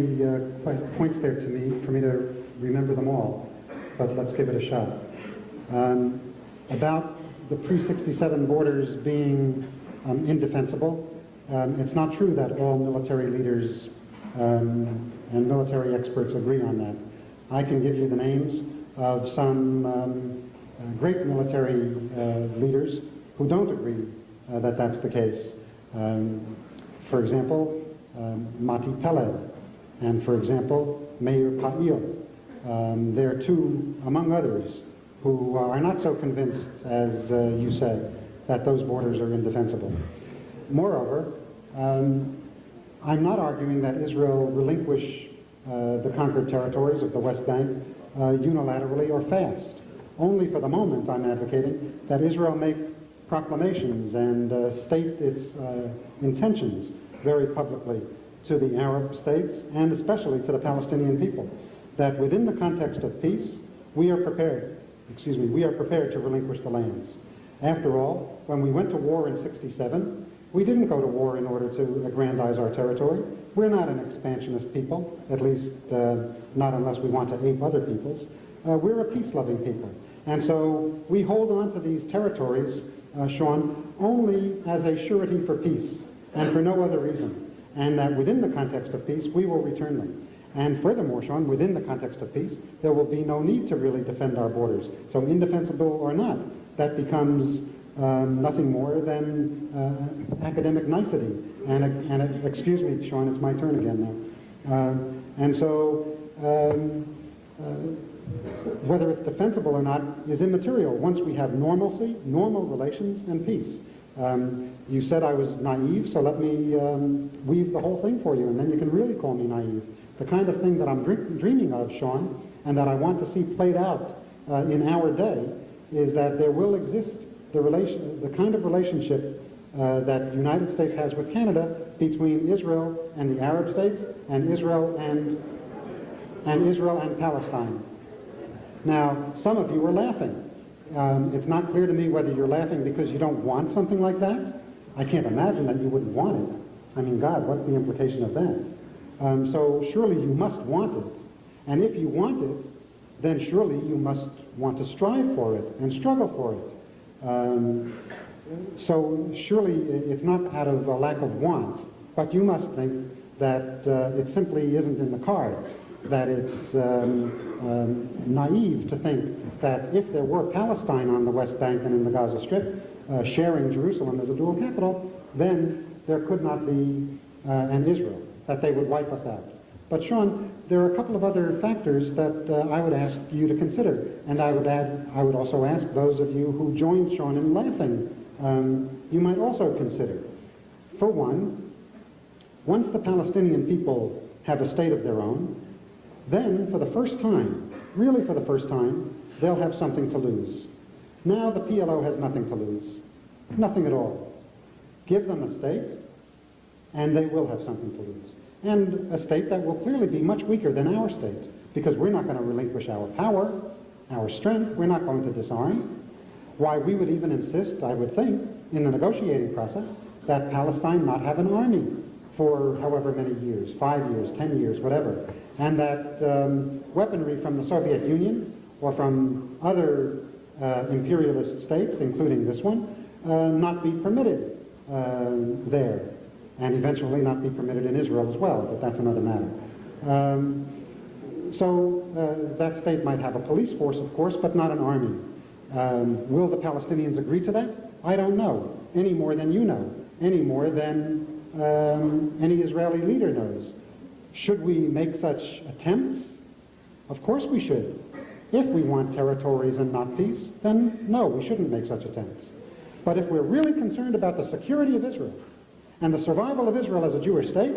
points there for me to remember them all, but let's give it a shot. About the pre-67 borders being indefensible, it's not true that all military leaders and military experts agree on that. I can give you the names of some great military leaders who don't agree that that's the case. For example, Mati Peled, and for example, Meir Pa'il. There are two, among others, who are not so convinced, as you said, that those borders are indefensible. Moreover, I'm not arguing that Israel relinquish the conquered territories of the West Bank unilaterally or fast. Only for the moment I'm advocating that Israel make proclamations and state its intentions very publicly to the Arab states and especially to the Palestinian people, that within the context of peace, we are prepared to relinquish the lands. After all, when we went to war in '67, we didn't go to war in order to aggrandize our territory. We're not an expansionist people, at least not unless we want to ape other peoples. We're a peace-loving people. And so we hold on to these territories, Sean, only as a surety for peace and for no other reason. And that within the context of peace, we will return them. And furthermore, Sean, within the context of peace, there will be no need to really defend our borders. So indefensible or not, that becomes nothing more than academic nicety. And excuse me, Sean, it's my turn again now. And so whether it's defensible or not is immaterial once we have normalcy, normal relations, and peace. You said I was naive, so let me weave the whole thing for you, and then you can really call me naive. The kind of thing that I'm dreaming of, Sean, and that I want to see played out in our day, is that there will exist the kind of relationship that the United States has with Canada between Israel and the Arab states, and Israel and Palestine. Now, some of you are laughing. It's not clear to me whether you're laughing because you don't want something like that. I can't imagine that you wouldn't want it. I mean, God, what's the implication of that? So surely you must want it. And if you want it, then surely you must want to strive for it and struggle for it. So surely it's not out of a lack of want, but you must think that it simply isn't in the cards, that it's naive to think that if there were Palestine on the West Bank and in the Gaza Strip, sharing Jerusalem as a dual capital, then there could not be an Israel, that they would wipe us out. But Sean, there are a couple of other factors that I would ask you to consider, and I would also ask those of you who joined Sean in laughing, you might also consider. For one, once the Palestinian people have a state of their own, then for the first time, really for the first time, they'll have something to lose. Now the PLO has nothing to lose, nothing at all. Give them a state, and they will have something to lose. And a state that will clearly be much weaker than our state, because we're not going to relinquish our power, our strength, we're not going to disarm. Why, we would even insist, I would think, in the negotiating process, that Palestine not have an army for however many years, 5 years, 10 years, whatever, and that weaponry from the Soviet Union or from other imperialist states, including this one, not be permitted there, and eventually not be permitted in Israel as well, but that's another matter. So that state might have a police force, of course, but not an army. Will the Palestinians agree to that? I don't know, any more than you know, any more than any Israeli leader knows. Should we make such attempts? Of course we should. If we want territories and not peace, then no, we shouldn't make such attempts. But if we're really concerned about the security of Israel and the survival of Israel as a Jewish state,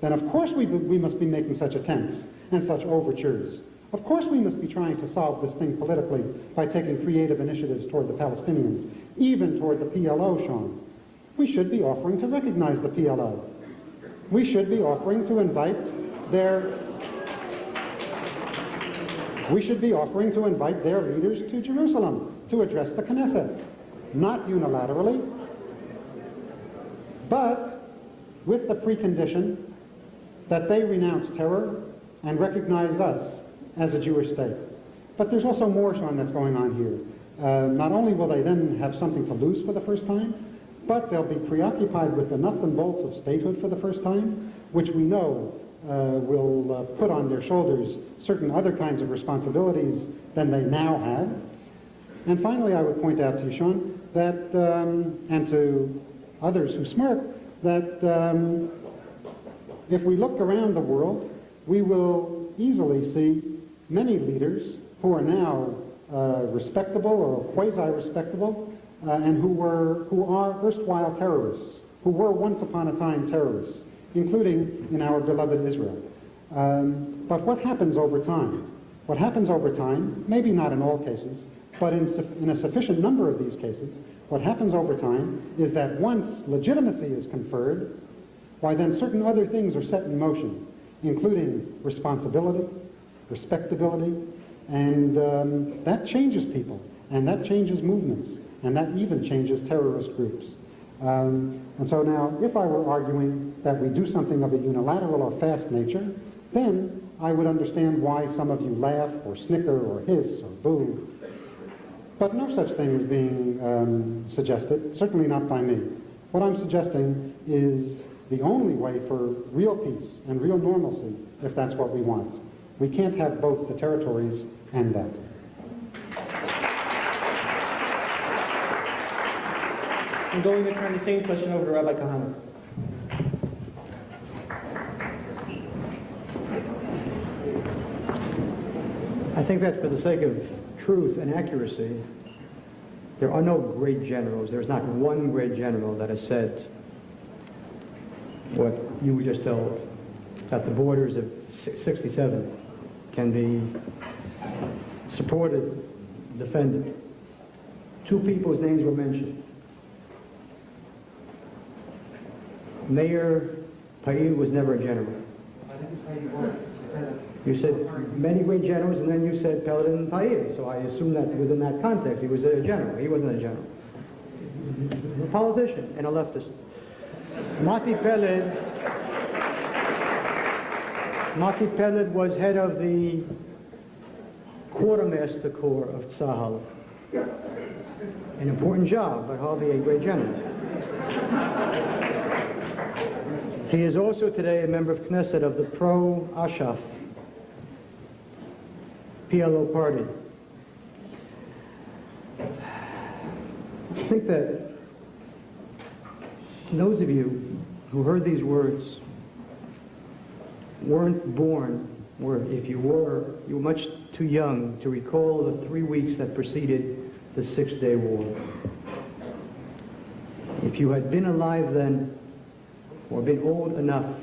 then of course we must be making such attempts and such overtures. Of course we must be trying to solve this thing politically by taking creative initiatives toward the Palestinians, even toward the PLO, Sean. We should be offering to recognize the PLO. We should be offering to invite their leaders to Jerusalem to address the Knesset. Not unilaterally, but with the precondition that they renounce terror and recognize us as a Jewish state. But there's also more, Sean, that's going on here. Not only will they then have something to lose for the first time, but they'll be preoccupied with the nuts and bolts of statehood for the first time, which we know will put on their shoulders certain other kinds of responsibilities than they now have. And finally, I would point out to you, Sean, that, and to others who smirk, that if we look around the world, we will easily see many leaders who are now respectable or quasi-respectable, and who are erstwhile terrorists, who were once upon a time terrorists, including in our beloved Israel. But what happens over time? What happens over time, maybe not in all cases, but in a sufficient number of these cases, what happens over time is that once legitimacy is conferred, why then certain other things are set in motion, including responsibility, respectability, and that changes people, and that changes movements, and that even changes terrorist groups. And so now, if I were arguing that we do something of a unilateral or fast nature, then I would understand why some of you laugh or snicker or hiss or boo. But no such thing is being suggested, certainly not by me. What I'm suggesting is the only way for real peace and real normalcy, if that's what we want. We can't have both the territories and that. I'm going to turn the same question over to Rabbi Kahane. I think that for the sake of truth and accuracy, there are no great generals. There's not one great general that has said what you were just told, that the borders of 67 can be supported, defended. Two people's names were mentioned. Meir was never a general. I didn't say he was. I said You said many great generals, and then you said Peled and Pa'ir. So I assume that within that context, he was a general. He wasn't a general. A politician and a leftist. Mati Peled was head of the Quartermaster Corps of Tzahal. An important job, but hardly a great general. He is also today a member of Knesset of the pro-Ashaf PLO party. I think that those of you who heard these words weren't born, or if you were much too young to recall the 3 weeks that preceded the Six-Day War. If you had been alive then, or been old enough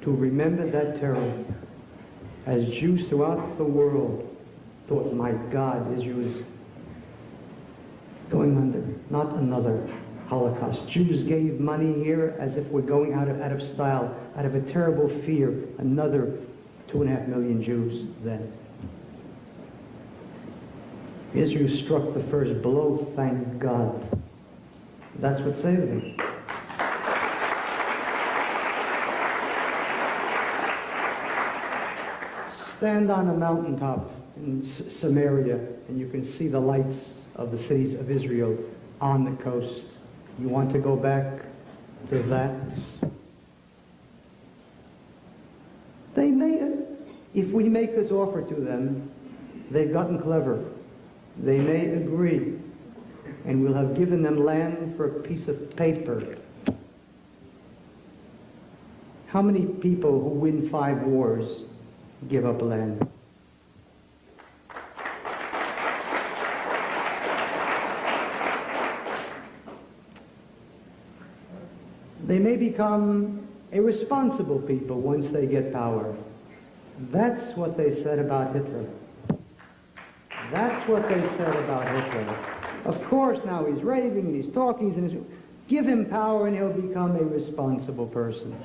to remember that terror, as Jews throughout the world thought, my God, Israel is going under, not another Holocaust. Jews gave money here as if we're going out of style, out of a terrible fear, another 2.5 million Jews then. Israel struck the first blow, thank God. That's what saved them. Stand on a mountaintop in Samaria and you can see the lights of the cities of Israel on the coast. You want to go back to that? They may, if we make this offer to them, they've gotten clever. They may agree, and we'll have given them land for a piece of paper. How many people who win 5 wars give up land? They may become irresponsible people once they get power. That's what they said about Hitler. That's what they said about Hitler. Of course, now he's raving and he's talking, and give him power and he'll become a responsible person.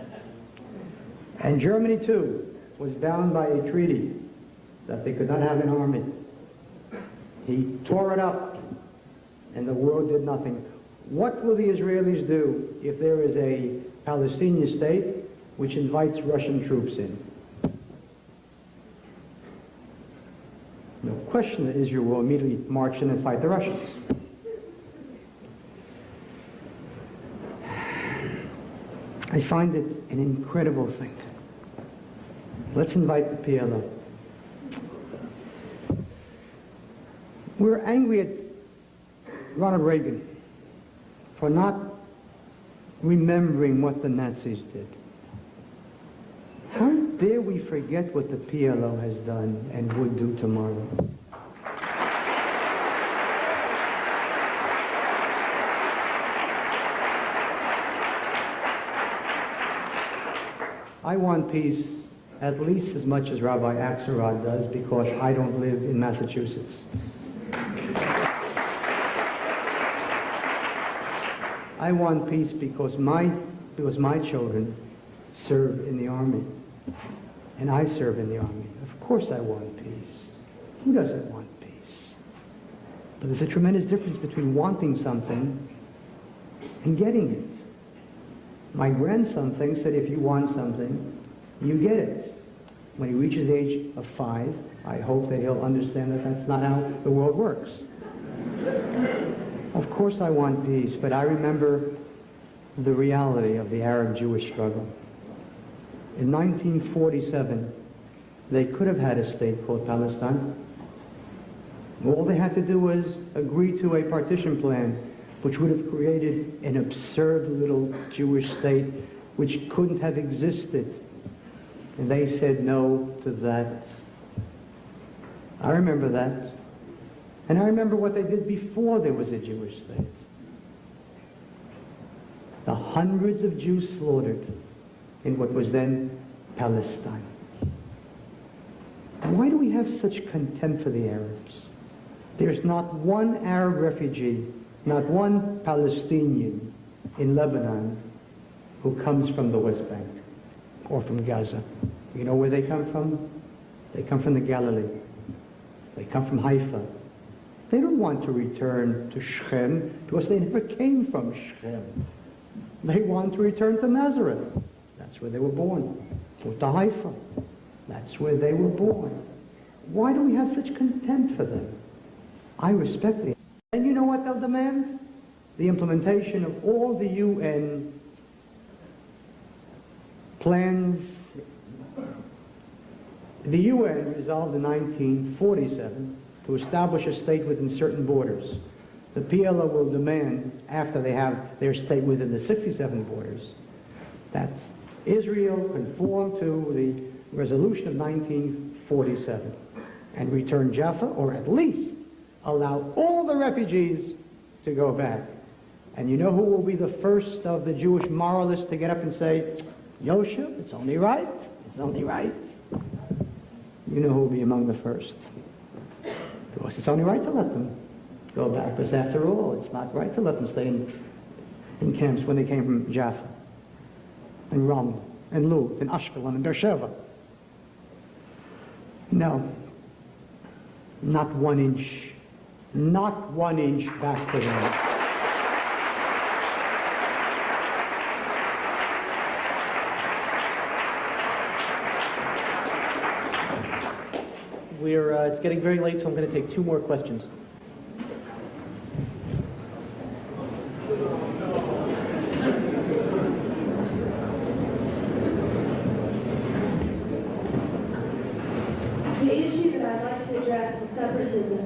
And Germany, too, was bound by a treaty that they could not have an army. He tore it up, and the world did nothing. What will the Israelis do if there is a Palestinian state which invites Russian troops in? No question that Israel will immediately march in and fight the Russians. I find it an incredible thing. Let's invite the PLO. We're angry at Ronald Reagan for not remembering what the Nazis did. How dare we forget what the PLO has done and would do tomorrow? I want peace at least as much as Rabbi Axelrod does, because I don't live in Massachusetts. I want peace because my children serve in the army, and I serve in the army. Of course I want peace. Who doesn't want peace? But there's a tremendous difference between wanting something and getting it. My grandson thinks that if you want something, you get it. When he reaches the age of 5, I hope that he'll understand that that's not how the world works. Of course I want peace, but I remember the reality of the Arab-Jewish struggle. In 1947, they could have had a state called Palestine. All they had to do was agree to a partition plan, which would have created an absurd little Jewish state which couldn't have existed. And they said no to that. I remember that. And I remember what they did before there was a Jewish state. The hundreds of Jews slaughtered in what was then Palestine. And why do we have such contempt for the Arabs? There's not one Arab refugee, not one Palestinian in Lebanon who comes from the West Bank or from Gaza. You know where they come from? They come from the Galilee. They come from Haifa. They don't want to return to Shechem because they never came from Shechem. They want to return to Nazareth. That's where they were born. Or to Haifa. That's where they were born. Why do we have such contempt for them? I respect them. And you know what they'll demand? The implementation of all the UN plans. The UN resolved in 1947 to establish a state within certain borders. The PLO will demand, after they have their state within the 67 borders, that Israel conform to the resolution of 1947 and return Jaffa, or at least allow all the refugees to go back. And you know who will be the first of the Jewish moralists to get up and say, Yosef, it's only right, it's only right? You know who will be among the first. Because it's only right to let them go back, because after all, it's not right to let them stay in camps when they came from Jaffa, and Ram, and Lut, and Ashkelon, and Beersheba. No, not 1 inch, not 1 inch back to them. It's getting very late, so I'm going to take 2 more questions. The issue that I'd like to address is separatism.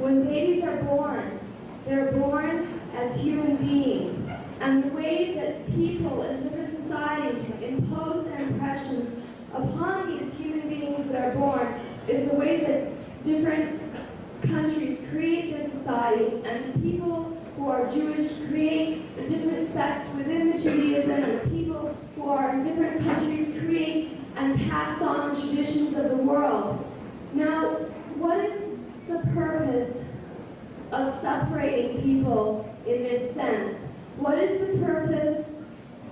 When babies are born, they're born as human beings, and the way that people in different societies impose their impressions upon these human beings that are born is the way that different countries create their societies, and people who are are Jewish create the different sects within the Judaism, and the people who are in different countries create and pass on the traditions of the world. Now, what is the purpose of separating people in this sense? What is the purpose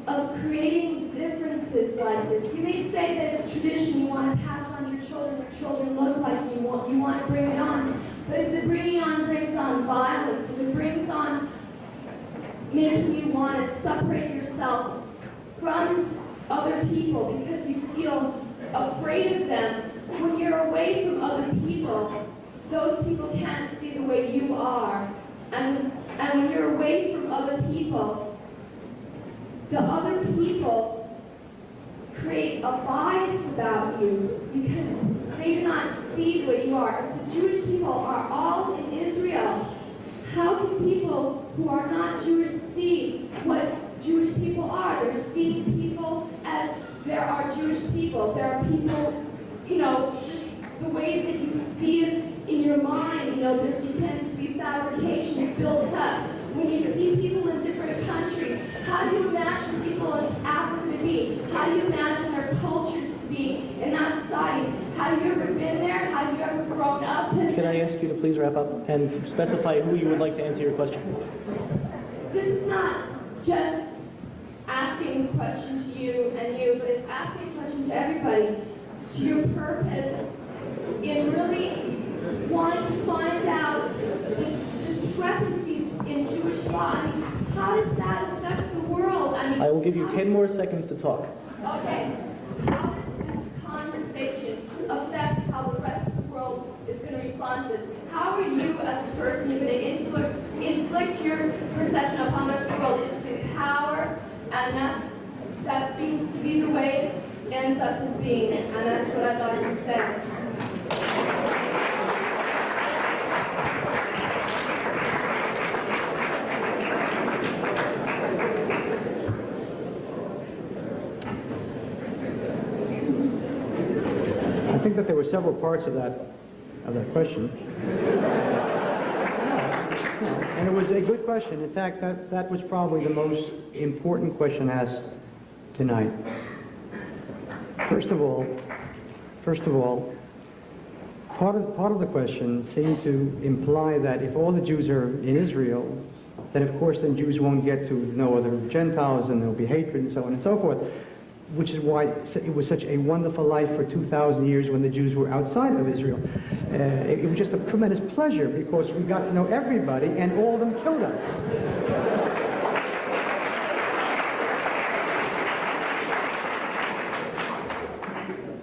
of creating differences like this? You may say that it's tradition, you want to pass on your children look like you want to bring it on. But if the bringing on brings on violence, if it brings on making you want to separate yourself from other people because you feel afraid of them, when you're away from other people, those people can't see the way you are. And when you're away from other people, the other people create a bias about you because they do not see the way you are. If the Jewish people are all in Israel, how can people who are not Jewish see what Jewish people are? They're seeing people as there are Jewish people. There are people, just the way that you see it in your mind, there tends to be fabrications built up. When you see people in different countries, how do you imagine people in Africa to be? How do you imagine their cultures to be in that society? Have you ever been there? Have you ever grown up? Can I ask you to please wrap up and specify who you would like to answer your question? This is not just asking a question to you, but it's asking a question to everybody, to your purpose in really wanting to find out the discrepancies in Jewish law. I mean, how does that affect the world? I will give you 10 more seconds to talk. Okay. How does this conversation affect how the rest of the world is going to respond to this? How are you as a person going to inflict your perception upon the rest of the world? It's through power, and that seems to be the way it ends up as being, and that's what I'd like to say. I think that there were several parts of that question. And it was a good question. In fact, that was probably the most important question asked tonight. First of all, part of the question seemed to imply that if all the Jews are in Israel, then of course then Jews won't get to know other Gentiles and there'll be hatred and so on and so forth, which is why it was such a wonderful life for 2,000 years when the Jews were outside of Israel. It was just a tremendous pleasure because we got to know everybody and all of them killed us.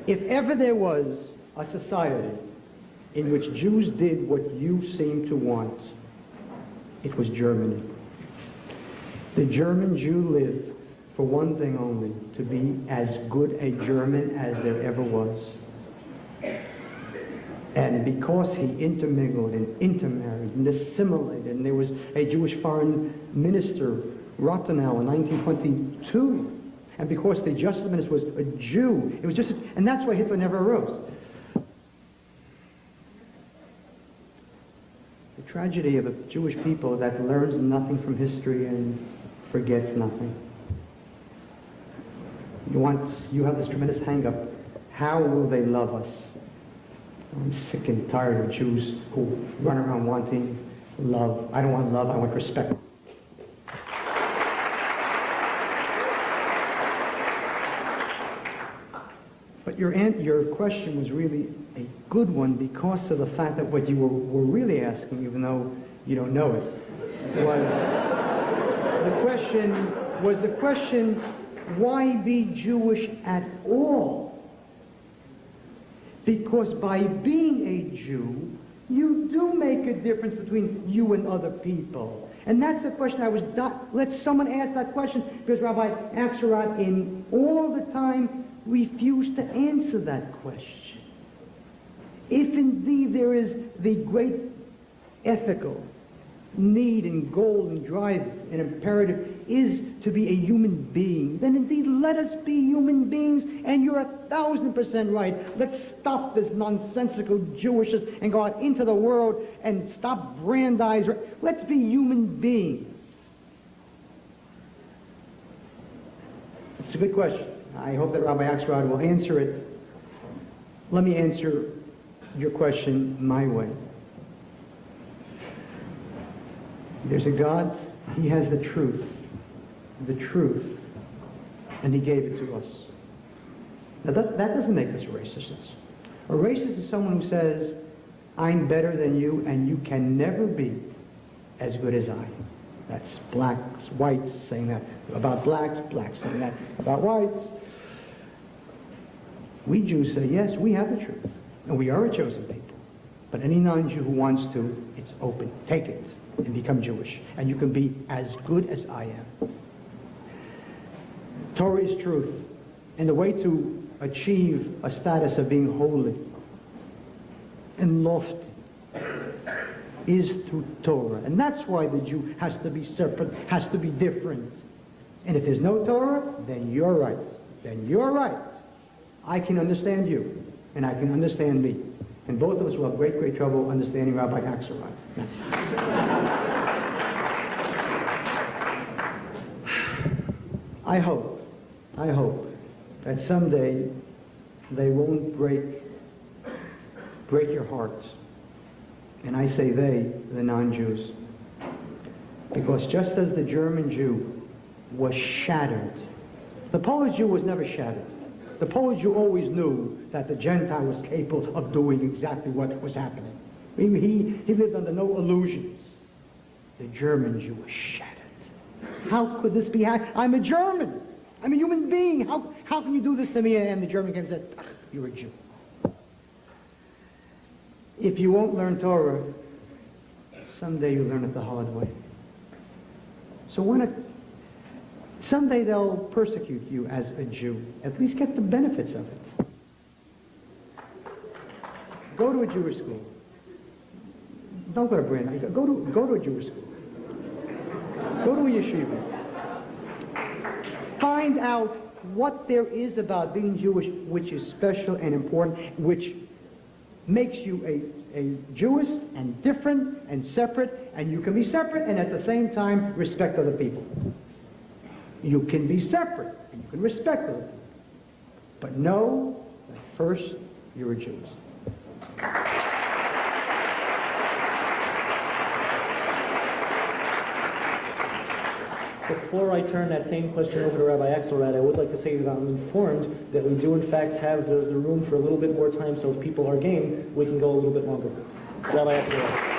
If ever there was a society in which Jews did what you seem to want, it was Germany. The German Jew lived for one thing only, to be as good a German as there ever was. And because he intermingled and intermarried and assimilated, and there was a Jewish foreign minister, Rathenau, in 1922, and because the justice minister was a Jew, it was just, and that's why Hitler never arose. The tragedy of a Jewish people that learns nothing from history and forgets nothing. You have this tremendous hang-up. How will they love us? I'm sick and tired of Jews who run around wanting love. I don't want love, I want respect. But your question was really a good one because of the fact that what you were really asking, even though you don't know it, was the question, why be Jewish at all? Because by being a Jew, you do make a difference between you and other people. And that's the question let someone ask that question, because Rabbi Axelrod in all the time refused to answer that question. If indeed there is the great ethical need and goal and drive and imperative is to be a human being, then indeed let us be human beings, and you're 1,000% right. Let's stop this nonsensical Jewishness and go out into the world and stop Brandeis. Let's be human beings. It's a good question. I hope that Rabbi Axelrod will answer it. Let me answer your question my way. There's a God, he has the truth, and he gave it to us. Now that doesn't make us racists. A racist is someone who says, I'm better than you and you can never be as good as I. That's blacks, whites saying that about blacks, blacks saying that about whites. We Jews say, yes, we have the truth, and we are a chosen people. But any non-Jew who wants to, it's open. Take it and become Jewish, and you can be as good as I am. Torah is truth, and the way to achieve a status of being holy and lofty is through Torah. And that's why the Jew has to be separate, has to be different. And if there's no Torah, then you're right. Then you're right. I can understand you, and I can understand me. And both of us will have great, great trouble understanding Rabbi Axelrod. I hope that someday they won't break your hearts. And I say they, the non-Jews. Because just as the German Jew was shattered, the Polish Jew was never shattered. The Polish Jew always knew that the Gentile was capable of doing exactly what was happening. He lived under no illusions. The German Jew was shattered. How could this be? I'm a German. I'm a human being. How can you do this to me? And the German came and said, you're a Jew. If you won't learn Torah, someday you'll learn it the hard way. So why not? Someday they'll persecute you as a Jew. At least get the benefits of it. Go to a Jewish school. Don't go to Brandeis. Go to a Jewish school. Go to a yeshiva. Find out what there is about being Jewish which is special and important, which makes you a Jewish and different and separate, and you can be separate and at the same time respect other people. You can be separate and you can respect other people. But know that first you're a Jew. Before I turn that same question over to Rabbi Axelrod, I would like to say that I'm informed that we do in fact have the room for a little bit more time, so if people are game, we can go a little bit longer. Rabbi Axelrod.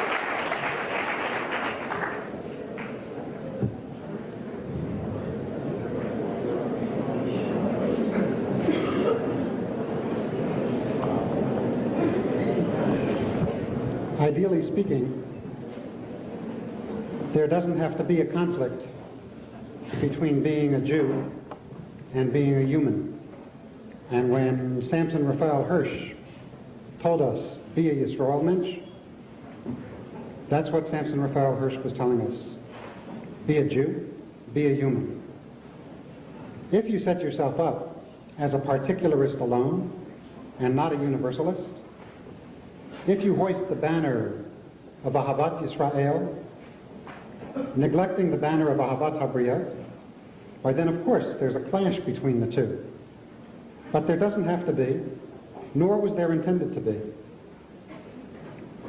Ideally speaking, there doesn't have to be a conflict between being a Jew and being a human. And when Samson Raphael Hirsch told us, be a Yisrael Mensch, that's what Samson Raphael Hirsch was telling us. Be a Jew, be a human. If you set yourself up as a particularist alone and not a universalist, if you hoist the banner of Ahavat Yisrael, neglecting the banner of Ahavat Habriyot, why then of course there's a clash between the two. But there doesn't have to be, nor was there intended to be.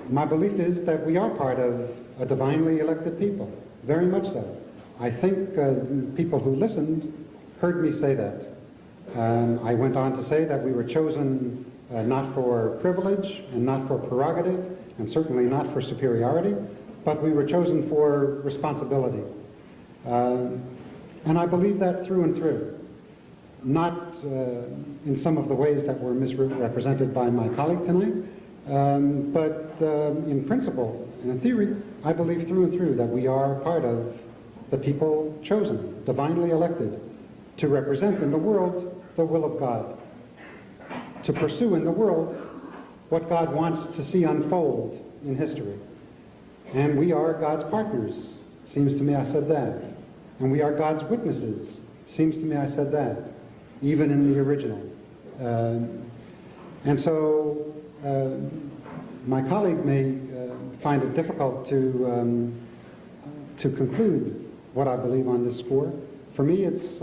My belief is that we are part of a divinely elected people, very much so. I think people who listened heard me say that. I went on to say that we were chosen not for privilege and not for prerogative, and certainly not for superiority, but we were chosen for responsibility. And I believe that through and through. Not in some of the ways that were misrepresented by my colleague tonight, but in principle and in theory, I believe through and through that we are part of the people chosen, divinely elected, to represent in the world the will of God, to pursue in the world what God wants to see unfold in history. And we are God's partners. Seems to me I said that. And we are God's witnesses. Seems to me I said that, even in the original. And so my colleague may find it difficult to conclude what I believe on this score, For me, it's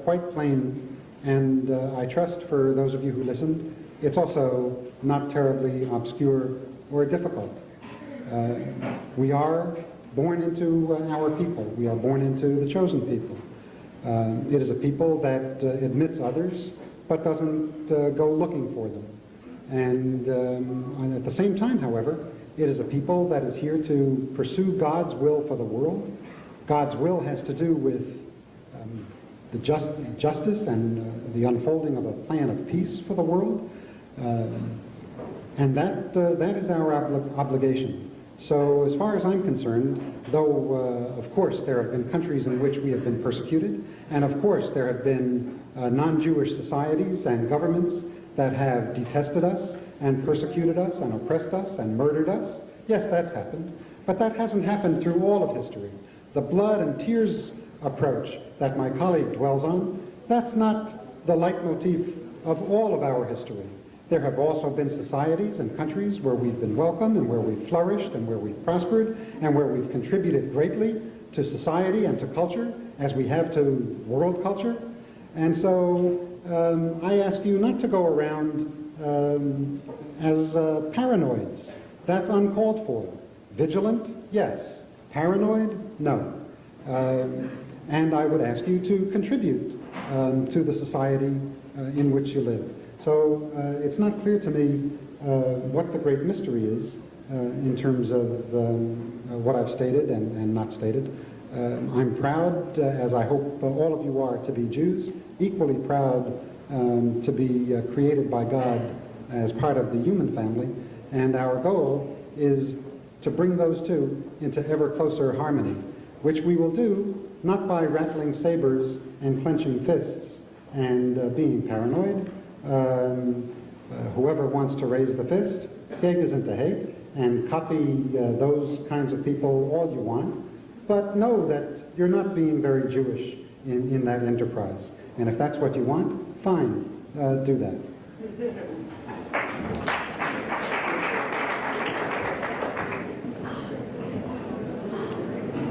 quite plain, and I trust for those of you who listened, it's also not terribly obscure or difficult. We are born into our people. We are born into the chosen people. It is a people that admits others, but doesn't go looking for them. And at the same time, however, it is a people that is here to pursue God's will for the world. God's will has to do with the justice and the unfolding of a plan of peace for the world. And that is our obligation. So as far as I'm concerned, though of course there have been countries in which we have been persecuted, and of course there have been non-Jewish societies and governments that have detested us and persecuted us and oppressed us and murdered us. Yes, that's happened. But that hasn't happened through all of history. The blood and tears approach that my colleague dwells on, that's not the leitmotif of all of our history. There have also been societies and countries where we've been welcome and where we've flourished and where we've prospered and where we've contributed greatly to society and to culture, as we have to world culture. And so I ask you not to go around as paranoids. That's uncalled for. Vigilant? Yes. Paranoid? No. And I would ask you to contribute to the society in which you live. So it's not clear to me what the great mystery is in terms of what I've stated and not stated. I'm proud, as I hope all of you are, to be Jews, equally proud to be created by God as part of the human family, and our goal is to bring those two into ever closer harmony, which we will do not by rattling sabers and clenching fists and being paranoid. Whoever wants to raise the fist, big is into hate, and copy those kinds of people all you want, but know that you're not being very Jewish in that enterprise. And if that's what you want, fine, do that.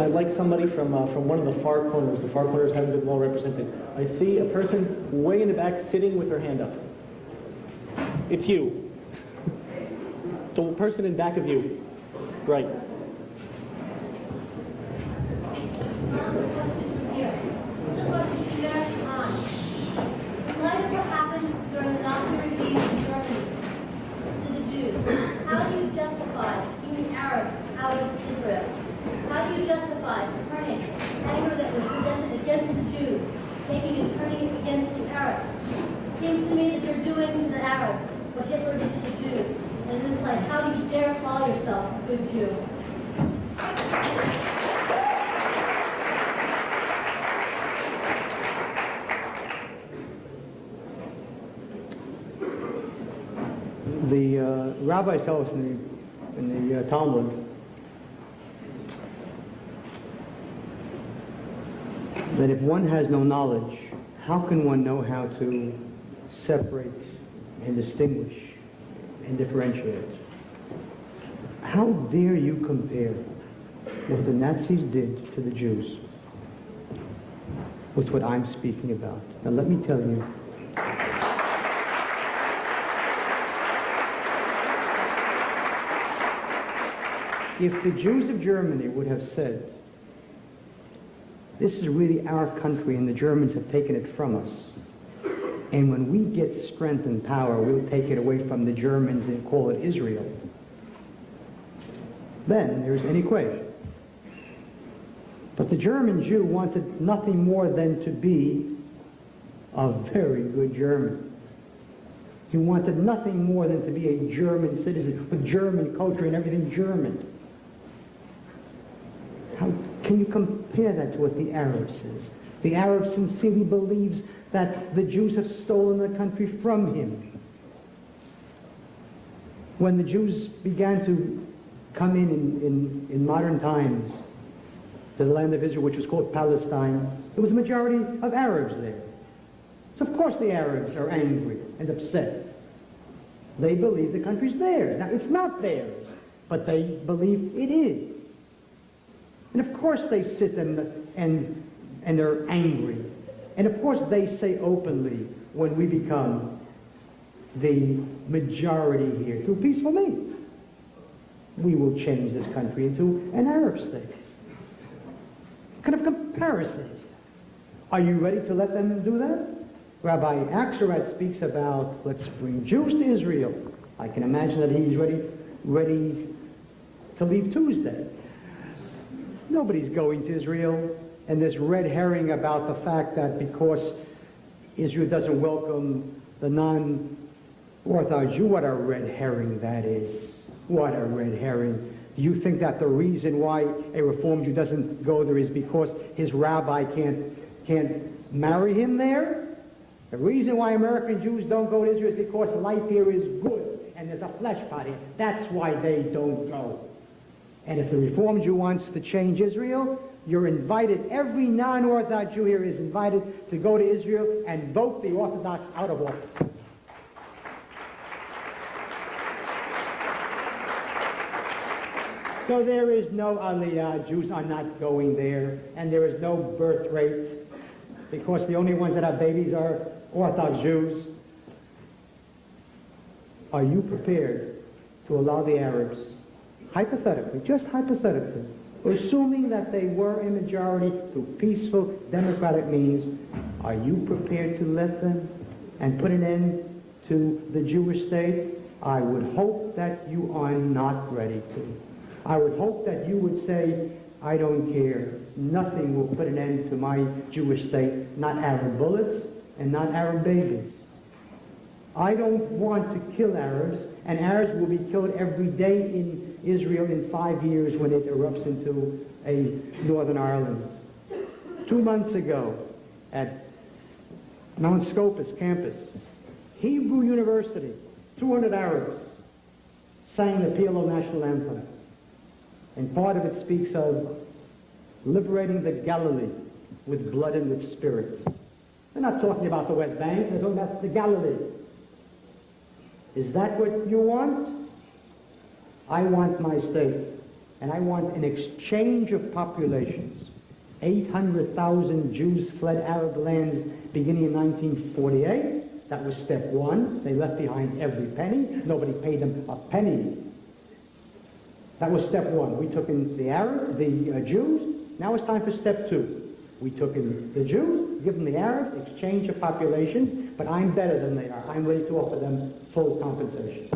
I'd like somebody from one of the far corners. The far corners haven't been well represented. I see a person way in the back sitting with her hand up. It's you. The person in back of you. Right. During the Nazi regime in Germany to the Jews, how do you justify keeping Arabs out of Israel? How do you justify turning anger that was presented against the Jews, taking and turning it against the Arabs? It seems to me that you're doing to the Arabs what Hitler did to the Jews. And in this light, how do you dare call yourself a good Jew? The rabbis tell us in the Talmud that if one has no knowledge, how can one know how to separate and distinguish and differentiate? How dare you compare what the Nazis did to the Jews with what I'm speaking about? Now let me tell you, if the Jews of Germany would have said, this is really our country and the Germans have taken it from us, and when we get strength and power, we'll take it away from the Germans and call it Israel, then there's any question. But the German Jew wanted nothing more than to be a very good German. He wanted nothing more than to be a German citizen with German culture and everything German. How can you compare that to what the Arab says? The Arab sincerely believes that the Jews have stolen the country from him. When the Jews began to come in modern times to the land of Israel, which was called Palestine, there was a majority of Arabs there. So of course the Arabs are angry and upset. They believe the country's theirs. Now it's not theirs, but they believe it is. And of course they sit and and they're angry. And of course they say openly, when we become the majority here through peaceful means, we will change this country into an Arab state. What kind of comparison is that? Are you ready to let them do that? Rabbi Axelrod speaks about, let's bring Jews to Israel. I can imagine that he's ready to leave Tuesday. Nobody's going to Israel, and this red herring about the fact that because Israel doesn't welcome the non-Orthodox Jew, what a red herring that is. What a red herring. Do you think that the reason why a Reform Jew doesn't go there is because his rabbi can't marry him there? The reason why American Jews don't go to Israel is because life here is good and there's a flesh pot here. That's why they don't go. And if the Reform Jew wants to change Israel, you're invited, every non-Orthodox Jew here is invited to go to Israel and vote the Orthodox out of office. So there is no Aliyah, Jews are not going there, and there is no birth rates, because the only ones that have babies are Orthodox Jews. Are you prepared to allow the Arabs, hypothetically, just hypothetically, assuming that they were a majority through peaceful democratic means, are you prepared to let them and put an end to the Jewish state? I would hope that you are not ready to. I would hope that you would say, I don't care. Nothing will put an end to my Jewish state, not Arab bullets and not Arab babies. I don't want to kill Arabs, and Arabs will be killed every day in Israel in 5 years when it erupts into a Northern Ireland. 2 months ago, at Mount Scopus campus, Hebrew University, 200 Arabs sang the PLO national anthem. And part of it speaks of liberating the Galilee with blood and with spirit. They're not talking about the West Bank, they're talking about the Galilee. Is that what you want? I want my state, and I want an exchange of populations. 800,000 Jews fled Arab lands beginning in 1948. That was step one. They left behind every penny. Nobody paid them a penny. That was step one. We took in the Jews. Now it's time for step two. We took in the Jews, give them the Arabs, exchange of populations, but I'm better than they are. I'm ready to offer them full compensation.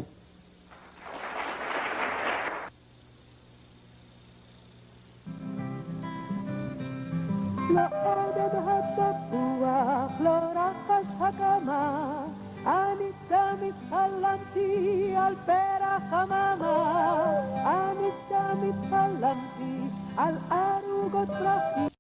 אני תמיד חלמתי על ערוגות פרחים